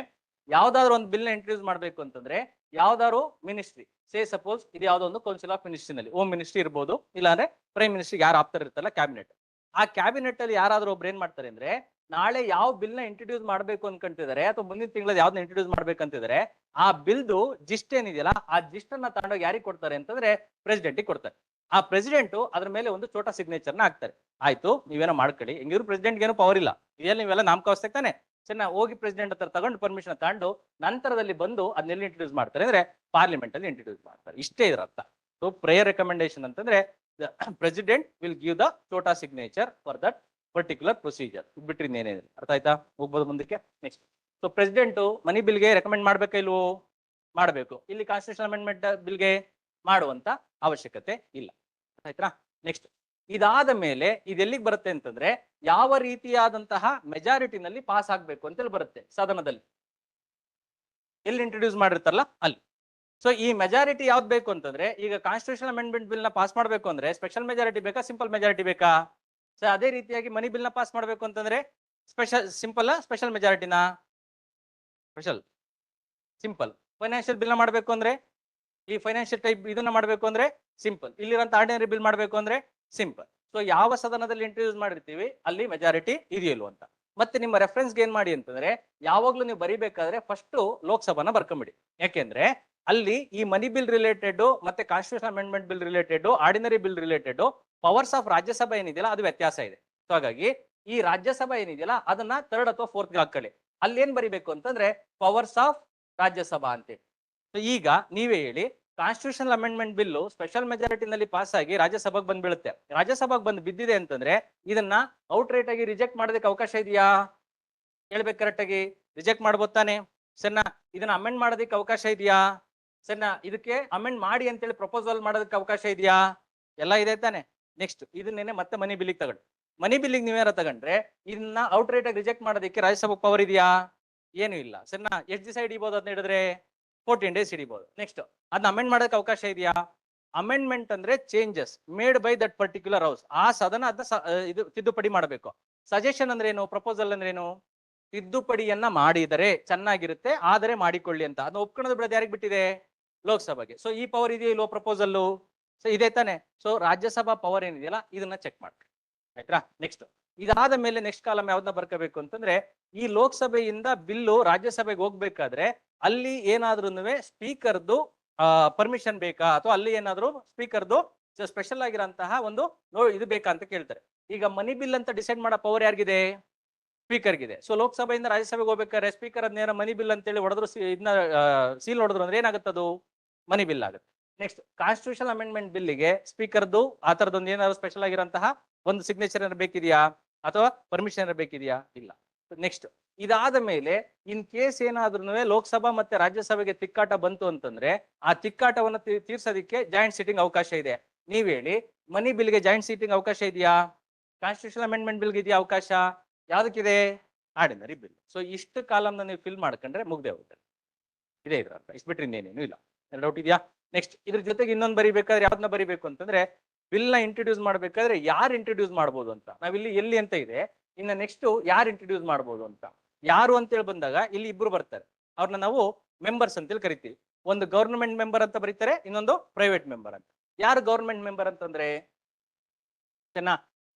ಯಾವ್ದಾದ್ರು ಒಂದು ಬಿಲ್ ನ ಇಂಟ್ರೊಡ್ಯೂಸ್ ಮಾಡ್ಬೇಕು ಅಂತಂದ್ರೆ ಯಾವ್ದಾದ್ರು ಮಿನಿಸ್ಟ್ರಿ, ಸೇ ಸಪೋಸ್ ಇದು ಯಾವ್ದೋ ಒಂದು ಕೌನ್ಸಿಲ್ ಆಫ್ ಮಿನಿಸ್ಟ್ರಿನಲ್ಲಿ ಹೋಮ್ ಮಿನಿಸ್ಟ್ರಿ ಇರ್ಬೋದು, ಇಲ್ಲಾಂದ್ರೆ ಪ್ರೈಮ್ ಮಿನಿಸ್ಟರ್ ಯಾರು ಆಪ್ತರ ಇರ್ತಲ್ಲ ಕ್ಯಾಬಿನೆಟ್, ಆ ಕ್ಯಾಬಿನೆಟ್ ಅಲ್ಲಿ ಯಾರಾದ್ರೂ ಒಬ್ರು ಏನ್ ಮಾಡ್ತಾರೆ ಅಂದ್ರೆ, ನಾಳೆ ಯಾವ ಬಿಲ್ ನ ಇಂಟ್ರೊಡ್ಯೂಸ್ ಮಾಡ್ಬೇಕು ಅನ್ಕೊಂತಿದ್ದಾರೆ ಅಥವಾ ಮುಂದಿನ ತಿಂಗಳಲ್ಲಿ ಯಾವ್ದನ್ನ ಇಂಟ್ರೊಡ್ಯೂಸ್ ಮಾಡ್ಬೇಕಂತಿದ್ದಾರೆ, ಆ ಬಿಲ್ದು ಜಿಸ್ಟ್ ಏನಿದೆಯಲ್ಲ ಆ ಜಿಸ್ಟ್ ಅನ್ನ ತಗೊಂಡೋಗಿ ಯಾರಿಗೆ ಕೊಡ್ತಾರೆ ಅಂತಂದ್ರೆ ಪ್ರೆಸಿಡೆಂಟಿಗೆ ಕೊಡ್ತಾರೆ. ಆ ಪ್ರೆಸಿಡೆಂಟ್ ಅದ್ರ ಮೇಲೆ ಒಂದು ಚೋಟ ಸಿಗ್ನೇಚರ್ ನ ಹಾಕ್ತಾರೆ. ಆಯ್ತು, ನೀವೇನೋ ಮಾಡ್ಕೊಳ್ಳಿ, ಹೆಂಗಿದ್ರು ಪ್ರೆಸಿಡೆಂಟ್ ಏನು ಪವರ್ ಇಲ್ಲ, ಇದೆಲ್ಲ ನೀವೆಲ್ಲ ನಾಮಕಾವಸ್ಥೆ ತಾನೆ. ಸರಿ, ಹೋಗಿ ಪ್ರೆಸಿಡೆಂಟ್ ಹತ್ರ ತಗೊಂಡು ಪರ್ಮಿಷನ್ ತಗೊಂಡು ನಂತರದಲ್ಲಿ ಬಂದು ಅದನ್ನೆಲ್ಲಿ ಇಂಟ್ರೊಡ್ಯೂಸ್ ಮಾಡ್ತಾರೆ ಅಂದ್ರೆ ಪಾರ್ಲಿಮೆಂಟ್ ಅಲ್ಲಿ ಇಂಟ್ರೊಡ್ಯೂಸ್ ಮಾಡ್ತಾರೆ. ಇಷ್ಟೇ ಇದರ ಅರ್ಥ. ಸೊ ಪ್ರೇಯರ್ ರೆಕಮೆಂಡೇಶನ್ ಅಂತಂದ್ರೆ president will give the Chhota signature for that particular procedure. ಬಿಟ್ರಿ ಏನೇನಿದೆ ಅರ್ಥ ಆಯ್ತಾ? ಹೋಗ್ಬೋದು ಮುಂದಕ್ಕೆ. ನೆಕ್ಸ್ಟ್, ಸೊ ಪ್ರೆಸಿಡೆಂಟ್ ಮನಿ ಬಿಲ್ಗೆ ರೆಕಮೆಂಡ್ ಮಾಡ್ಬೇಕಾ ಇಲ್ವೋ? ಮಾಡಬೇಕು. ಇಲ್ಲಿ ಕಾನ್ಸ್ಟಿಟ್ಯೂಷನ್ ಅಮೆಂಡ್ಮೆಂಟ್ ಬಿಲ್ಗೆ ಮಾಡುವಂತ ಅವಶ್ಯಕತೆ ಇಲ್ಲ. ಆಯ್ತಾ? ನೆಕ್ಸ್ಟ್, ಇದಾದ ಮೇಲೆ ಇದೆಲ್ಲಿಗೆ ಬರುತ್ತೆ ಅಂತಂದ್ರೆ ಯಾವ ರೀತಿಯಾದಂತಹ ಮೆಜಾರಿಟಿನಲ್ಲಿ ಪಾಸ್ ಆಗ್ಬೇಕು ಅಂತೇಳಿ ಬರುತ್ತೆ ಸದನದಲ್ಲಿ. ಎಲ್ಲಿ ಇಂಟ್ರೊಡ್ಯೂಸ್ ಮಾಡಿರ್ತಾರಲ್ಲ ಅಲ್ಲಿ. ಸೊ ಈ ಮೆಜಾರಿಟಿ ಯಾವ್ದು ಬೇಕು ಅಂತಂದ್ರೆ ಈಗ ಕಾನ್ಸ್ಟಿಟ್ಯೂಷನ್ ಅಮೆಂಡ್ಮೆಂಟ್ ಬಿಲ್ ನ ಪಾಸ್ ಮಾಡಬೇಕು ಅಂದ್ರೆ ಸ್ಪೆಷಲ್ ಮೆಜಾರಿಟಿ ಬೇಕಾ ಸಿಂಪಲ್ ಮೆಜಾರಿಟಿ ಬೇಕಾ? ಸೊ ಅದೇ ರೀತಿಯಾಗಿ ಮನಿ ಬಿಲ್ ನ ಪಾಸ್ ಮಾಡಬೇಕು ಅಂತಂದ್ರೆ ಸಿಂಪಲ್ ಸ್ಪೆಷಲ್ ಮೆಜಾರಿಟಿನಾ? ಸ್ಪೆಷಲ್. ಸಿಂಪಲ್. ಫೈನಾನ್ಷಿಯಲ್ ಬಿಲ್ ನ ಮಾಡಬೇಕು ಅಂದ್ರೆ ಈ ಫೈನಾನ್ಷಿಯಲ್ ಟೈಪ್ ಇದನ್ನ ಮಾಡಬೇಕು ಅಂದ್ರೆ ಸಿಂಪಲ್. ಇಲ್ಲಿರುವಂತ ಆರ್ಡಿನರಿ ಬಿಲ್ ಮಾಡಬೇಕು ಅಂದ್ರೆ ಸಿಂಪಲ್. ಸೊ ಯಾವ ಸದನದಲ್ಲಿ ಇಂಟ್ರೊಡ್ಯೂಸ್ ಮಾಡಿರ್ತೀವಿ ಅಲ್ಲಿ ಮೆಜಾರಿಟಿ ಇದೆಯಲ್ವ ಅಂತ. ಮತ್ತೆ ನಿಮ್ಮ ರೆಫರೆನ್ಸ್ಗೆ ಏನ್ ಮಾಡಿ ಅಂತಂದ್ರೆ ಯಾವಾಗ್ಲೂ ನೀವು ಬರಿಬೇಕಾದ್ರೆ ಫಸ್ಟ್ ಲೋಕಸಭಾನ ಬರ್ಕೊಂಬಿಡಿ. ಯಾಕೆಂದ್ರೆ ಅಲ್ಲಿ ಈ ಮನಿ ಬಿಲ್ ರಿಲೇಟೆಡ್ ಮತ್ತೆ constitution amendment bill related ordinary bill related powers of Rajya Sabha ಏನಿದೆಯಲ್ಲ ಅದು ವ್ಯತ್ಯಾಸ ಇದೆ. ಸೊ ಹಾಗಾಗಿ ಈ ರಾಜ್ಯಸಭಾ ಏನಿದೆಯಲ್ಲ ಅದನ್ನ ಥರ್ಡ್ ಅಥವಾ ಫೋರ್ತ್ ಹಾಕೊಳ್ಳಿ. ಅಲ್ಲಿ ಏನ್ ಬರಿಬೇಕು ಅಂತಂದ್ರೆ ಪವರ್ಸ್ ಆಫ್ ರಾಜ್ಯಸಭಾ ಅಂತೇಳಿ. ಸೊ ಈಗ ನೀವೇ ಹೇಳಿ, constitutional amendment bill special ಮೆಜಾರಿಟಿನಲ್ಲಿ pass ಆಗಿ ರಾಜ್ಯಸಭೆಗೆ ಬಂದ್ ಬೀಳುತ್ತೆ. ರಾಜ್ಯಸಭೆಗೆ ಬಂದು ಬಿದ್ದಿದೆ ಅಂತಂದ್ರೆ ಇದನ್ನ ಔಟ್ ರೈಟ್ ಆಗಿ ರಿಜೆಕ್ಟ್ ಮಾಡೋದಕ್ಕೆ ಅವಕಾಶ ಇದೆಯಾ? ಹೇಳ್ಬೇಕು ಕರೆಕ್ಟ್ ಆಗಿ. ರಿಜೆಕ್ಟ್ ಮಾಡ್ಬೋದು ತಾನೆ? ಸರಿನಾ? ಇದನ್ನ ಅಮೆಂಡ್ ಮಾಡೋದಕ್ಕೆ ಅವಕಾಶ ಇದೆಯಾ? ಸರಿನಾ? ಇದಕ್ಕೆ ಅಮೆಂಡ್ ಮಾಡಿ ಅಂತೇಳಿ ಪ್ರಪೋಸಲ್ ಮಾಡೋದಕ್ಕೆ ಅವಕಾಶ ಇದೆಯಾ? ಎಲ್ಲ ಇದೆ ತಾನೆ? ನೆಕ್ಸ್ಟ್ ಇದನ್ನೇನೆ ಮತ್ತೆ ಮನಿ ಬಿಲ್ಲಿಗೆ ತಗೊಂಡು ಮನಿ ಬಿಲ್ಲಿಗೆ ನೀವೇನಾರ ತಗೊಂಡ್ರೆ ಇದನ್ನ ಔಟ್ ರೈಟ್ ಆಗಿ ರಿಜೆಕ್ಟ್ ಮಾಡೋದಕ್ಕೆ ರಾಜ್ಯಸಭೆಗೆ ಪವರ್ ಇದೆಯಾ? ಏನು ಇಲ್ಲ. ಸರಿನಾ? ಎಷ್ಟು ದಿವಸ ಹಿಡಿಬಹುದು ಅದನ್ನ ಹಿಡಿದ್ರೆ? 14 days ಹಿಡಿಬಹುದು. ನೆಕ್ಸ್ಟ್ ಅದನ್ನ ಅಮೆಂಡ್ ಮಾಡೋದಕ್ಕೆ ಅವಕಾಶ ಇದೆಯಾ? ಅಮೆಂಡ್ಮೆಂಟ್ ಅಂದ್ರೆ changes made by that particular house. ಆ ಸದನ ಅದನ್ನ ಇದು ತಿದ್ದುಪಡಿ ಮಾಡಬೇಕು. ಸಜೆಷನ್ ಅಂದ್ರೆ ಏನು? ಪ್ರಪೋಸಲ್ ಅಂದ್ರೆ ಏನು? ತಿದ್ದುಪಡಿಯನ್ನ ಮಾಡಿದರೆ ಚೆನ್ನಾಗಿರುತ್ತೆ, ಆದರೆ ಮಾಡಿಕೊಳ್ಳಿ ಅಂತ. ಅದನ್ನ ಒಪ್ಕೊಳ್ಳೋದು ಬಿಡೋದು ಯಾರಿಗೆ ಬಿಟ್ಟಿದೆ? ಲೋಕಸಭೆಗೆ. ಸೊ ಈ ಪವರ್ ಇದೆಯಾ ಇಲ್ವೋ ಪ್ರಪೋಸಲ್? ಸೊ ಇದೆ ತಾನೆ? ಸೊ ರಾಜ್ಯಸಭಾ ಪವರ್ ಏನಿದೆಯಲ್ಲ ಇದನ್ನ ಚೆಕ್ ಮಾಡ್ರಿ. ಆಯ್ತಾ? ನೆಕ್ಸ್ಟ್ ಇದಾದ ಮೇಲೆ ನೆಕ್ಸ್ಟ್ ಕಾಲಮ್ ಯಾವ್ದನ್ನ ಬರ್ಕೋಬೇಕು ಅಂತಂದ್ರೆ ಈ ಲೋಕಸಭೆಯಿಂದ ಬಿಲ್ಲು ರಾಜ್ಯಸಭೆಗೆ ಹೋಗ್ಬೇಕಾದ್ರೆ ಅಲ್ಲಿ ಏನಾದ್ರೂ ಸ್ಪೀಕರ್ದು ಪರ್ಮಿಷನ್ ಬೇಕಾ ಅಥವಾ ಅಲ್ಲಿ ಏನಾದ್ರು ಸ್ಪೀಕರ್ದು ಸ್ಪೆಷಲ್ ಆಗಿರೋಂತಹ ಒಂದು ಇದು ಬೇಕಾ ಅಂತ ಕೇಳ್ತಾರೆ. ಈಗ ಮನಿ ಬಿಲ್ ಅಂತ ಡಿಸೈಡ್ ಮಾಡೋ ಪವರ್ ಯಾರಿಗಿದೆ? ಸ್ಪೀಕರ್ಗಿದೆ. ಸೊ ಲೋಕಸಭೆಯಿಂದ ರಾಜ್ಯಸಭೆಗೆ ಹೋಗ್ಬೇಕಾದ್ರೆ ಸ್ಪೀಕರ್ ಅದನ್ನೇನೋ ಮನಿ ಬಿಲ್ ಅಂತೇಳಿ ಹೊಡೆದ್ರು, ಇದನ್ನ ಸೀಲ್ ಹೊಡೆದ್ರು ಅಂದ್ರೆ ಏನಾಗುತ್ತದು? ಮನಿ ಬಿಲ್ ಆಗುತ್ತೆ. ನೆಕ್ಸ್ಟ್ ಕಾನ್ಸ್ಟಿಟ್ಯೂಷನ್ ಅಮೆಂಡ್ಮೆಂಟ್ ಬಿಲ್ಲಿಗೆ ಸ್ಪೀಕರ್ದು ಆ ತರದೊಂದು ಏನಾದ್ರು ಸ್ಪೆಷಲ್ ಆಗಿರೋಂತಹ ಒಂದು ಸಿಗ್ನೇಚರ್ ಏನಾರು ಬೇಕಿದೆಯಾ ಅಥವಾ ಪರ್ಮಿಷನ್ ಏನಾರು ಬೇಕಿದೆಯಾ? ಇಲ್ಲ. ನೆಕ್ಸ್ಟ್ ಇದಾದ ಮೇಲೆ ಇನ್ ಕೇಸ್ ಏನಾದ್ರೂ ಲೋಕಸಭಾ ಮತ್ತೆ ರಾಜ್ಯಸಭೆಗೆ ತಿಕ್ಕಾಟ ಬಂತು ಅಂತಂದ್ರೆ ಆ ತಿಕ್ಕಾಟವನ್ನು ತೀರ್ಸೋದಕ್ಕೆ ಜಾಯಿಂಟ್ ಸೀಟಿಂಗ್ ಅವಕಾಶ ಇದೆ. ನೀವ್ ಹೇಳಿ, ಮನಿ ಬಿಲ್ಗೆ ಜಾಯಿಂಟ್ ಸೀಟಿಂಗ್ ಅವಕಾಶ ಇದೆಯಾ? ಕಾನ್ಸ್ಟಿಟ್ಯೂಷನ್ ಅಮೆಂಡ್ಮೆಂಟ್ ಬಿಲ್ಗೆ ಇದೆಯಾ ಅವಕಾಶ? ಯಾವ್ದಕ್ಕಿದೆ? Ordinary bill. ಸೊ ಇಷ್ಟು ಕಾಲಮ್ನ ನೀವು ಫಿಲ್ ಮಾಡ್ಕೊಂಡ್ರೆ ಮುಗ್ದೆ ಹೋಗುತ್ತೆ. ಇದೇ ಇದ್ರ ಅರ್ಥ. ಇಷ್ಟು ಬಿಟ್ರೆ ಇನ್ನೇನೇನು ಇಲ್ಲ. ಡೌಟ್ ಇದೆಯಾ? ನೆಕ್ಸ್ಟ್ ಇದ್ರ ಜೊತೆಗೆ ಇನ್ನೊಂದು ಬರಿಬೇಕಾದ್ರೆ ಯಾವ್ದನ್ನ ಬರಿಬೇಕು ಅಂತಂದ್ರೆ ಬಿಲ್ ನ ಇಂಟ್ರೊಡ್ಯೂಸ್ ಮಾಡ್ಬೇಕಾದ್ರೆ ಯಾರು ಇಂಟ್ರೊಡ್ಯೂಸ್ ಮಾಡ್ಬೋದು ಅಂತ. ನಾವಿಲ್ಲಿ ಎಲ್ಲಿ ಅಂತ ಇದೆ, ಇನ್ನು ನೆಕ್ಸ್ಟ್ ಯಾರು ಇಂಟ್ರೊಡ್ಯೂಸ್ ಮಾಡ್ಬೋದು ಅಂತ. ಯಾರು ಅಂತೇಳಿ ಬಂದಾಗ ಇಲ್ಲಿ ಇಬ್ರು ಬರ್ತಾರೆ. ಅವ್ರನ್ನ ನಾವು ಮೆಂಬರ್ಸ್ ಅಂತೇಳಿ ಕರಿತೀವಿ. ಒಂದು ಗವರ್ನಮೆಂಟ್ ಮೆಂಬರ್ ಅಂತ ಬರೀತಾರೆ, ಇನ್ನೊಂದು ಪ್ರೈವೇಟ್ ಮೆಂಬರ್ ಅಂತ. ಯಾರು ಗವರ್ನಮೆಂಟ್ ಮೆಂಬರ್ ಅಂತಂದ್ರೆ ಚೆನ್ನ.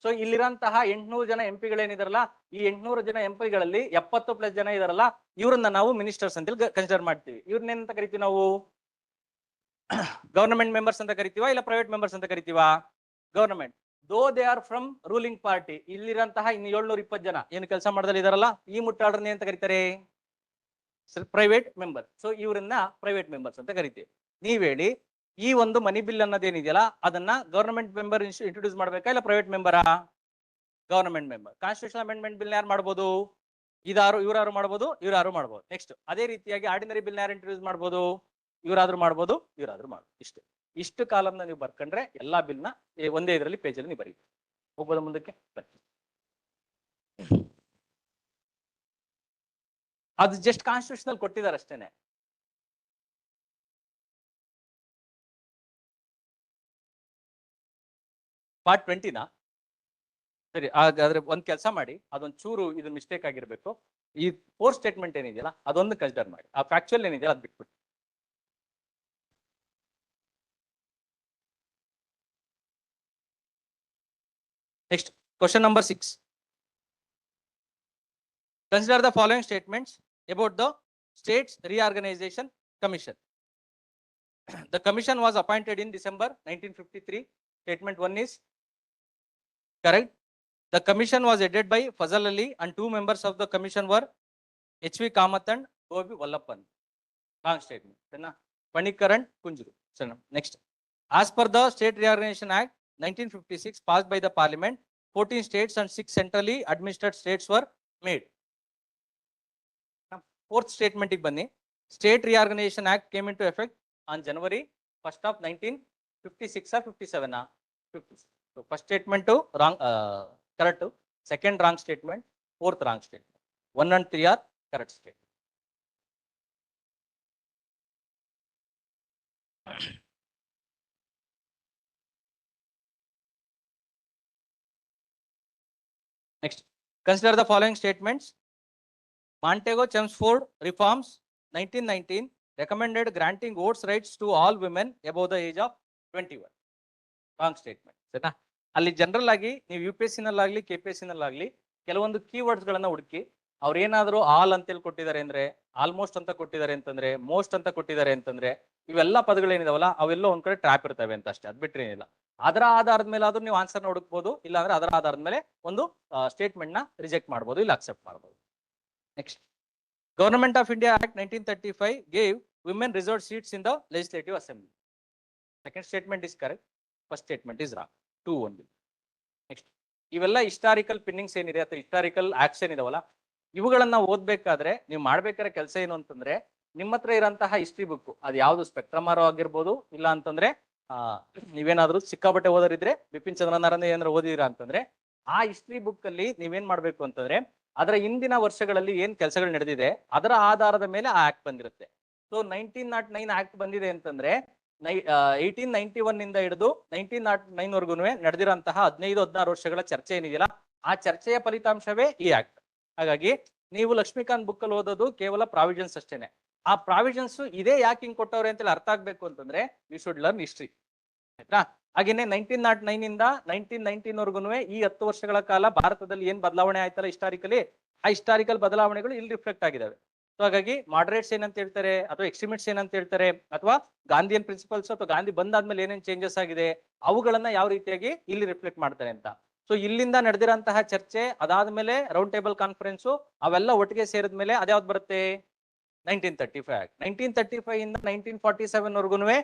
ಸೊ ಇಲ್ಲಿರಂತಹ 800 ಜನ ಎಂಪಿಗಳೇನಿದಾರಲ್ಲ, ಈ 800 ಜನ ಎಂಪಿಗಳಲ್ಲಿ 70+ ಜನ ಇದಾರಲ್ಲ, ಇವ್ರನ್ನ ನಾವು ಮಿನಿಸ್ಟರ್ಸ್ ಅಂತೇಳಿ ಕನ್ಸಿಡರ್ ಮಾಡ್ತೀವಿ. ಇವ್ರನ್ನೇನಂತ ಕರಿತೀವಿ ನಾವು? ಗವರ್ನಮೆಂಟ್ ಮೆಂಬರ್ಸ್ ಅಂತ ಕರಿತೀವಾ ಇಲ್ಲ ಪ್ರೈವೇಟ್ ಮೆಂಬರ್ಸ್ ಅಂತ ಕರಿತೀವಾ? Government. Though they are from ruling party. ಇಲ್ಲಿರಂತಹ ಇನ್ನು 720 ಜನ ಏನು ಕೆಲಸ ಮಾಡದಲ್ಲಿ ಇದಾರಲ್ಲ, ಈ ಮುಟ್ಟಾಳರನ್ನ ಅಂತ ಕರೀತಾರೆ? Private member. ಸೊ ಇವರನ್ನ ಪ್ರೈವೇಟ್ ಮೆಂಬರ್ಸ್ ಅಂತ ಕರಿತೀವಿ. ನೀವ್ ಹೇಳಿ, ಈ ಒಂದು ಮನಿ ಬಿಲ್ ಅನ್ನೋದೇನಿದೆಯಲ್ಲ ಅದನ್ನ ಗವರ್ನಮೆಂಟ್ ಮೆಂಬರ್ ಇಂಟ್ರೊಡ್ಯೂಸ್ ಮಾಡ್ಬೇಕಾ ಇಲ್ಲ ಪ್ರೈವೇಟ್ ಮೆಂಬರಾ? Government member. Constitution amendment bill ಯಾರು ಮಾಡ್ಬೋದು? ಇವ್ರಾರು ಮಾಡ್ಬೋದು, ಇವ್ರಾರು ಮಾಡ್ಬೋದು. ನೆಕ್ಸ್ಟ್ ಅದೇ ರೀತಿಯಾಗಿ ಆರ್ಡಿನರಿ ಬಿಲ್ ಯಾರು ಇಂಟ್ರೊಡ್ಯೂಸ್ ಮಾಡ್ಬೋದು? ಇವ್ರಾದ್ರೂ ಮಾಡ್ಬೋದು, ಇವ್ರಾದ್ರೂ ಮಾಡ್ಬೋದು. ಇಷ್ಟು ಕಾಲಮ್ನ ನೀವು ಬರ್ಕೊಂಡ್ರೆ ಎಲ್ಲಾ ಬಿಲ್ನ ಒಂದೇ ಇದರಲ್ಲಿ ಪೇಜಲ್ಲಿ ನೀವು ಬರೀತೀವಿ. ಹೋಗ್ಬೋದು ಮುಂದಕ್ಕೆ? ಅದು ಜಸ್ಟ್ ಕಾನ್ಸ್ಟಿಟ್ಯೂಷನಲ್ ಕೊಟ್ಟಿದ್ದಾರೆ ಅಷ್ಟೇನೆ. ಪಾರ್ಟ್ 20ನಾ? ಸರಿ, ಹಾಗಾದ್ರೆ ಒಂದ್ ಕೆಲಸ ಮಾಡಿ, ಅದೊಂದ್ ಚೂರು ಇದು ಮಿಸ್ಟೇಕ್ ಆಗಿರ್ಬೇಕು. ಈ 4 ಸ್ಟೇಟ್ಮೆಂಟ್ ಏನಿದೆಯಲ್ಲ ಅದೊಂದು ಕನ್ಸಿಡರ್ ಮಾಡಿ. ಆ ಫ್ಯಾಕ್ಚುಯಲ್ ಏನಿದೆಯಲ್ಲ ಅದು ಬಿಟ್ಬಿಟ್ಟು. Next, question number 6. Consider the following statements about the States Reorganization Commission. The commission was appointed in December 1953. Statement 1 is correct. The commission was headed by Fazal Ali and 2 members of the commission were H.V. Kamath and O.B. Vallappan. Wrong statement. Panikkar and Kunjuru. Next. As per the State Reorganization Act 1956 passed by the Parliament, 14 states and 6 centrally administered states were made. Fourth statement bani. State Reorganization Act came into effect on January 1st of 1956 or 57. First statement wrong, correct. Second wrong statement, fourth wrong statement. 1 and 3 are correct statement. Next, consider the following statements. Montego Chelmsford reforms 1919 recommended granting votes rights to all women above the age of 21. Wrong statement. ಸರಿನಾ? ಅಲ್ಲಿ general ಆಗಿ ನೀವು U P S C ನಲ್ಲಾಗ್ಲಿ K P S C ನಲ್ಲಾಗ್ಲಿ ಕೆಲವೊಂದು keywords ಗಳನ್ನ ಹುಡುಕಿ ಅವ್ರು ಏನಾದ್ರು ಆಲ್ ಅಂತೇಳಿ ಕೊಟ್ಟಿದ್ದಾರೆ ಅಂದ್ರೆ, ಆಲ್ಮೋಸ್ಟ್ ಅಂತ ಕೊಟ್ಟಿದ್ದಾರೆ ಅಂತಂದ್ರೆ, ಮೋಸ್ಟ್ ಅಂತ ಕೊಟ್ಟಿದ್ದಾರೆ ಅಂತಂದ್ರೆ, ಇವೆಲ್ಲ ಪದಗಳೇನಿದಾವಲ್ಲ ಅವೆಲ್ಲ ಒಂದ್ ಕಡೆ ಟ್ರ್ಯಾಪ್ ಇರ್ತವೆ ಅಂತ ಅಷ್ಟೇ, ಅದ್ ಬಿಟ್ರೆ ಏನಿಲ್ಲ. ಅದರ ಆಧಾರದ ಮೇಲೆ ಆದ್ರೂ ನೀವು ಆನ್ಸರ್ನ ಹುಡುಕ್ಬೋದು, ಇಲ್ಲ ಅಂದ್ರೆ ಅದರ ಆಧಾರದ ಮೇಲೆ ಒಂದು ಸ್ಟೇಟ್ಮೆಂಟ್ ನ ರಿಜೆಕ್ಟ್ ಮಾಡ್ಬೋದು, ಇಲ್ಲ ಅಕ್ಸೆಪ್ಟ್ ಮಾಡ್ಬೋದು. Next, government of India act 1935 gave women reserved seats in the legislative assembly. Second statement is correct. First statement is wrong. 2 only. Next, ಇವೆಲ್ಲ ಹಿಸ್ಟಾರಿಕಲ್ ಪಿನ್ನಿಂಗ್ಸ್ ಏನಿದೆ ಅಥವಾ ಹಿಸ್ಟಾರಿಕಲ್ ಆಕ್ಸ್ ಏನಿದಾವಲ್ಲ ಇವುಗಳನ್ನ ಓದ್ಬೇಕಾದ್ರೆ ನೀವು ಮಾಡ್ಬೇಕಾದ್ರೆ ಕೆಲಸ ಏನು ಅಂತಂದ್ರೆ, ನಿಮ್ಮ ಹತ್ರ ಇರೋಂತಹ ಹಿಸ್ಟ್ರಿ ಬುಕ್ ಅದು ಯಾವ್ದು ಸ್ಪೆಕ್ಟ್ರಮಾರೋ ಆಗಿರ್ಬೋದು, ಇಲ್ಲ ಅಂತಂದ್ರೆ ನೀವೇನಾದ್ರೂ ಸಿಕ್ಕಾಪಟ್ಟೆ ಓದರಿದ್ರೆ ಬಿಪಿನ್ ಚಂದ್ರನಾರಾಯಣ ಏನಾದ್ರು ಓದಿದಿರಾ ಅಂತಂದ್ರೆ ಆ ಹಿಸ್ಟ್ರಿ ಬುಕ್ ಅಲ್ಲಿ ನೀವೇನ್ ಮಾಡ್ಬೇಕು ಅಂತಂದ್ರೆ ಅದರ ಹಿಂದಿನ ವರ್ಷಗಳಲ್ಲಿ ಏನ್ ಕೆಲಸಗಳು ನಡೆದಿದೆ ಅದರ ಆಧಾರದ ಮೇಲೆ ಆ ಆಕ್ಟ್ ಬಂದಿರುತ್ತೆ. ಸೊ 1909 ಆಕ್ಟ್ ಬಂದಿದೆ ಅಂತಂದ್ರೆ 1891 ಇಂದ ಹಿಡಿದು 1909 ವರ್ಗು ನಡೆದಿರಂತಹ 15-16 ವರ್ಷಗಳ ಚರ್ಚೆ ಏನಿದೆಯಲ್ಲ ಆ ಚರ್ಚೆಯ ಫಲಿತಾಂಶವೇ ಈ ಆಕ್ಟ್. ಹಾಗಾಗಿ ನೀವು ಲಕ್ಷ್ಮೀಕಾಂತ್ ಬುಕ್ ಅಲ್ಲಿ ಓದೋದು ಕೇವಲ ಪ್ರಾವಿಷನ್ಸ್ ಅಷ್ಟೇನೆ. ಆ ಪ್ರಾವಿಷನ್ಸ್ ಇದೇ ಯಾಕೆ ಹಿಂಗ್ ಕೊಟ್ಟವ್ರೆ ಅಂತೇಳಿ ಅರ್ಥ ಆಗ್ಬೇಕು ಅಂತಂದ್ರೆ ವಿ ಶುಡ್ ಲರ್ನ್ ಹಿಸ್ಟ್ರಿ, ಆಯ್ತಾ? ಹಾಗೇನೆ 1909 ಇಂದ 1919 ವರ್ಗು ಈ 10 ವರ್ಷಗಳ ಕಾಲ ಭಾರತದಲ್ಲಿ ಏನ್ ಬದಲಾವಣೆ ಆಯ್ತಲ್ಲ ಹಿಸ್ಟಾರಿಕಲಿ, ಆ ಹಿಸ್ಟಾರಿಕಲ್ ಬದಲಾವಣೆಗಳು ಇಲ್ಲಿ ರಿಫ್ಲೆಕ್ಟ್ ಆಗಿದಾವೆ. ಸೊ ಹಾಗಾಗಿ ಮಾಡರೇಟ್ಸ್ ಏನಂತ ಹೇಳ್ತಾರೆ ಅಥವಾ ಎಕ್ಸ್ಟ್ರೀಮಿಟ್ಸ್ ಏನಂತ ಹೇಳ್ತಾರೆ ಅಥವಾ ಗಾಂಧಿಯನ್ ಪ್ರಿನ್ಸಿಪಲ್ಸ್ ಅಥವಾ ಗಾಂಧಿ ಬಂದಾದ್ಮೇಲೆ ಏನೇನ್ ಚೇಂಜಸ್ ಆಗಿದೆ ಅವುಗಳನ್ನ ಯಾವ ರೀತಿಯಾಗಿ ಇಲ್ಲಿ ರಿಫ್ಲೆಕ್ಟ್ ಮಾಡ್ತಾರೆ ಅಂತ. ಸೊ ಇಲ್ಲಿಂದ ನಡೆದಿರಂತಹ ಚರ್ಚೆ ಅದಾದ್ಮೇಲೆ ರೌಂಡ್ ಟೇಬಲ್ ಕಾನ್ಫರೆನ್ಸ್ ಅವೆಲ್ಲ ಒಟ್ಟಿಗೆ ಸೇರಿದ್ಮೇಲೆ ಅದ್ಯಾವ್ದು ಬರುತ್ತೆ? 1935 ಆಕ್ಟ್. 1935 ಇಂದ 1947 ವರ್ಗು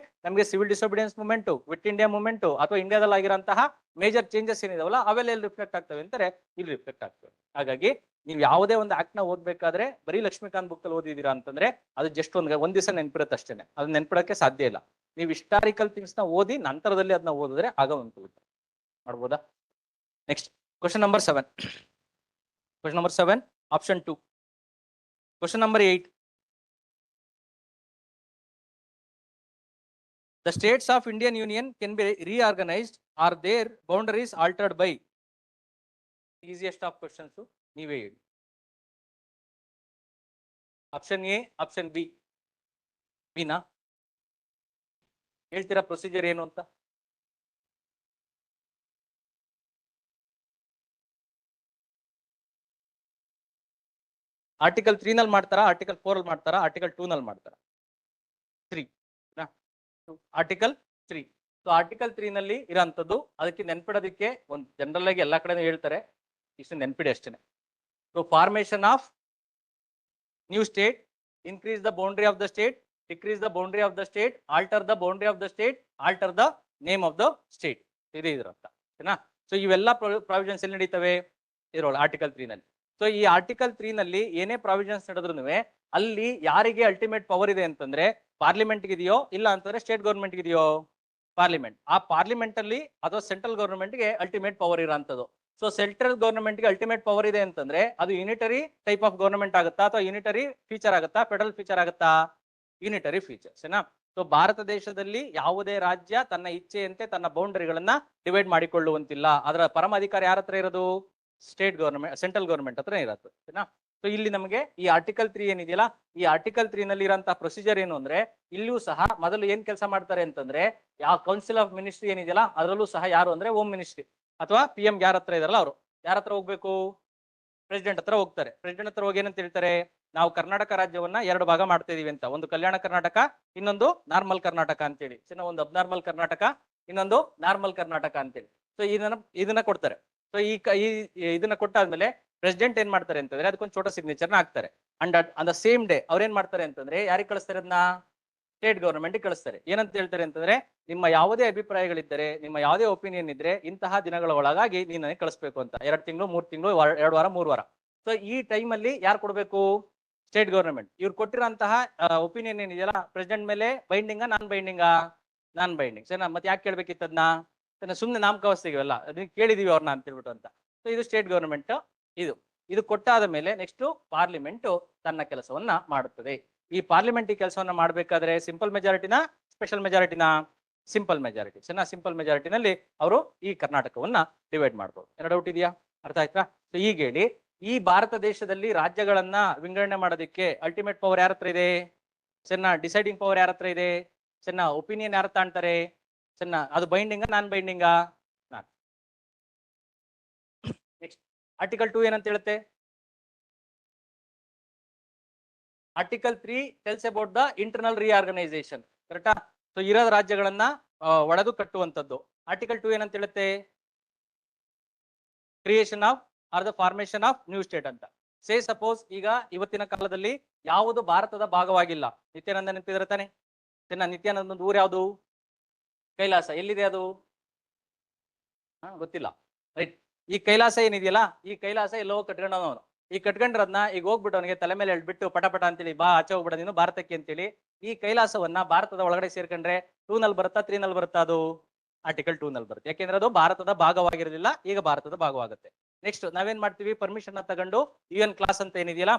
ನಮಗೆ civil disobedience movement, quit India movement ಅಥವಾ ಇಂಡಿಯಾದಲ್ಲಿ ಆಗಿರಂತಹ ಮೇಜರ್ ಚೇಂಜಸ್ ಏನಿದಾವಲ್ಲ ಅವೆಲ್ಲ ಎಲ್ಲಿ ರಿಫ್ಲೆಕ್ಟ್ ಆಗ್ತವೆ ಅಂತಾರೆ, ಇಲ್ಲಿ ರಿಫ್ಲೆಕ್ಟ್ ಆಗ್ತವೆ. ಹಾಗಾಗಿ ನೀವು ಯಾವುದೇ ಒಂದು ಆಕ್ಟ್ ನ ಓದ್ಬೇಕಾದ್ರೆ ಬರೀ ಲಕ್ಷ್ಮೀಕಾಂತ್ ಬುಕ್ ಅಲ್ಲಿ ಓದಿದೀರಾ ಅಂತಂದ್ರೆ ಅದು ಜಸ್ಟ್ ಒಂದ್ ದಿವಸ ನೆನ್ಪಿರುತ್ತೆ ಅಷ್ಟೇನೆ, ಅದು ನೆನ್ಪಿಡಕ್ಕೆ ಸಾಧ್ಯ ಇಲ್ಲ. ನೀವು ಹಿಸ್ಟಾರಿಕಲ್ ಥಿಂಗ್ಸ್ ನ ಓದಿ ನಂತರದಲ್ಲಿ ಅದನ್ನ ಓದಿದ್ರೆ ಆಗ ಒಂದು ಮಾಡ್ಬೋದಾ? Next, question number 7. Question number 7 option 2. Question number 8. The states of Indian Union can be reorganized or their boundaries altered by. Easiest of questions ನೀವೇ ಹೇಳಿ. Option A, option B. Bina ಹೇಳ್ತೀರಾ ಪ್ರೊಸೀಜರ್ ಏನು ಅಂತ? ಆರ್ಟಿಕಲ್ 3 ನಲ್ಲಿ ಮಾಡ್ತಾರಾ, ಆರ್ಟಿಕಲ್ 4 ಅಲ್ಲಿ ಮಾಡ್ತಾರಾ, article 2 ನಲ್ಲಿ ಮಾಡ್ತಾರಾ? 3. ಆರ್ಟಿಕಲ್ 3. ಸೊ ಆರ್ಟಿಕಲ್ 3 ನಲ್ಲಿ ಇರೋಂಥದ್ದು ಅದಕ್ಕೆ ನೆನ್ಪಿಡೋದಕ್ಕೆ ಒಂದು ಜನರಲ್ ಆಗಿ ಎಲ್ಲಾ ಕಡೆ ಹೇಳ್ತಾರೆ, ಇಷ್ಟು ನೆನ್ಪಿಡಿ ಅಷ್ಟೇನೆ. So formation of new state, increase the boundary of the state, decrease the boundary of the state, alter the boundary of the state, alter the name of the state, ಇದೆ ಇದ್ರ ಅರ್ಥ. ಓಕೆನಾ? ಸೊ ಇವೆಲ್ಲ ಪ್ರಾವಿಷನ್ಸ್ ಎಲ್ಲಿ ನಡೀತವೆ? ಇರೋಲ್ಲ article 3 ನಲ್ಲಿ. So ಈ article 3 ನಲ್ಲಿ ಏನೇ ಪ್ರಾವಿಷನ್ಸ್ ನಡೆದ್ರು ಅಲ್ಲಿ ಯಾರಿಗೆ ಅಲ್ಟಿಮೇಟ್ ಪವರ್ ಇದೆ ಅಂತಂದ್ರೆ ಪಾರ್ಲಿಮೆಂಟ್ ಇದೆಯೋ ಇಲ್ಲ ಅಂತಂದ್ರೆ ಸ್ಟೇಟ್ ಗೌರ್ಮೆಂಟ್ ಇದೆಯೋ? ಪಾರ್ಲಿಮೆಂಟ್. ಆ ಪಾರ್ಲಿಮೆಂಟ್ ಅಲ್ಲಿ ಅಥವಾ ಸೆಂಟ್ರಲ್ ಗೌರ್ಮೆಂಟ್ ಗೆ ಅಲ್ಟಿಮೇಟ್ ಪವರ್ ಇರೋಂಥದ್ದು. ಸೊ ಸೆಂಟ್ರಲ್ ಗೌರ್ಮೆಂಟ್ ಗೆ ಅಲ್ಟಿಮೇಟ್ ಪವರ್ ಇದೆ ಅಂತಂದ್ರೆ ಅದು ಯೂನಿಟರಿ ಟೈಪ್ ಆಫ್ ಗೌರ್ಮೆಂಟ್ ಆಗುತ್ತಾ ಅಥವಾ ಯೂನಿಟರಿ ಫೀಚರ್ ಆಗುತ್ತಾ, ಫೆಡರಲ್ ಫೀಚರ್ ಆಗುತ್ತಾ? ಯೂನಿಟರಿ ಫೀಚರ್ಸ್ ಏನಾ? ಸೊ ಭಾರತ ದೇಶದಲ್ಲಿ ಯಾವುದೇ ರಾಜ್ಯ ತನ್ನ ಇಚ್ಛೆಯಂತೆ ತನ್ನ ಬೌಂಡರಿಗಳನ್ನ ಡಿವೈಡ್ ಮಾಡಿಕೊಳ್ಳುವಂತಿಲ್ಲ. ಅದರ ಪರಮ ಅಧಿಕಾರ ಯಾರ ಹತ್ರ ಇರೋದು? ಸ್ಟೇಟ್ ಗೌರ್ಮೆಂಟ್, ಸೆಂಟ್ರಲ್ ಗೌರ್ಮೆಂಟ್ ಹತ್ರ ಇರತ್ತೆ. ಓಕೆನಾ? ಸೊ ಇಲ್ಲಿ ನಮಗೆ ಈ ಆರ್ಟಿಕಲ್ 3 ಏನಿದೆಯಲ್ಲ ಈ ಆರ್ಟಿಕಲ್ 3 ನಲ್ಲಿ ಇರೋಂತಹ ಪ್ರೊಸೀಜರ್ ಏನು ಅಂದ್ರೆ ಇಲ್ಲಿಯೂ ಸಹ ಮೊದಲು ಏನ್ ಕೆಲಸ ಮಾಡ್ತಾರೆ ಅಂತಂದ್ರೆ ಯಾವ ಕೌನ್ಸಿಲ್ ಆಫ್ ಮಿನಿಸ್ಟ್ರಿ ಏನಿದೆಯಲ್ಲ ಅದರಲ್ಲೂ ಸಹ ಯಾರು ಅಂದ್ರೆ ಹೋಮ್ ಮಿನಿಸ್ಟ್ರಿ ಅಥವಾ PM ಯಾರ ಹತ್ರ ಇದಾರಲ್ಲ ಅವರು ಯಾರ ಹತ್ರ ಹೋಗ್ಬೇಕು? ಪ್ರೆಸಿಡೆಂಟ್ ಹತ್ರ ಹೋಗ್ತಾರೆ. ಪ್ರೆಸಿಡೆಂಟ್ ಹತ್ರ ಹೋಗಿ ಏನಂತ ಹೇಳ್ತಾರೆ? ನಾವು ಕರ್ನಾಟಕ ರಾಜ್ಯವನ್ನ 2 ಭಾಗ ಮಾಡ್ತಾ ಇದೀವಿ ಅಂತ. ಒಂದು ಕಲ್ಯಾಣ ಕರ್ನಾಟಕ, ಇನ್ನೊಂದು ನಾರ್ಮಲ್ ಕರ್ನಾಟಕ ಅಂತೇಳಿ. ಒಂದು ಅಬ್ನಾರ್ಮಲ್ ಕರ್ನಾಟಕ, ಇನ್ನೊಂದು ನಾರ್ಮಲ್ ಕರ್ನಾಟಕ ಅಂತೇಳಿ. ಸೊ ಇದನ್ನ ಕೊಡ್ತಾರೆ. ಸೊ ಇದನ್ನ ಕೊಟ್ಟಾದ್ಮೇಲೆ ಪ್ರೆಸಿಡೆಂಟ್ ಏನ್ ಮಾಡ್ತಾರೆ ಅಂತಂದ್ರೆ ಅದಕ್ಕೊಂದು ಚೋಟ ಸಿಗ್ನೇಚರ್ನ ಹಾಕ್ತಾರೆ. And on the same day ಅವ್ರು ಏನ್ ಮಾಡ್ತಾರೆ ಅಂತಂದ್ರೆ ಯಾರಿಗೆ ಕಳಿಸ್ತಾರೆ? ಅದನ್ನ ಸ್ಟೇಟ್ ಗೌರ್ಮೆಂಟ್ ಕಳಿಸ್ತಾರೆ. ಏನಂತ ಹೇಳ್ತಾರೆ ಅಂತಂದ್ರೆ ನಿಮ್ಮ ಯಾವುದೇ ಅಭಿಪ್ರಾಯಗಳಿದ್ದರೆ, ನಿಮ್ಮ ಯಾವುದೇ ಒಪಿನಿಯನ್ ಇದ್ರೆ ಇಂತಹ ದಿನಗಳ ಒಳಗಾಗಿ ನೀನು ನನಗೆ ಕಳಿಸ್ಬೇಕು ಅಂತ. 2 ತಿಂಗಳು, 3 ತಿಂಗಳು, 2 ವಾರ, 3 ವಾರ. ಸೊ ಈ ಟೈಮ್ ಅಲ್ಲಿ ಯಾರು ಕೊಡ್ಬೇಕು? State government. ಇವ್ರು ಕೊಟ್ಟಿರೋಂತಹ ಒಪಿನಿಯನ್ ಏನಿದೆಯಲ್ಲ ಪ್ರೆಸಿಡೆಂಟ್ ಮೇಲೆ ಬೈಂಡಿಂಗಾ ನಾನ್ ಬೈಂಡಿಂಗಾ? ನಾನ್ ಬೈಂಡಿಂಗ್. ಸರಿ, ಮತ್ತೆ ಯಾಕೆ ಕೇಳ್ಬೇಕಿತ್ತು ಅದನ್ನ? ಸುಮ್ಮನೆ ನಾಮಕಾವಸ್ಥೆಗೆಲ್ಲ ಅದನ್ನ ಕೇಳಿದೀವಿ ಅವ್ರನ್ನ ಅಂತ ಹೇಳ್ಬಿಟ್ಟು ಅಂತ. ಸೊ ಇದು ಸ್ಟೇಟ್ ಗವರ್ನಮೆಂಟ್. ಇದು ಕೊಟ್ಟಾದ ಮೇಲೆ ನೆಕ್ಸ್ಟ್ ಪಾರ್ಲಿಮೆಂಟ್ ತನ್ನ ಕೆಲಸವನ್ನ ಮಾಡುತ್ತದೆ. ಈ ಪಾರ್ಲಿಮೆಂಟ್ ಈ ಕೆಲಸವನ್ನ ಮಾಡಬೇಕಾದ್ರೆ ಸಿಂಪಲ್ ಮೆಜಾರಿಟಿನ ಸ್ಪೆಷಲ್ ಮೆಜಾರಿಟಿನ ಸಿಂಪಲ್ ಮೆಜಾರಿಟಿ. ಸಿಂಪಲ್ ಮೆಜಾರಿಟಿನಲ್ಲಿ ಅವರು ಈ ಕರ್ನಾಟಕವನ್ನ ಡಿವೈಡ್ ಮಾಡ್ಬೋದು. ಏನೋ ಡೌಟ್ ಇದೆಯಾ? ಅರ್ಥ ಆಯ್ತಾ? ಸೊ ಈಗ ಹೇಳಿ, ಈ ಭಾರತ ದೇಶದಲ್ಲಿ ರಾಜ್ಯಗಳನ್ನ ವಿಂಗಡಣೆ ಮಾಡೋದಕ್ಕೆ ಅಲ್ಟಿಮೇಟ್ ಪವರ್ ಯಾರ ಹತ್ರ ಇದೆ? ಡಿಸೈಡಿಂಗ್ ಪವರ್ ಯಾರ ಹತ್ರ ಇದೆ? ಒಪಿನಿಯನ್ ಯಾರ ತಾಂತಾರೆ? ಅದು ಬೈಂಡಿಂಗ ನಾನ್ ಬೈಂಡಿಂಗಾ? ನೆಕ್ಸ್ಟ್ ಆರ್ಟಿಕಲ್ 2 ಏನಂತ ಹೇಳುತ್ತೆ? Article 3 tells about the internal reorganisation. ಕರೆಕ್ಟಾ? ಸೊ ಇರೋದ ರಾಜ್ಯಗಳನ್ನ ಒಡೆದು ಕಟ್ಟುವಂತದ್ದು. ಆರ್ಟಿಕಲ್ 2 ಏನಂತ ಹೇಳುತ್ತೆ? Creation of are the formation of new state ಅಂತ. ಸಪೋಸ್ ಈಗ ಇವತ್ತಿನ ಕಾಲದಲ್ಲಿ ಯಾವುದು ಭಾರತದ ಭಾಗವಾಗಿಲ್ಲ. ನಿತ್ಯಾನಂದ ನೆನಪಿದ್ರೆ ತಾನೆ? ನಿತ್ಯಾನಂದ ಊರು ಯಾವುದು? ಕೈಲಾಸ. ಎಲ್ಲಿದೆ ಅದು? ಗೊತ್ತಿಲ್ಲ. ರೈಟ್. ಈ ಕೈಲಾಸ ಏನಿದೆಯಲ್ಲ, ಈ ಕೈಲಾಸ ಎಲ್ಲೋ ಕಟ್ಕೊಂಡವನು. ಈ ಕಟ್ಕೊಂಡ್ರದ್ನ ಈಗ ಹೋಗ್ಬಿಟ್ಟು ಅವನಿಗೆ ತಲೆ ಮೇಲೆ ಹೇಳ್ಬಿಟ್ಟು ಪಟ ಅಂತೇಳಿ ಬಾ ಆಚೆ ಹೋಗ್ಬಿಡ ನೀನು ಭಾರತಕ್ಕೆ ಅಂತೇಳಿ ಈ ಕೈಲಾಸವನ್ನ ಭಾರತದ ಒಳಗಡೆ ಸೇರ್ಕೊಂಡ್ರೆ 2 ನಲ್ಲಿ ಬರುತ್ತಾ 3 ನಲ್ಲಿ ಬರುತ್ತಾ? ಅದು ಆರ್ಟಿಕಲ್ 2 ನಲ್ಲಿ ಬರುತ್ತೆ. ಯಾಕೆಂದ್ರೆ ಅದು ಭಾರತದ ಭಾಗವಾಗಿರಲಿಲ್ಲ, ಈಗ ಭಾರತದ ಭಾಗವಾಗುತ್ತೆ. ನೆಕ್ಸ್ಟ್ ನಾವೇನ್ ಮಾಡ್ತೀವಿ? ಪರ್ಮಿಷನ್ ತಗೊಂಡು UN ಕ್ಲಾಸ್ ಅಂತ ಏನಿದೆಯಲ್ಲ,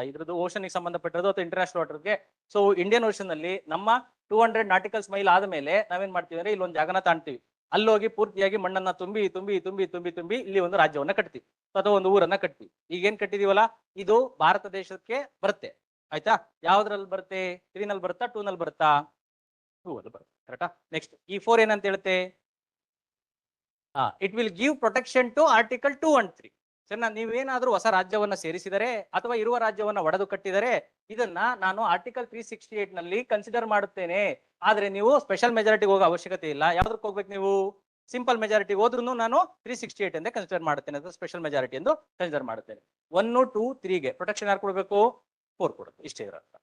ಇದ್ರದ್ದು ಓಷನ್ ಗೆ ಸಂಬಂಧಪಟ್ಟದ್ದು ಅಥವಾ ಇಂಟರ್ನ್ಯಾಷನಲ್ ವಾಟರ್ಗೆ. ಸೊ ಇಂಡಿಯನ್ ಓಷನ್ ಅಲ್ಲಿ ನಮ್ಮ 200 ನಾಟಿಕಲ್ಸ್ ಮೈಲ್ ಆದ್ಮೇಲೆ ನಾವೇನ್ ಮಾಡ್ತೀವಿ ಅಂದ್ರೆ ಇಲ್ಲೊಂದು ಜಾಗನ ತಾಣ್ತೀವಿ. ಅಲ್ಲೋಗಿ ಪೂರ್ತಿಯಾಗಿ ಮಣ್ಣನ್ನ ತುಂಬಿ ತುಂಬಿ ತುಂಬಿ ತುಂಬಿ ತುಂಬಿ ಇಲ್ಲಿ ಒಂದು ರಾಜ್ಯವನ್ನ ಕಟ್ತೀವಿ ಅಥವಾ ಒಂದು ಊರನ್ನ ಕಟ್ತೀವಿ. ಈಗ ಏನ್ ಕಟ್ಟಿದೀವಲ್ಲ, ಇದು ಭಾರತ ದೇಶಕ್ಕೆ ಬರುತ್ತೆ. ಆಯ್ತಾ? ಯಾವ್ದ್ರಲ್ಲಿ ಬರುತ್ತೆ? 3 ನಲ್ಲಿ ಬರುತ್ತಾ 2 ನಲ್ಲಿ ಬರುತ್ತಾ? 2 ಅಲ್ಲಿ ಬರುತ್ತೆ. ಕರೆಕ್ಟಾ? ನೆಕ್ಸ್ಟ್ ಈ 4 ಏನಂತ ಹೇಳುತ್ತೆ? It will give protection to article 2 and 3. ನೀವೇನಾದ್ರೂ ಹೊಸ ರಾಜ್ಯವನ್ನ ಸೇರಿಸಿದರೆ ಅಥವಾ ಇರುವ ರಾಜ್ಯವನ್ನ ಒಡೆದು ಕಟ್ಟಿದರೆ ಇದನ್ನ ನಾನು ಆರ್ಟಿಕಲ್ 368 ನಲ್ಲಿ ಕನ್ಸಿಡರ್ ಮಾಡುತ್ತೇನೆ. ಆದ್ರೆ ನೀವು ಸ್ಪೆಷಲ್ ಮೆಜಾರಿಟಿಗೆ ಹೋಗೋ ಅವಶ್ಯಕತೆ ಇಲ್ಲ. ಯಾವ್ದಕ್ಕೆ ಹೋಗ್ಬೇಕು ನೀವು? ಸಿಂಪಲ್ ಮೆಜಾರಿಟಿಗೆ ಹೋದ್ರೂ ನಾನು 368 ಎಂದೇ ಕನ್ಸಿಡರ್ ಮಾಡುತ್ತೇನೆ ಅಥವಾ ಸ್ಪೆಷಲ್ ಮೆಜಾರಿಟಿ ಎಂದು ಕನ್ಸಿಡರ್ ಮಾಡುತ್ತೇನೆ. 1, 2, 3ಗೆ ಪ್ರೊಟೆಕ್ಷನ್ ಯಾರು ಕೊಡಬೇಕು? 4 ಕೊಡುತ್ತೆ. ಇಷ್ಟೇ ಇರುತ್ತೆ.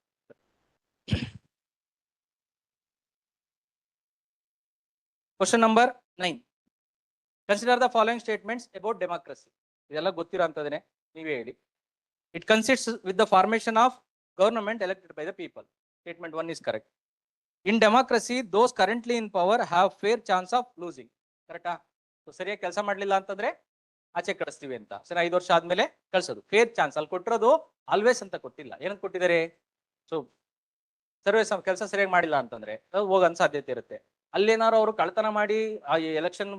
Question number 9. Consider the following statements about democracy. ಇದೆಲ್ಲ ಗೊತ್ತಿರೋ ಅಂತದೇನೆ, ನೀವೇ ಹೇಳಿ. It consists with the formation of government elected by the people. Statement 1 is correct. In democracy, those currently in power have fair chance of losing. ಕರೆಕ್ಟಾ? So ಸರಿಯಾಗಿ ಕೆಲಸ ಮಾಡ್ಲಿಲ್ಲ ಅಂತಂದ್ರೆ ಆಚೆ ಕಳಿಸ್ತೀವಿ ಅಂತ. 5 ವರ್ಷ ಆದ್ಮೇಲೆ ಕಳ್ಸೋದು. ಫೇರ್ ಚಾನ್ಸ್ ಅಲ್ಲಿ ಕೊಟ್ಟಿರೋದು ಆಲ್ವೇಸ್ ಅಂತ ಕೊಟ್ಟಿಲ್ಲ. ಏನಂತ ಕೊಟ್ಟಿದ್ದಾರೆ? ಸೊ ಕೆಲಸ ಸರಿಯಾಗಿ ಮಾಡಿಲ್ಲ ಅಂತಂದ್ರೆ ಹೋಗೋ ಸಾಧ್ಯತೆ ಇರುತ್ತೆ. ಅಲ್ಲೇನಾದ್ರು ಅವರು ಕಳ್ತನ ಮಾಡಿ ಆ ಎಲೆಕ್ಷನ್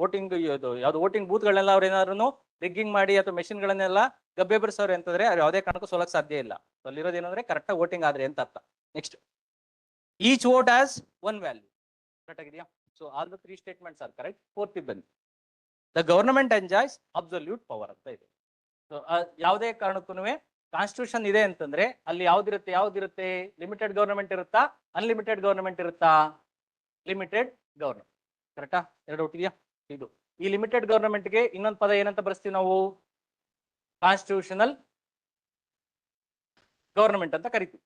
ವೋಟಿಂಗ್ ಯಾವ್ದು ವೋಟಿಂಗ್ ಬೂತ್ಗಳನ್ನೆಲ್ಲ ಅವ್ರು ಏನಾದ್ರು ರಿಗ್ಗಿಂಗ್ ಮಾಡಿ ಅಥವಾ ಮೆಷಿನ್ ಗಳನ್ನೆಲ್ಲ ಗಬ್ಬೆ ಬರ್ಸೋರು ಅಂತಂದ್ರೆ ಅವ್ರು ಯಾವುದೇ ಕಾರಣಕ್ಕೂ ಸೋಲಕ್ ಸಾಧ್ಯ ಇಲ್ಲ. ಅಲ್ಲಿರೋದು ಏನಂದ್ರೆ ಕರೆಕ್ಟ್ ಆಗಿ ವೋಟಿಂಗ್ ಆದ್ರೆ ಅಂತ ಅರ್ಥ. Next, each vote has 1 value. Correct ಆಗಿದೆಯಾ? So all the 3 statements are correct. 4th ಬನ್ನಿ. The government enjoys absolute power ಅಂತ ಇದೆ. ಸೊ ಯಾವುದೇ ಕಾರಣಕ್ಕೂ ಕಾನ್ಸ್ಟಿಟ್ಯೂಷನ್ ಇದೆ ಅಂತಂದ್ರೆ ಅಲ್ಲಿ ಯಾವ್ದಿರುತ್ತೆ? ಲಿಮಿಟೆಡ್ ಗವರ್ನಮೆಂಟ್ ಇರುತ್ತಾ? ಅನ್ಲಿಮಿಟೆಡ್ ಗವರ್ನಮೆಂಟ್ ಇರುತ್ತಾ? Limited government. ಕರೆಕ್ಟಾ? ಎರಡು ಡೌಟ್ ಇದೆಯಾ? ಇದು ಈ ಲಿಮಿಟೆಡ್ ಗವರ್ನಮೆಂಟ್ಗೆ ಇನ್ನೊಂದು ಪದ ಏನಂತ ಬಳಸ್ತೀವಿ ನಾವು? ಕಾನ್ಸ್ಟಿಟ್ಯೂಷನಲ್ ಗವರ್ನಮೆಂಟ್ ಅಂತ ಕರಿತೀವಿ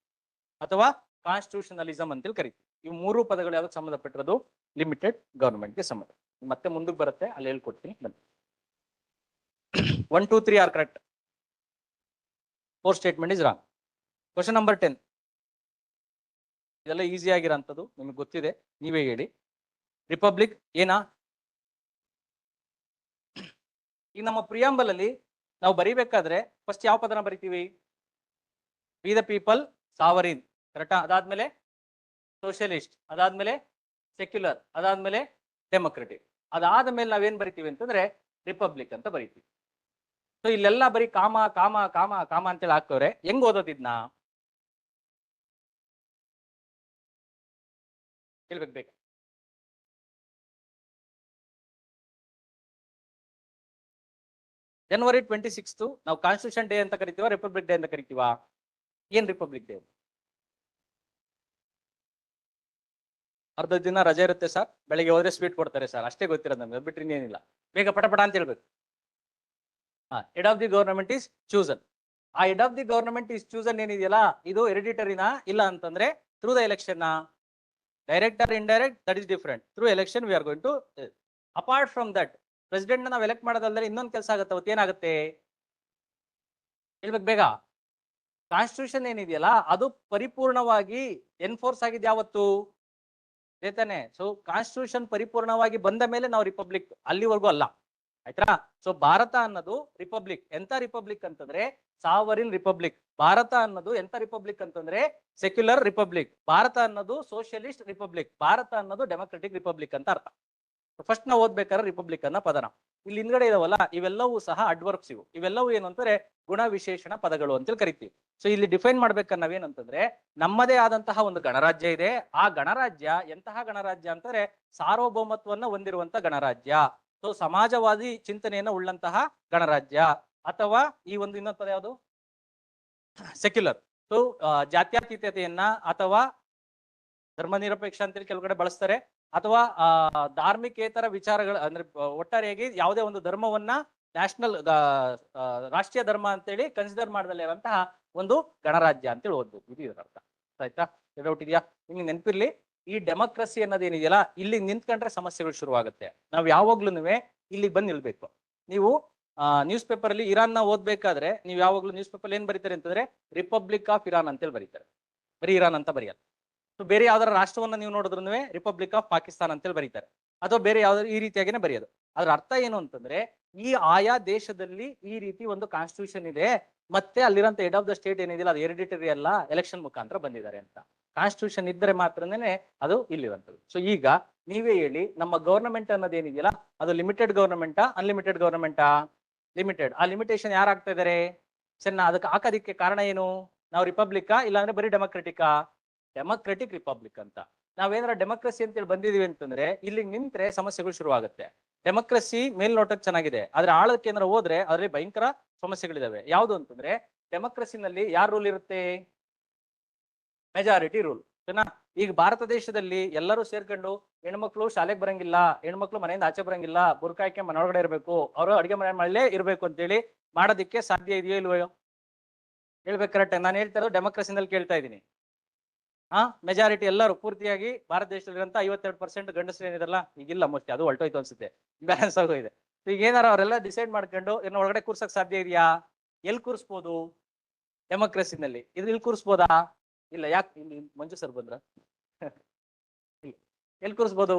ಅಥವಾ ಕಾನ್ಸ್ಟಿಟ್ಯೂಷನಲಿಸಮ್ ಅಂತೇಳಿ ಕರಿತೀವಿ. ಈ 3 ಪದಗಳು ಯಾವ್ದಕ್ಕೆ ಸಂಬಂಧಪಟ್ಟಿರೋದು? ಲಿಮಿಟೆಡ್ ಗವರ್ನಮೆಂಟ್ಗೆ ಸಂಬಂಧ. ಮತ್ತೆ ಮುಂದಕ್ಕೆ ಬರುತ್ತೆ, ಅಲ್ಲಿ ಹೇಳ್ಕೊಡ್ತೀನಿ ಬನ್ನಿ. 1, 2, 3 R correct. 4th statement is wrong. Question number 10. ಇದೆಲ್ಲ ಈಸಿ ಆಗಿರೋಂಥದ್ದು, ನಿಮಗೆ ಗೊತ್ತಿದೆ, ನೀವೇ ಹೇಳಿ. ರಿಪಬ್ಲಿಕ್ ಏನಾ? ಈಗ ನಮ್ಮ ಪ್ರಿಯಾಂಬಲ್ ಅಲ್ಲಿ ನಾವು ಬರಿಬೇಕಾದ್ರೆ ಫಸ್ಟ್ ಯಾವ ಪದನ ಬರಿತೀವಿ? We the people sovereign. ಕರೆಕ್ಟಾ? ಅದಾದ್ಮೇಲೆ ಸೋಷಿಯಲಿಸ್ಟ್, ಅದಾದ್ಮೇಲೆ ಸೆಕ್ಯುಲರ್, ಅದಾದ್ಮೇಲೆ ಡೆಮೊಕ್ರೆಟಿಕ್. ಅದಾದ್ಮೇಲೆ ನಾವೇನ್ ಬರಿತೀವಿ ಅಂತಂದ್ರೆ ರಿಪಬ್ಲಿಕ್ ಅಂತ ಬರಿತೀವಿ. ಸೊ ಇಲ್ಲೆಲ್ಲ ಬರೀ ಕಾಮ ಕಾಮ ಕಾಮ ಕಾಮ ಅಂತೇಳಿ ಹಾಕ್ತವ್ರೆ. ಹೆಂಗ್ ಓದೋದಿದ್ನ ಹೇಳ್ಬೇಕು ಬೇಕು. ಜನವರಿ 26 ನಾವು ಕಾನ್ಸ್ಟಿಟ್ಯೂಷನ್ ಡೇ ಅಂತ ಕರಿತೀವ, ರಿಪಬ್ಲಿಕ್ ಡೇ ಅಂತ ಕರಿತೀವ? ಏನ್ ರಿಪಬ್ಲಿಕ್ ಡೇ? ಅರ್ಧ ದಿನ ರಜೆ ಇರುತ್ತೆ ಸರ್, ಬೆಳಿಗ್ಗೆ ಹೋದ್ರೆ ಸ್ವೀಟ್ ಕೊಡ್ತಾರೆ ಸರ್, ಅಷ್ಟೇ ಗೊತ್ತಿರೋದು ನಮ್ಗೆ, ಬಿಟ್ರೆ ಇನ್ನೇನಿಲ್ಲ. ಬೇಗ ಪಟ ಅಂತ ಹೇಳ್ಬೇಕು. Head of the government is chosen. ಆ head of the government is chosen ಏನಿದೆಯಲ್ಲ, ಇದು ಹೆರಿಡಿಟರಿನಾ ಇಲ್ಲ ಅಂತಂದ್ರೆ through the election? Direct or indirect, that is different. Through election we are going to. Apart from that, president ನಾವು elect ಮಾಡೋದಲ್ಲದೆ ಇನ್ನೊಂದು ಕೆಲಸ ಆಗುತ್ತೆ. ಅವತ್ತು ಏನಾಗುತ್ತೆ ಹೇಳ್ಬೇಕು ಬೇಗ. ಕಾನ್ಸ್ಟಿಟ್ಯೂಷನ್ ಏನಿದೆಯಲ್ಲ ಅದು ಪರಿಪೂರ್ಣವಾಗಿ ಎನ್ಫೋರ್ಸ್ ಆಗಿದೆ ಯಾವತ್ತು? ತಾನೆ. ಸೊ ಕಾನ್ಸ್ಟಿಟ್ಯೂಷನ್ ಪರಿಪೂರ್ಣವಾಗಿ ಬಂದ ಮೇಲೆ ನಾವು ರಿಪಬ್ಲಿಕ್, ಅಲ್ಲಿವರೆಗೂ ಅಲ್ಲ. ಆಯ್ತಾ. ಸೊ ಭಾರತ ಅನ್ನೋದು ರಿಪಬ್ಲಿಕ್. ಎಂತ ರಿಪಬ್ಲಿಕ್ ಅಂತಂದ್ರೆ ಸಾವರಿನ್ ರಿಪಬ್ಲಿಕ್. ಭಾರತ ಅನ್ನೋದು ಎಂತ ರಿಪಬ್ಲಿಕ್ ಅಂತಂದ್ರೆ ಸೆಕ್ಯುಲರ್ ರಿಪಬ್ಲಿಕ್. ಭಾರತ ಅನ್ನೋದು ಸೋಷಿಯಲಿಸ್ಟ್ ರಿಪಬ್ಲಿಕ್. ಭಾರತ ಅನ್ನೋದು ಡೆಮೊಕ್ರೆಟಿಕ್ ರಿಪಬ್ಲಿಕ್ ಅಂತ ಅರ್ಥ. ಫಸ್ಟ್ ನಾವು ಓದ್ಬೇಕಾದ್ರೆ ರಿಪಬ್ಲಿಕ್ ಅನ್ನ ಪದನ ಇಲ್ಲಿ ಹಿಂದ್ಗಡೆ ಇದಾವಲ್ಲ, ಇವೆಲ್ಲವೂ ಸಹ ಅಡ್ವರ್ಬ್ಸ್. ಇವೆಲ್ಲವೂ ಏನು ಅಂತಾರೆ ಗುಣ ವಿಶೇಷಣ ಪದಗಳು ಅಂತೇಳಿ ಕರಿತೀವಿ. ಸೊ ಇಲ್ಲಿ ಡಿಫೈನ್ ಮಾಡ್ಬೇಕಾದ್ರೆ ನಾವೇನಂತಂದ್ರೆ ನಮ್ಮದೇ ಆದಂತಹ ಒಂದು ಗಣರಾಜ್ಯ ಇದೆ. ಆ ಗಣರಾಜ್ಯ ಎಂತಹ ಗಣರಾಜ್ಯ ಅಂತಾರೆ ಸಾರ್ವಭೌಮತ್ವನ್ನ ಹೊಂದಿರುವಂತ ಗಣರಾಜ್ಯ. ಸೊ ಸಮಾಜವಾದಿ ಚಿಂತನೆಯನ್ನ ಉಳ್ಳಂತಹ ಗಣರಾಜ್ಯ. ಅಥವಾ ಈ ಒಂದು ಇನ್ನೊಂದು ಪದ ಯಾವುದು ಸೆಕ್ಯುಲರ್. ಸೊ ಜಾತ್ಯತೀತತೆಯನ್ನ ಅಥವಾ ಧರ್ಮ ನಿರಪೇಕ್ಷ ಅಂತೇಳಿ ಕೆಲವು ಕಡೆ ಬಳಸ್ತಾರೆ. ಅಥವಾ ಧಾರ್ಮಿಕೇತರ ವಿಚಾರಗಳ ಅಂದ್ರೆ ಒಟ್ಟಾರೆಯಾಗಿ ಯಾವುದೇ ಒಂದು ಧರ್ಮವನ್ನ ನ್ಯಾಷನಲ್ ರಾಷ್ಟ್ರೀಯ ಧರ್ಮ ಅಂತೇಳಿ ಕನ್ಸಿಡರ್ ಮಾಡದಲ್ಲೇ ಇರುವಂತಹ ಒಂದು ಗಣರಾಜ್ಯ ಅಂತೇಳಿ ಓದ್ಬೋದು. ಇದು ಇದರ ಅರ್ಥ. ಆಯ್ತಾ? ಡೌಟ್ ಇದೆಯಾ? ನಿಮ್ಗೆ ನೆನಪಿರ್ಲಿ, ಈ ಡೆಮೋಕ್ರಸಿ ಅನ್ನೋದೇನಿದೆಯಲ್ಲ ಇಲ್ಲಿ ನಿಂತ್ಕೊಂಡ್ರೆ ಸಮಸ್ಯೆಗಳು ಶುರುವಾಗುತ್ತೆ. ನಾವು ಯಾವಾಗ್ಲೂ ಇಲ್ಲಿ ಬಂದು ನಿಲ್ಬೇಕು. ನೀವು ನ್ಯೂಸ್ ಪೇಪರ್ ಅಲ್ಲಿ ಇರಾನ್ ನ ಓದ್ಬೇಕಾದ್ರೆ ನೀವು ಯಾವಾಗ್ಲೂ ನ್ಯೂಸ್ ಪೇಪರ್ ಏನ್ ಬರೀತಾರೆ ಅಂತಂದ್ರೆ ರಿಪಬ್ಲಿಕ್ ಆಫ್ ಇರಾನ್ ಅಂತೇಳಿ ಬರೀತಾರೆ. ಬರೀ ಇರಾನ್ ಅಂತ ಬರೆಯಲ್ಲ. ಸೊ ಬೇರೆ ಯಾವ್ದಾರ ರಾಷ್ಟ್ರವನ್ನ ನೀವು ನೋಡಿದ್ರು ರಿಪಬ್ಲಿಕ್ ಆಫ್ ಪಾಕಿಸ್ತಾನ ಅಂತೇಳಿ ಬರೀತಾರೆ. ಅಥವಾ ಬೇರೆ ಯಾವ್ದಾದ್ರು ಈ ರೀತಿಯಾಗಿನೇ ಬರೆಯೋದು. ಅದ್ರ ಅರ್ಥ ಏನು ಅಂತಂದ್ರೆ ಈ ಆಯಾ ದೇಶದಲ್ಲಿ ಈ ರೀತಿ ಒಂದು ಕಾನ್ಸ್ಟಿಟ್ಯೂಷನ್ ಇದೆ, ಮತ್ತೆ ಅಲ್ಲಿರೋಂಥ ಹೆಡ್ ಆಫ್ ದ ಸ್ಟೇಟ್ ಏನಿದೆಯಲ್ಲ ಅದು ಹೆರಿಡಿಟರಿ ಅಲ್ಲ, ಎಲೆಕ್ಷನ್ ಮುಖಾಂತರ ಬಂದಿದ್ದಾರೆ ಅಂತ. ಕಾನ್ಸ್ಟಿಟ್ಯೂಷನ್ ಇದ್ರೆ ಮಾತ್ರನೇ ಅದು ಇಲ್ಲಿರುವಂಥದ್ದು. ಸೊ ಈಗ ನೀವೇ ಹೇಳಿ, ನಮ್ಮ ಗವರ್ನಮೆಂಟ್ ಅನ್ನೋದೇನಿದೆಯಲ್ಲ ಅದು ಲಿಮಿಟೆಡ್ ಗವರ್ನಮೆಂಟಾ ಅನ್ಲಿಮಿಟೆಡ್ ಗವರ್ನಮೆಂಟಾ? ಲಿಮಿಟೆಡ್. ಆ ಲಿಮಿಟೇಷನ್ ಯಾರು ಆಗ್ತಾ ಇದಾರೆ? ಸಣ್ಣ ಅದಕ್ಕೆ ಹಾಕೋದಿಕ್ಕೆ ಕಾರಣ ಏನು? ನಾವು ರಿಪಬ್ಲಿಕಾ ಇಲ್ಲಾಂದ್ರೆ ಬರೀ ಡೆಮೋಕ್ರೆಟಿಕಾ? ಡೆಮೋಕ್ರೆಟಿಕ್ ರಿಪಬ್ಲಿಕ್ ಅಂತ. ನಾವೇನಾರ ಡೆಮೋಕ್ರಸಿ ಅಂತೇಳಿ ಬಂದಿದೀವಿ ಅಂತಂದ್ರೆ ಇಲ್ಲಿ ನಿಂತ್ರೆ ಸಮಸ್ಯೆಗಳು ಶುರುವಾಗುತ್ತೆ. ಡೆಮೋಕ್ರಸಿ ಮೇಲ್ನೋಟಕ್ಕೆ ಚೆನ್ನಾಗಿದೆ, ಆದ್ರೆ ಆಳಕ್ಕೆ ಏನಾರ ಹೋದ್ರೆ ಅದ್ರಲ್ಲಿ ಭಯಂಕರ ಸಮಸ್ಯೆಗಳಿದಾವೆ. ಯಾವ್ದು ಅಂತಂದ್ರೆ ಡೆಮೋಕ್ರಸಿನಲ್ಲಿ ಯಾರ್ ರೂಲ್ ಇರುತ್ತೆ? Majority rule. ಈಗ ಭಾರತ ದೇಶದಲ್ಲಿ ಎಲ್ಲರೂ ಸೇರ್ಕೊಂಡು ಹೆಣ್ಮಕ್ಳು ಶಾಲೆಗೆ ಬರಂಗಿಲ್ಲ, ಹೆಣ್ಮಕ್ಳು ಮನೆಯಿಂದ ಆಚೆ ಬರಂಗಿಲ್ಲ, ಬುರ್ಕಾಯ್ಕೆ ಮನೆಯೊಳಗಡೆ ಇರಬೇಕು, ಅವರು ಅಡಿಗೆ ಮನೆ ಇರ್ಬೇಕು ಅಂತೇಳಿ ಮಾಡೋದಿಕ್ಕೆ ಸಾಧ್ಯ ಇದೆಯೋ ಇಲ್ವೋ? ಹೇಳ್ಬೇಕು. ಕರೆಕ್ಟ್. ನಾನು ಹೇಳ್ತಾ ಇರೋದು ಡೆಮೋಕ್ರಸಿನಲ್ಲಿ ಕೇಳ್ತಾ ಇದ್ದೀನಿ. ಮೆಜಾರಿಟಿ ಎಲ್ಲರೂ ಪೂರ್ತಿಯಾಗಿ ಭಾರತ ದೇಶದಲ್ಲಿರುವಂತ 52% ಗಂಡಸರು ಏನಿದಾರಲ್ಲ, ಈಗಿಲ್ಲ ಮೋಸ್ಟ್ಲಿ, ಅದು ಹೊರಟೋಯ್ತು ಅನ್ಸುತ್ತೆ, ಬ್ಯಾಲೆನ್ಸ್ ಆಗೋಗಿದೆ. ಈಗ ಏನಾರ ಅವರೆಲ್ಲ ಡಿಸೈಡ್ ಮಾಡ್ಕೊಂಡು ಇನ್ನು ಒಳಗಡೆ ಕೂರ್ಸಕ್ ಸಾಧ್ಯ ಇದೆಯಾ? ಎಲ್ಲಿ ಕೂರಿಸ್ಬೋದು ಡೆಮೋಕ್ರಸಿನಲ್ಲಿ? ಇಲ್ಲಿ ಕೂರಿಸ್ಬೋದಾ? ಇಲ್ಲ. ಯಾಕೆ? ಇಲ್ಲಿ ಮಂಜು ಸರ್ ಬಂದ್ರ ಎಲ್ಲಿ ಕೂರಿಸ್ಬೋದು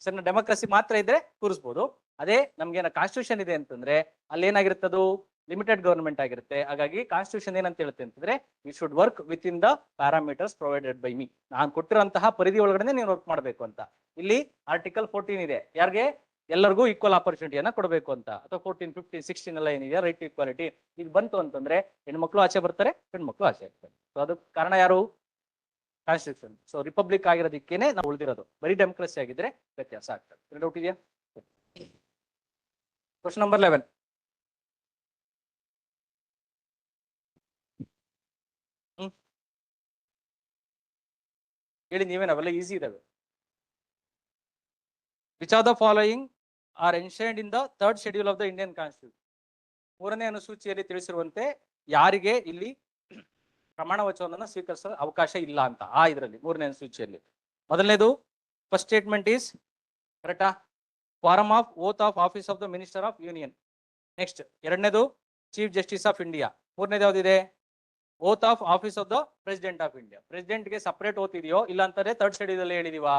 ಸರ್? ಡೆಮೋಕ್ರಸಿ ಮಾತ್ರ ಇದ್ರೆ ಕೂರಿಸ್ಬೋದು. ಅದೇ ನಮ್ಗೇನ ಕಾನ್ಸ್ಟಿಟ್ಯೂಷನ್ ಇದೆ ಅಂತಂದ್ರೆ ಅಲ್ಲಿ ಏನಾಗಿರುತ್ತದು ಲಿಮಿಟೆಡ್ ಗವರ್ನಮೆಂಟ್ ಆಗಿರುತ್ತೆ. ಹಾಗಾಗಿ ಕಾನ್ಸ್ಟಿಟ್ಯೂಷನ್ ಏನಂತ ಹೇಳುತ್ತೆ ಅಂತಂದ್ರೆ we should work with in the parameters provided by me. ನಾನು ಕೊಟ್ಟಿರುವಂತಹ ಪರಿಧಿ ಒಳಗಡೆ ನೀವು ವರ್ಕ್ ಮಾಡಬೇಕು ಅಂತ. ಇಲ್ಲಿ ಆರ್ಟಿಕಲ್ 14 ಇದೆ, ಯಾರಿಗೆ? ಎಲ್ಲರಿಗೂ ಈಕ್ವಲ್ ಆಪರ್ಚುನಿಟಿಯನ್ನ ಕೊಡಬೇಕು ಅಂತ. ಅಥವಾ 14, 15, 16 ಎಲ್ಲ ಏನಿದೆ ರೈಟ್ ಟು ಈಕ್ವಾಲಿಟಿ, ಇದು ಬಂತು ಅಂತಂದ್ರೆ ಹೆಣ್ಮಕ್ಳು ಆಚೆ ಬರ್ತಾರೆ, ಹೆಣ್ಮಕ್ಳು ಆಚೆ ಇರ್ತಾರೆ. ಸೊ ಅದಕ್ಕೆ ಕಾರಣ ಯಾರು? ಕಾನ್ಸ್ಟಿಟ್ಯೂಷನ್. ಸೊ ರಿಪಬ್ಲಿಕ್ ಆಗಿರೋದಕ್ಕೇನೆ ನಾವು ಉಳಿದಿರೋದು. ಬರೀ ಡೆಮೋಕ್ರಸಿ ಆಗಿದ್ರೆ ವ್ಯತ್ಯಾಸ ಆಗ್ತದೆ. ಡೌಟ್ ಇದೆಯಾ? Question number 11. ಹೇಳಿ ನೀವೇ, ನಾವೆಲ್ಲ ಈಸಿ ಇದಾವೆ. Which are the following are enshrined in the 3rd schedule of the Indian constitution? 3ನೇ ಅನುಸೂಚಿಯಲ್ಲಿ ತಿಳಿಸಿರುವಂತೆ ಯಾರಿಗೆ ಇಲ್ಲಿ ಪ್ರಮಾಣ ವಚನವನ್ನು ಸ್ವೀಕರಿಸಲು ಅವಕಾಶ ಇಲ್ಲ ಅಂತ ಆ ಇದರಲ್ಲಿ 3ನೇ ಅನುಸೂಚಿಯಲ್ಲಿ. ಮೊದಲನೇದು ಫಸ್ಟ್ ಸ್ಟೇಟ್ಮೆಂಟ್ ಈಸ್ ಕರೆಕ್ಟಾ? Form of oath of office of the minister of union. Next ಎರಡನೇದು ಚೀಫ್ ಜಸ್ಟಿಸ್ ಆಫ್ ಇಂಡಿಯಾ. ಮೂರನೇದು ಯಾವ್ದಿದೆ? Oath of office of the president of India. ಪ್ರೆಸಿಡೆಂಟ್ಗೆ ಸಪರೇಟ್ ಓತ್ ಇದೆಯೋ ಇಲ್ಲ ಅಂತಂದ್ರೆ 3rd ಶೆಡ್ಯೂಲ್ ಅಲ್ಲಿ ಹೇಳಿದೀವಾ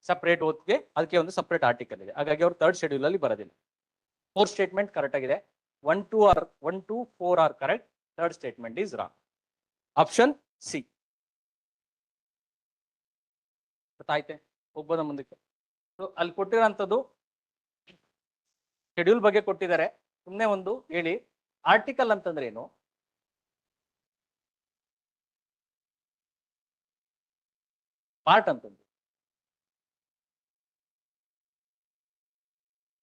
ಸಪರೇಟ್ ಓತ್ಗೆ, ಅದಕ್ಕೆ ಒಂದು ಸಪರೇಟ್ ಆರ್ಟಿಕಲ್ ಇದೆ. ಹಾಗಾಗಿ ಅವರು 3rd ಶೆಡ್ಯೂಲ್ ಅಲ್ಲಿ ಬರೋದಿಲ್ಲ. 4th ಸ್ಟೇಟ್ಮೆಂಟ್ ಕರೆಕ್ಟ್ ಆಗಿದೆ. 1, 2, 4 are correct. 3rd statement is wrong. Option C. ಗೊತ್ತಾಯ್ತೆ? ಹೋಗ್ಬೋದ ಮುಂದಕ್ಕೆ? ಅಲ್ಲಿ ಕೊಟ್ಟಿರೋಂಥದ್ದು ಶೆಡ್ಯೂಲ್ ಬಗ್ಗೆ ಕೊಟ್ಟಿದ್ದಾರೆ. ಸುಮ್ಮನೆ ಒಂದು ಹೇಳಿ, ಆರ್ಟಿಕಲ್ ಅಂತಂದ್ರೆ ಏನು? ಪಾರ್ಟ್ ಅಂತಂದು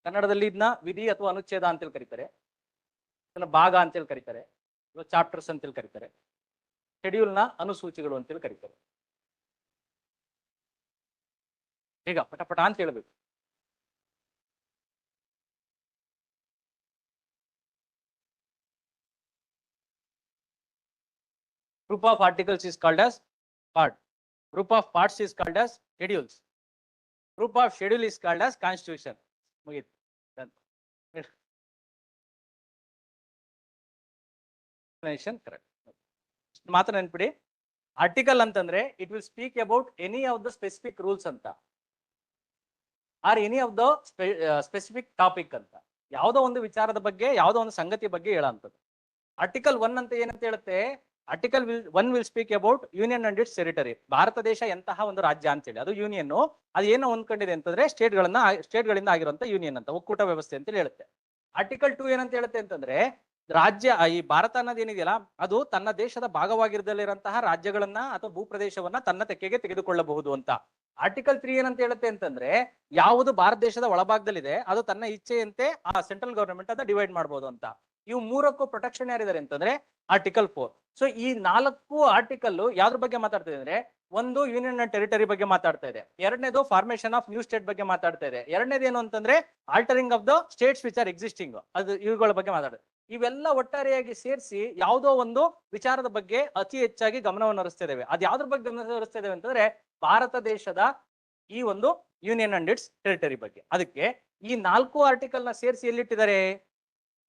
ಕನ್ನಡದಲ್ಲಿ ಇದನ್ನ ವಿಧಿ ಅಥವಾ ಅನುಚ್ಛೇದ ಅಂತೇಳಿ ಕರೀತಾರೆ, ಇದನ್ನ ಭಾಗ ಅಂತೇಳಿ ಕರೀತಾರೆ, ಚಾಪ್ಟರ್ಸ್ ಅಂತೇಳಿ ಕರೀತಾರೆ, ಶೆಡ್ಯೂಲ್ನ ಅನುಸೂಚಿಗಳು ಅಂತೇಳಿ ಕರೀತಾರೆ. ಈಗ ಪಟಪಟ ಅಂತ ಹೇಳ್ಬೇಕು. Group of articles is called as part. Group of parts is called as schedules. Group of schedule is called as constitution. ಮುಗೀತು. Correct. ಮಾತ್ರ ನೆನ್ಪಿಡಿ, ಆರ್ಟಿಕಲ್ ಅಂತಂದ್ರೆ it will speak about any of the specific rules ಅಂತ, or any of the specific topic ಅಂತ, ಯಾವುದೋ ಒಂದು ವಿಚಾರದ ಬಗ್ಗೆ, ಯಾವುದೋ ಒಂದು ಸಂಗತಿ ಬಗ್ಗೆ ಹೇಳೋಂಥದ್ದು. ಆರ್ಟಿಕಲ್ 1 ಅಂತ ಏನಂತ ಹೇಳುತ್ತೆ, article 1 will speak about union and it's territory. Bharat ದೇಶ ಎಂತಹ ಒಂದು ರಾಜ್ಯ ಅಂತ ಹೇಳಿ, ಅದು ಯೂನಿಯನ್, ಅದು ಏನೋ ಹೊಂದ್ಕೊಂಡಿದೆ ಅಂತಂದ್ರೆ ಸ್ಟೇಟ್ಗಳಿಂದ ಆಗಿರುವಂತ ಯೂನಿಯನ್ ಅಂತ, ಒಕ್ಕೂಟ ವ್ಯವಸ್ಥೆ ಅಂತ ಹೇಳುತ್ತೆ. ಆರ್ಟಿಕಲ್ 2 ಏನಂತ ಹೇಳುತ್ತೆ ಅಂತಂದ್ರೆ ರಾಜ್ಯ, ಈ ಭಾರತ ಅನ್ನೋದು ಏನಿದೆಯಲ್ಲ ಅದು ತನ್ನ ದೇಶದ ಭಾಗವಾಗಿರದಲ್ಲಿರುವಂತಹ ರಾಜ್ಯಗಳನ್ನ ಅಥವಾ ಭೂಪ್ರದೇಶವನ್ನ ತನ್ನ ತೆಕ್ಕೆಗೆ ತೆಗೆದುಕೊಳ್ಳಬಹುದು ಅಂತ. ಆರ್ಟಿಕಲ್ 3 ಏನಂತ ಹೇಳುತ್ತೆ ಅಂತಂದ್ರೆ ಯಾವುದು ಭಾರತ ದೇಶದ ಒಳಭಾಗದಲ್ಲಿದೆ ಅದು ತನ್ನ ಇಚ್ಛೆಯಂತೆ ಆ ಸೆಂಟ್ರಲ್ ಗವರ್ಮೆಂಟ್ ಅನ್ನ ಡಿವೈಡ್ ಮಾಡಬಹುದು ಅಂತ. ಇವು ಮೂರಕ್ಕೂ ಪ್ರೊಟೆಕ್ಷನ್ ಯಾರಿದ್ದಾರೆ ಅಂತಂದ್ರೆ ಆರ್ಟಿಕಲ್ 4. ಸೊ ಈ 4 ಆರ್ಟಿಕಲ್ ಯಾವ್ದ್ರ ಬಗ್ಗೆ ಮಾತಾಡ್ತಾ ಇದೆ ಅಂದ್ರೆ, ಒಂದು ಯೂನಿಯನ್ ಅಂಡ್ ಟೆರಿಟರಿ ಬಗ್ಗೆ ಮಾತಾಡ್ತಾ ಇದೆ, ಎರಡನೇದು ಫಾರ್ಮೇಶನ್ ಆಫ್ ನ್ಯೂ ಸ್ಟೇಟ್ ಬಗ್ಗೆ ಮಾತಾಡ್ತಾ ಇದೆ, ಎರಡನೇದು ಏನು ಅಂತಂದ್ರೆ altering of the States which are existing, ಅದು ಇವುಗಳ ಬಗ್ಗೆ ಮಾತಾಡುತ್ತೆ. ಇವೆಲ್ಲ ಒಟ್ಟಾರೆಯಾಗಿ ಸೇರಿಸಿ ಯಾವುದೋ ಒಂದು ವಿಚಾರದ ಬಗ್ಗೆ ಅತಿ ಹೆಚ್ಚಾಗಿ ಗಮನವನ್ನು ಹರಿಸ್ತಾ ಇದ್ದೇವೆ. ಅದು ಯಾವ್ದ್ರ ಬಗ್ಗೆ ಗಮನ ಹರಿಸ್ತಾ ಇದ್ದೇವೆ ಅಂತಂದ್ರೆ ಭಾರತ ದೇಶದ ಈ ಒಂದು ಯೂನಿಯನ್ ಅಂಡ್ ಇಟ್ಸ್ ಟೆರಿಟರಿ ಬಗ್ಗೆ. ಅದಕ್ಕೆ ಈ 4 ಆರ್ಟಿಕಲ್ ನ ಸೇರಿಸಿ ಎಲ್ಲಿಟ್ಟಿದ್ದಾರೆ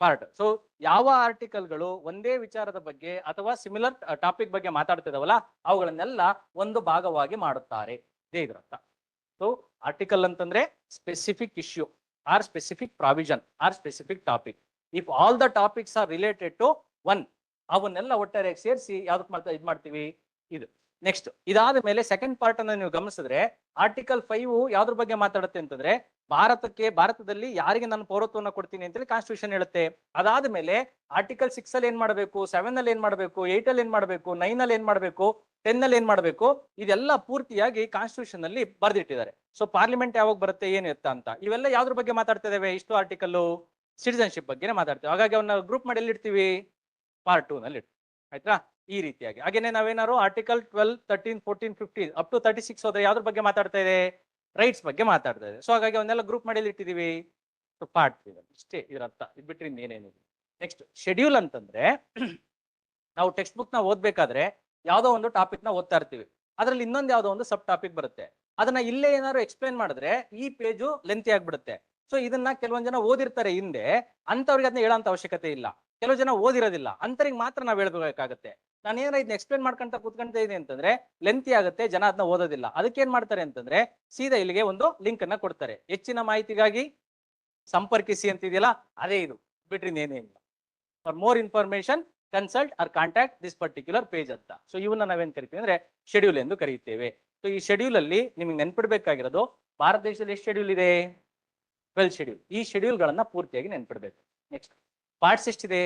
ಪಾರ್ಟ್. ಸೊ ಯಾವ ಆರ್ಟಿಕಲ್ಗಳು ಒಂದೇ ವಿಚಾರದ ಬಗ್ಗೆ ಅಥವಾ ಸಿಮಿಲರ್ ಟಾಪಿಕ್ ಬಗ್ಗೆ ಮಾತಾಡ್ತಿದಾವಲ್ಲ ಅವುಗಳನ್ನೆಲ್ಲ ಒಂದು ಭಾಗವಾಗಿ ಮಾಡುತ್ತಾರೆ, ಇದೇ ಇದರ ಅರ್ಥ. ಸೊ ಆರ್ಟಿಕಲ್ ಅಂತಂದ್ರೆ specific issue or specific provision or specific topic. If all the topics are related to one, ಅವನ್ನೆಲ್ಲ ಒಟ್ಟಾರೆ ಸೇರಿಸಿ ಯಾವ್ದಕ್ ಇದ್ ಮಾಡ್ತೀವಿ ಇದು. ನೆಕ್ಸ್ಟ್ ಇದಾದ ಮೇಲೆ ಸೆಕೆಂಡ್ ಪಾರ್ಟ್ ಅನ್ನ ನೀವು ಗಮನಿಸಿದ್ರೆ ಆರ್ಟಿಕಲ್ 5 ಯಾವ್ದ್ರ ಬಗ್ಗೆ ಮಾತಾಡುತ್ತೆ ಅಂತಂದ್ರೆ ಭಾರತದಲ್ಲಿ ಯಾರಿಗೆ ನಾನು ಪೌರತ್ವವನ್ನು ಕೊಡ್ತೀನಿ ಅಂತೇಳಿ ಕಾನ್ಸ್ಟಿಟ್ಯೂಷನ್ ಹೇಳುತ್ತೆ. ಅದಾದ ಮೇಲೆ ಆರ್ಟಿಕಲ್ 6 ಅಲ್ಲಿ ಏನ್ ಮಾಡಬೇಕು, 7 ಅಲ್ಲಿ ಏನ್ ಮಾಡಬೇಕು, 8 ಅಲ್ಲಿ ಏನ್ ಮಾಡಬೇಕು, 9 ಅಲ್ಲಿ ಏನ್ ಮಾಡಬೇಕು, 10 ಅಲ್ಲಿ ಏನ್ ಮಾಡಬೇಕು, ಇದೆಲ್ಲ ಪೂರ್ತಿಯಾಗಿ ಕಾನ್ಸ್ಟಿಟ್ಯೂಷನ್ ಅಲ್ಲಿ ಬರ್ದಿಟ್ಟಿದ್ದಾರೆ. ಸೊ ಪಾರ್ಲಿಮೆಂಟ್ ಯಾವಾಗ ಬರುತ್ತೆ ಏನು ಎತ್ತ ಅಂತ, ಇವೆಲ್ಲ ಯಾವ್ದ್ರ ಬಗ್ಗೆ ಮಾತಾಡ್ತಾ ಇದಾವೆ, ಇಷ್ಟು ಆರ್ಟಿಕಲ್ ಸಿಟಿಸನ್ಶಿಪ್ ಬಗ್ಗೆನೇ ಮಾತಾಡ್ತೀವಿ. ಹಾಗಾಗಿ ಅವನ್ನ ಗ್ರೂಪ್ ಮಾಡಿ ಎಲ್ಲಿ ಇಡ್ತೀವಿ, ಪಾರ್ಟ್ 2 ನಲ್ಲಿ ಇಡ್ತೀವಿ. ಆಯ್ತಾ, ಈ ರೀತಿಯಾಗಿ. ಹಾಗೇನೆ ನಾವೇನಾದ್ರು ಆರ್ಟಿಕಲ್ 12, 13, 14, 15 ಅಪ್ ಟು 36 ಹೋದ್ರೆ ಯಾವ್ದ್ರ ಬಗ್ಗೆ ಮಾತಾಡ್ತಾ ಇದೆ, ರೈಟ್ಸ್ ಬಗ್ಗೆ ಮಾತಾಡ್ತಾ ಇದೆ. ಸೊ ಹಾಗಾಗಿ ಅವನ್ನೆಲ್ಲ ಗ್ರೂಪ್ ಮಾಡಿ ಇಟ್ಟಿದೀವಿ, ಪಾರ್ಟ್ 3 ಇಷ್ಟೇ ಇದರ ಅರ್ಥ. ಇದು ಬಿಟ್ರೆ ಇನ್ನೇನೇನಿದೆ. ನೆಕ್ಸ್ಟ್ ಶೆಡ್ಯೂಲ್ ಅಂತಂದ್ರೆ ನಾವು ಟೆಕ್ಸ್ಟ್ ಬುಕ್ ನ ಓದ್ಬೇಕಾದ್ರೆ ಯಾವ್ದೋ ಒಂದು ಟಾಪಿಕ್ ನ ಓದ್ತಾ ಇರ್ತೀವಿ, ಅದ್ರಲ್ಲಿ ಇನ್ನೊಂದು ಯಾವ್ದೋ ಒಂದು ಸಬ್ ಟಾಪಿಕ್ ಬರುತ್ತೆ, ಅದನ್ನ ಇಲ್ಲೇ ಏನಾದ್ರು ಎಕ್ಸ್ಪ್ಲೈನ್ ಮಾಡಿದ್ರೆ ಈ ಪೇಜು ಲೆಂತಿ ಆಗ್ಬಿಡುತ್ತೆ. ಸೊ ಇದನ್ನ ಕೆಲವೊಂದ್ ಜನ ಓದಿರ್ತಾರೆ ಹಿಂದೆ, ಅಂತವ್ರಿಗೆ ಅದನ್ನ ಹೇಳೋಂತ ಅವಶ್ಯಕತೆ ಇಲ್ಲ. ಕೆಲವು ಜನ ಓದಿರೋದಿಲ್ಲ, ಅಂತರಿಗೆ ಮಾತ್ರ ನಾವ್ ಹೇಳ್ಬೇಕಾಗತ್ತೆ. ನಾನು ಏನಾರ ಇದನ್ನ ಎಕ್ಸ್ಪ್ಲೇನ್ ಮಾಡ್ಕೊಂತ ಕೂತ್ಕೊಂತ ಇದೀನಿ ಅಂತಂದ್ರೆ ಲೆಂತಿ ಆಗುತ್ತೆ, ಜನ ಅದನ್ನ ಓದೋದಿಲ್ಲ. ಅದಕ್ಕೆ ಏನ್ ಮಾಡ್ತಾರೆ ಅಂತಂದ್ರೆ ಸೀದಾ ಇಲ್ಲಿಗೆ ಒಂದು ಲಿಂಕ್ ಅನ್ನ ಕೊಡ್ತಾರೆ, ಹೆಚ್ಚಿನ ಮಾಹಿತಿಗಾಗಿ ಸಂಪರ್ಕಿಸಿ ಅಂತಿದೆಯಲ್ಲ ಅದೇ ಇದು, ಬಿಟ್ರಿ ಏನೇನಿಲ್ಲ. For more information consult or contact this particular page ಅಂತ. ಸೊ ಇವನ್ನ ನಾವೇನ್ ಕರಿತೀವಿ ಅಂದ್ರೆ ಶೆಡ್ಯೂಲ್ ಎಂದು ಕರೆಯುತ್ತೇವೆ. ಸೊ ಈ ಶೆಡ್ಯೂಲ್ ಅಲ್ಲಿ ನಿಮ್ಗೆ ನೆನ್ಪಿಡ್ಬೇಕಾಗಿರೋದು ಭಾರತ ದೇಶದಲ್ಲಿ ಎಷ್ಟು ಶೆಡ್ಯೂಲ್ ಇದೆ, 12 ಶೆಡ್ಯೂಲ್. ಈ ಶೆಡ್ಯೂಲ್ ಗಳನ್ನ ಪೂರ್ತಿಯಾಗಿ ನೆನ್ಪಿಡ್ಬೇಕು. ನೆಕ್ಸ್ಟ್ ಪಾರ್ಟ್ಸ್ ಎಷ್ಟಿದೆ,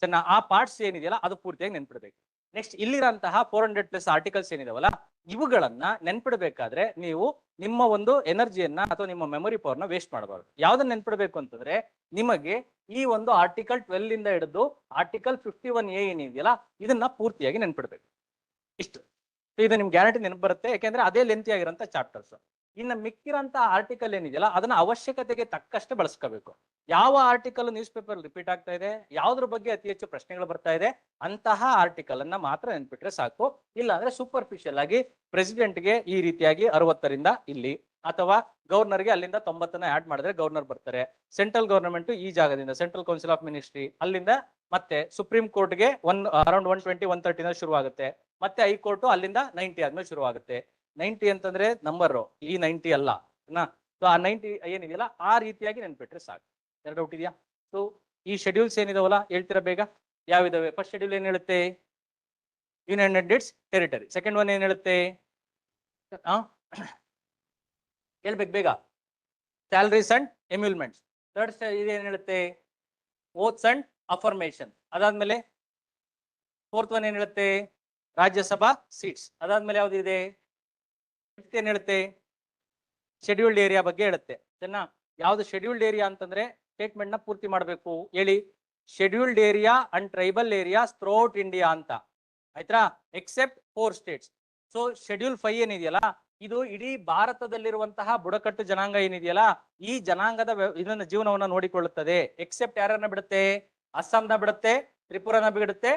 ಸಣ್ಣ ಆ ಪಾರ್ಟ್ಸ್ ಏನಿದೆಯಲ್ಲ ಅದು ಪೂರ್ತಿಯಾಗಿ ನೆನ್ಪಿಡ್ಬೇಕು. ನೆಕ್ಸ್ಟ್ ಇಲ್ಲಿರಂತಹ 400+ ಆರ್ಟಿಕಲ್ಸ್ ಏನಿದಾವಲ್ಲ ಇವುಗಳನ್ನ ನೆನ್ಪಿಡ್ಬೇಕಾದ್ರೆ ನೀವು ನಿಮ್ಮ ಒಂದು ಎನರ್ಜಿಯನ್ನ ಅಥವಾ ನಿಮ್ಮ ಮೆಮೊರಿ ಪವರ್ನ ವೇಸ್ಟ್ ಮಾಡಬಾರ್ದು. ಯಾವ್ದನ್ನ ನೆನ್ಪಿಡ್ಬೇಕು ಅಂತಂದ್ರೆ ನಿಮಗೆ ಈ ಒಂದು ಆರ್ಟಿಕಲ್ 12 ಇಂದ ಹಿಡಿದು ಆರ್ಟಿಕಲ್ 51A ಏನಿದೆಯಲ್ಲ ಇದನ್ನ ಪೂರ್ತಿಯಾಗಿ ನೆನ್ಪಿಡ್ಬೇಕು. ಇಷ್ಟು ಇದು ನಿಮ್ಗೆ ಗ್ಯಾರಂಟಿ ನೆನಪು ಬರುತ್ತೆ, ಯಾಕೆಂದ್ರೆ ಅದೇ ಲೆಂತಿ ಆಗಿರೋಂಥ ಚಾಪ್ಟರ್ಸ್. ಇನ್ನು ಮಿಕ್ಕಿರಂತ ಆರ್ಟಿಕಲ್ ಏನಿದೆಯಲ್ಲ ಅದನ್ನ ಅವಶ್ಯಕತೆಗೆ ತಕ್ಕಷ್ಟೇ ಬಳಸ್ಕೋಬೇಕು. ಯಾವ ಆರ್ಟಿಕಲ್ ನ್ಯೂಸ್ ಪೇಪರ್ ರಿಪೀಟ್ ಆಗ್ತಾ ಇದೆ, ಯಾವ್ದ್ರ ಬಗ್ಗೆ ಅತಿ ಹೆಚ್ಚು ಪ್ರಶ್ನೆಗಳು ಬರ್ತಾ ಇದೆ, ಅಂತಹ ಆರ್ಟಿಕಲ್ ಅನ್ನ ಮಾತ್ರ ನೆನ್ಪಿಟ್ರೆ ಸಾಕು. ಇಲ್ಲ ಅಂದ್ರೆ ಸೂಪರ್ಫಿಷಿಯಲ್ ಆಗಿ ಪ್ರೆಸಿಡೆಂಟ್ಗೆ ಈ ರೀತಿಯಾಗಿ 60ರಿಂದ ಇಲ್ಲಿ, ಅಥವಾ ಗವರ್ನರ್ಗೆ ಅಲ್ಲಿಂದ 90ನ್ನ ಆಡ್ ಮಾಡಿದ್ರೆ ಗವರ್ನರ್ ಬರ್ತಾರೆ. ಸೆಂಟ್ರಲ್ ಗವರ್ನಮೆಂಟ್ ಈ ಜಾಗದಿಂದ ಸೆಂಟ್ರಲ್ ಕೌನ್ಸಿಲ್ ಆಫ್ ಮಿನಿಸ್ಟ್ರಿ ಅಲ್ಲಿಂದ ಮತ್ತೆ ಸುಪ್ರೀಂ ಕೋರ್ಟ್ಗೆ ಅರೌಂಡ್ 120, 130 ಶುರು ಆಗುತ್ತೆ. ಮತ್ತೆ ಹೈಕೋರ್ಟ್ ಅಲ್ಲಿಂದ 90 ಆದ್ಮೇಲೆ ಶುರು ಆಗುತ್ತೆ. 90 ಅಂತಂದ್ರೆ ನಂಬರ್, ಈ 90 ಅಲ್ಲ. ಸೊ ಆ 90 ಏನಿದೆಯಲ್ಲ ಆ ರೀತಿಯಾಗಿ ನೆನ್ಪಿಟ್ರೆ ಸಾಕು. ಎರಡು ಡೌಟ್ ಇದೆಯಾ? ಸೊ ಈ ಶೆಡ್ಯೂಲ್ಸ್ ಏನಿದಾವಲ್ಲ ಹೇಳ್ತೀರಾ ಬೇಗ, ಯಾವಿದಾವೆ? ಫಸ್ಟ್ ಶೆಡ್ಯೂಲ್ ಏನ್ ಹೇಳುತ್ತೆ, union and it's territory. Second one ಏನ್ ಹೇಳುತ್ತೆ, ಹೇಳ್ಬೇಕು ಬೇಗ, ಸ್ಯಾಲರೀಸ್ ಅಂಡ್ ಎಮ್ಯೂಲ್ಮೆಂಟ್ಸ್. ಥರ್ಡ್ ಇದೇನ್ ಹೇಳುತ್ತೆ, ಓತ್ಸ್ ಅಂಡ್ ಅಫರ್ಮೇಶನ್. ಅದಾದ್ಮೇಲೆ ಫೋರ್ತ್ ಒನ್ ಏನ್ ಹೇಳುತ್ತೆ, ರಾಜ್ಯಸಭಾ ಸೀಟ್ಸ್. ಅದಾದ್ಮೇಲೆ ಯಾವ್ದು ಇದೆ, ಏನ್ ಹೇಳುತ್ತೆ, ಶೆಡ್ಯೂಲ್ಡ್ ಏರಿಯಾ ಬಗ್ಗೆ ಹೇಳುತ್ತೆ. ಸರಿನಾ? ಯಾವ್ದು ಶೆಡ್ಯೂಲ್ಡ್ ಏರಿಯಾ ಅಂತಂದ್ರೆ ಸ್ಟೇಟ್ಮೆಂಟ್ ನ ಪೂರ್ತಿ ಮಾಡಬೇಕು. ಹೇಳಿ, scheduled area and tribal areas throughout India ಅಂತ. ಆಯ್ತಾ, ಎಕ್ಸೆಪ್ಟ್ 4 ಸ್ಟೇಟ್ಸ್. ಸೊ ಶೆಡ್ಯೂಲ್ 5 ಏನಿದೆಯಲ್ಲ ಇದು ಇಡೀ ಭಾರತದಲ್ಲಿರುವಂತಹ ಬುಡಕಟ್ಟು ಜನಾಂಗ ಏನಿದೆಯಲ್ಲ ಈ ಜನಾಂಗದ ಇದನ್ನ ಜೀವನವನ್ನ ನೋಡಿಕೊಳ್ಳುತ್ತದೆ. ಎಕ್ಸೆಪ್ಟ್ ಯಾರನ್ನ ಬಿಡುತ್ತೆ, ಅಸ್ಸಾಂನ ಬಿಡುತ್ತೆ, ತ್ರಿಪುರನ ಬಿಡುತ್ತೆ,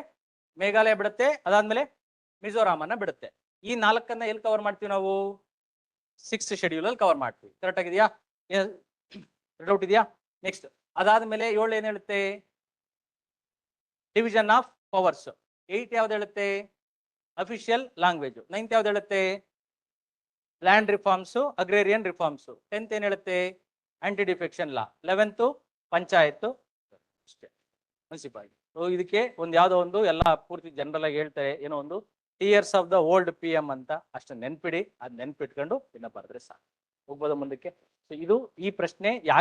ಮೇಘಾಲಯ ಬಿಡುತ್ತೆ, ಅದಾದ್ಮೇಲೆ ಮಿಜೋರಾಮನ್ನ ಬಿಡುತ್ತೆ. ಈ 4ನ್ನ ಎಲ್ಲಿ ಕವರ್ ಮಾಡ್ತೀವಿ ನಾವು, 6th ಶೆಡ್ಯೂಲ್ ಅಲ್ಲಿ ಕವರ್ ಮಾಡ್ತೀವಿ. ಕರೆಕ್ಟ್ ಆಗಿದೆಯಾ? ಡೌಟ್ ಇದೆಯಾ? ನೆಕ್ಸ್ಟ್ ಅದಾದ್ಮೇಲೆ 7 ಏನ್ ಹೇಳುತ್ತೆ, ಡಿವಿಷನ್ ಆಫ್ ಪವರ್ಸ್. 8 ಯಾವ್ದು ಹೇಳುತ್ತೆ, ಅಫಿಷಿಯಲ್ ಲ್ಯಾಂಗ್ವೇಜ್. 9th ಯಾವ್ದು ಹೇಳುತ್ತೆ? Land reforms, agrarian reforms. 10th ಏನ್ ಹೇಳುತ್ತೆ? ಆಂಟಿ ಡಿಫೆಕ್ಷನ್ ಲಾ. 11th ಪಂಚಾಯತ್ ಅಷ್ಟೇ, ಮುನ್ಸಿಪಾಲಿಟಿ. ಸೊ ಇದಕ್ಕೆ ಒಂದು ಯಾವ್ದೋ ಒಂದು ಎಲ್ಲ ಪೂರ್ತಿ ಜನರಲ್ ಆಗಿ ಹೇಳ್ತಾರೆ, ಏನೋ ಒಂದು tears of the old PM ಅಂತ. ಅಷ್ಟು ನೆನ್ಪಿಡಿ, ಅದ್ ನೆನ್ಪಿಟ್ಕೊಂಡು ಇನ್ನ ಬರೆದ್ರೆ ಸಾಕು. ಹೋಗ್ಬೋದ ಮುಂದಕ್ಕೆ? ಸೊ ಇದು ಈ ಪ್ರಶ್ನೆ ಯಾಕೆ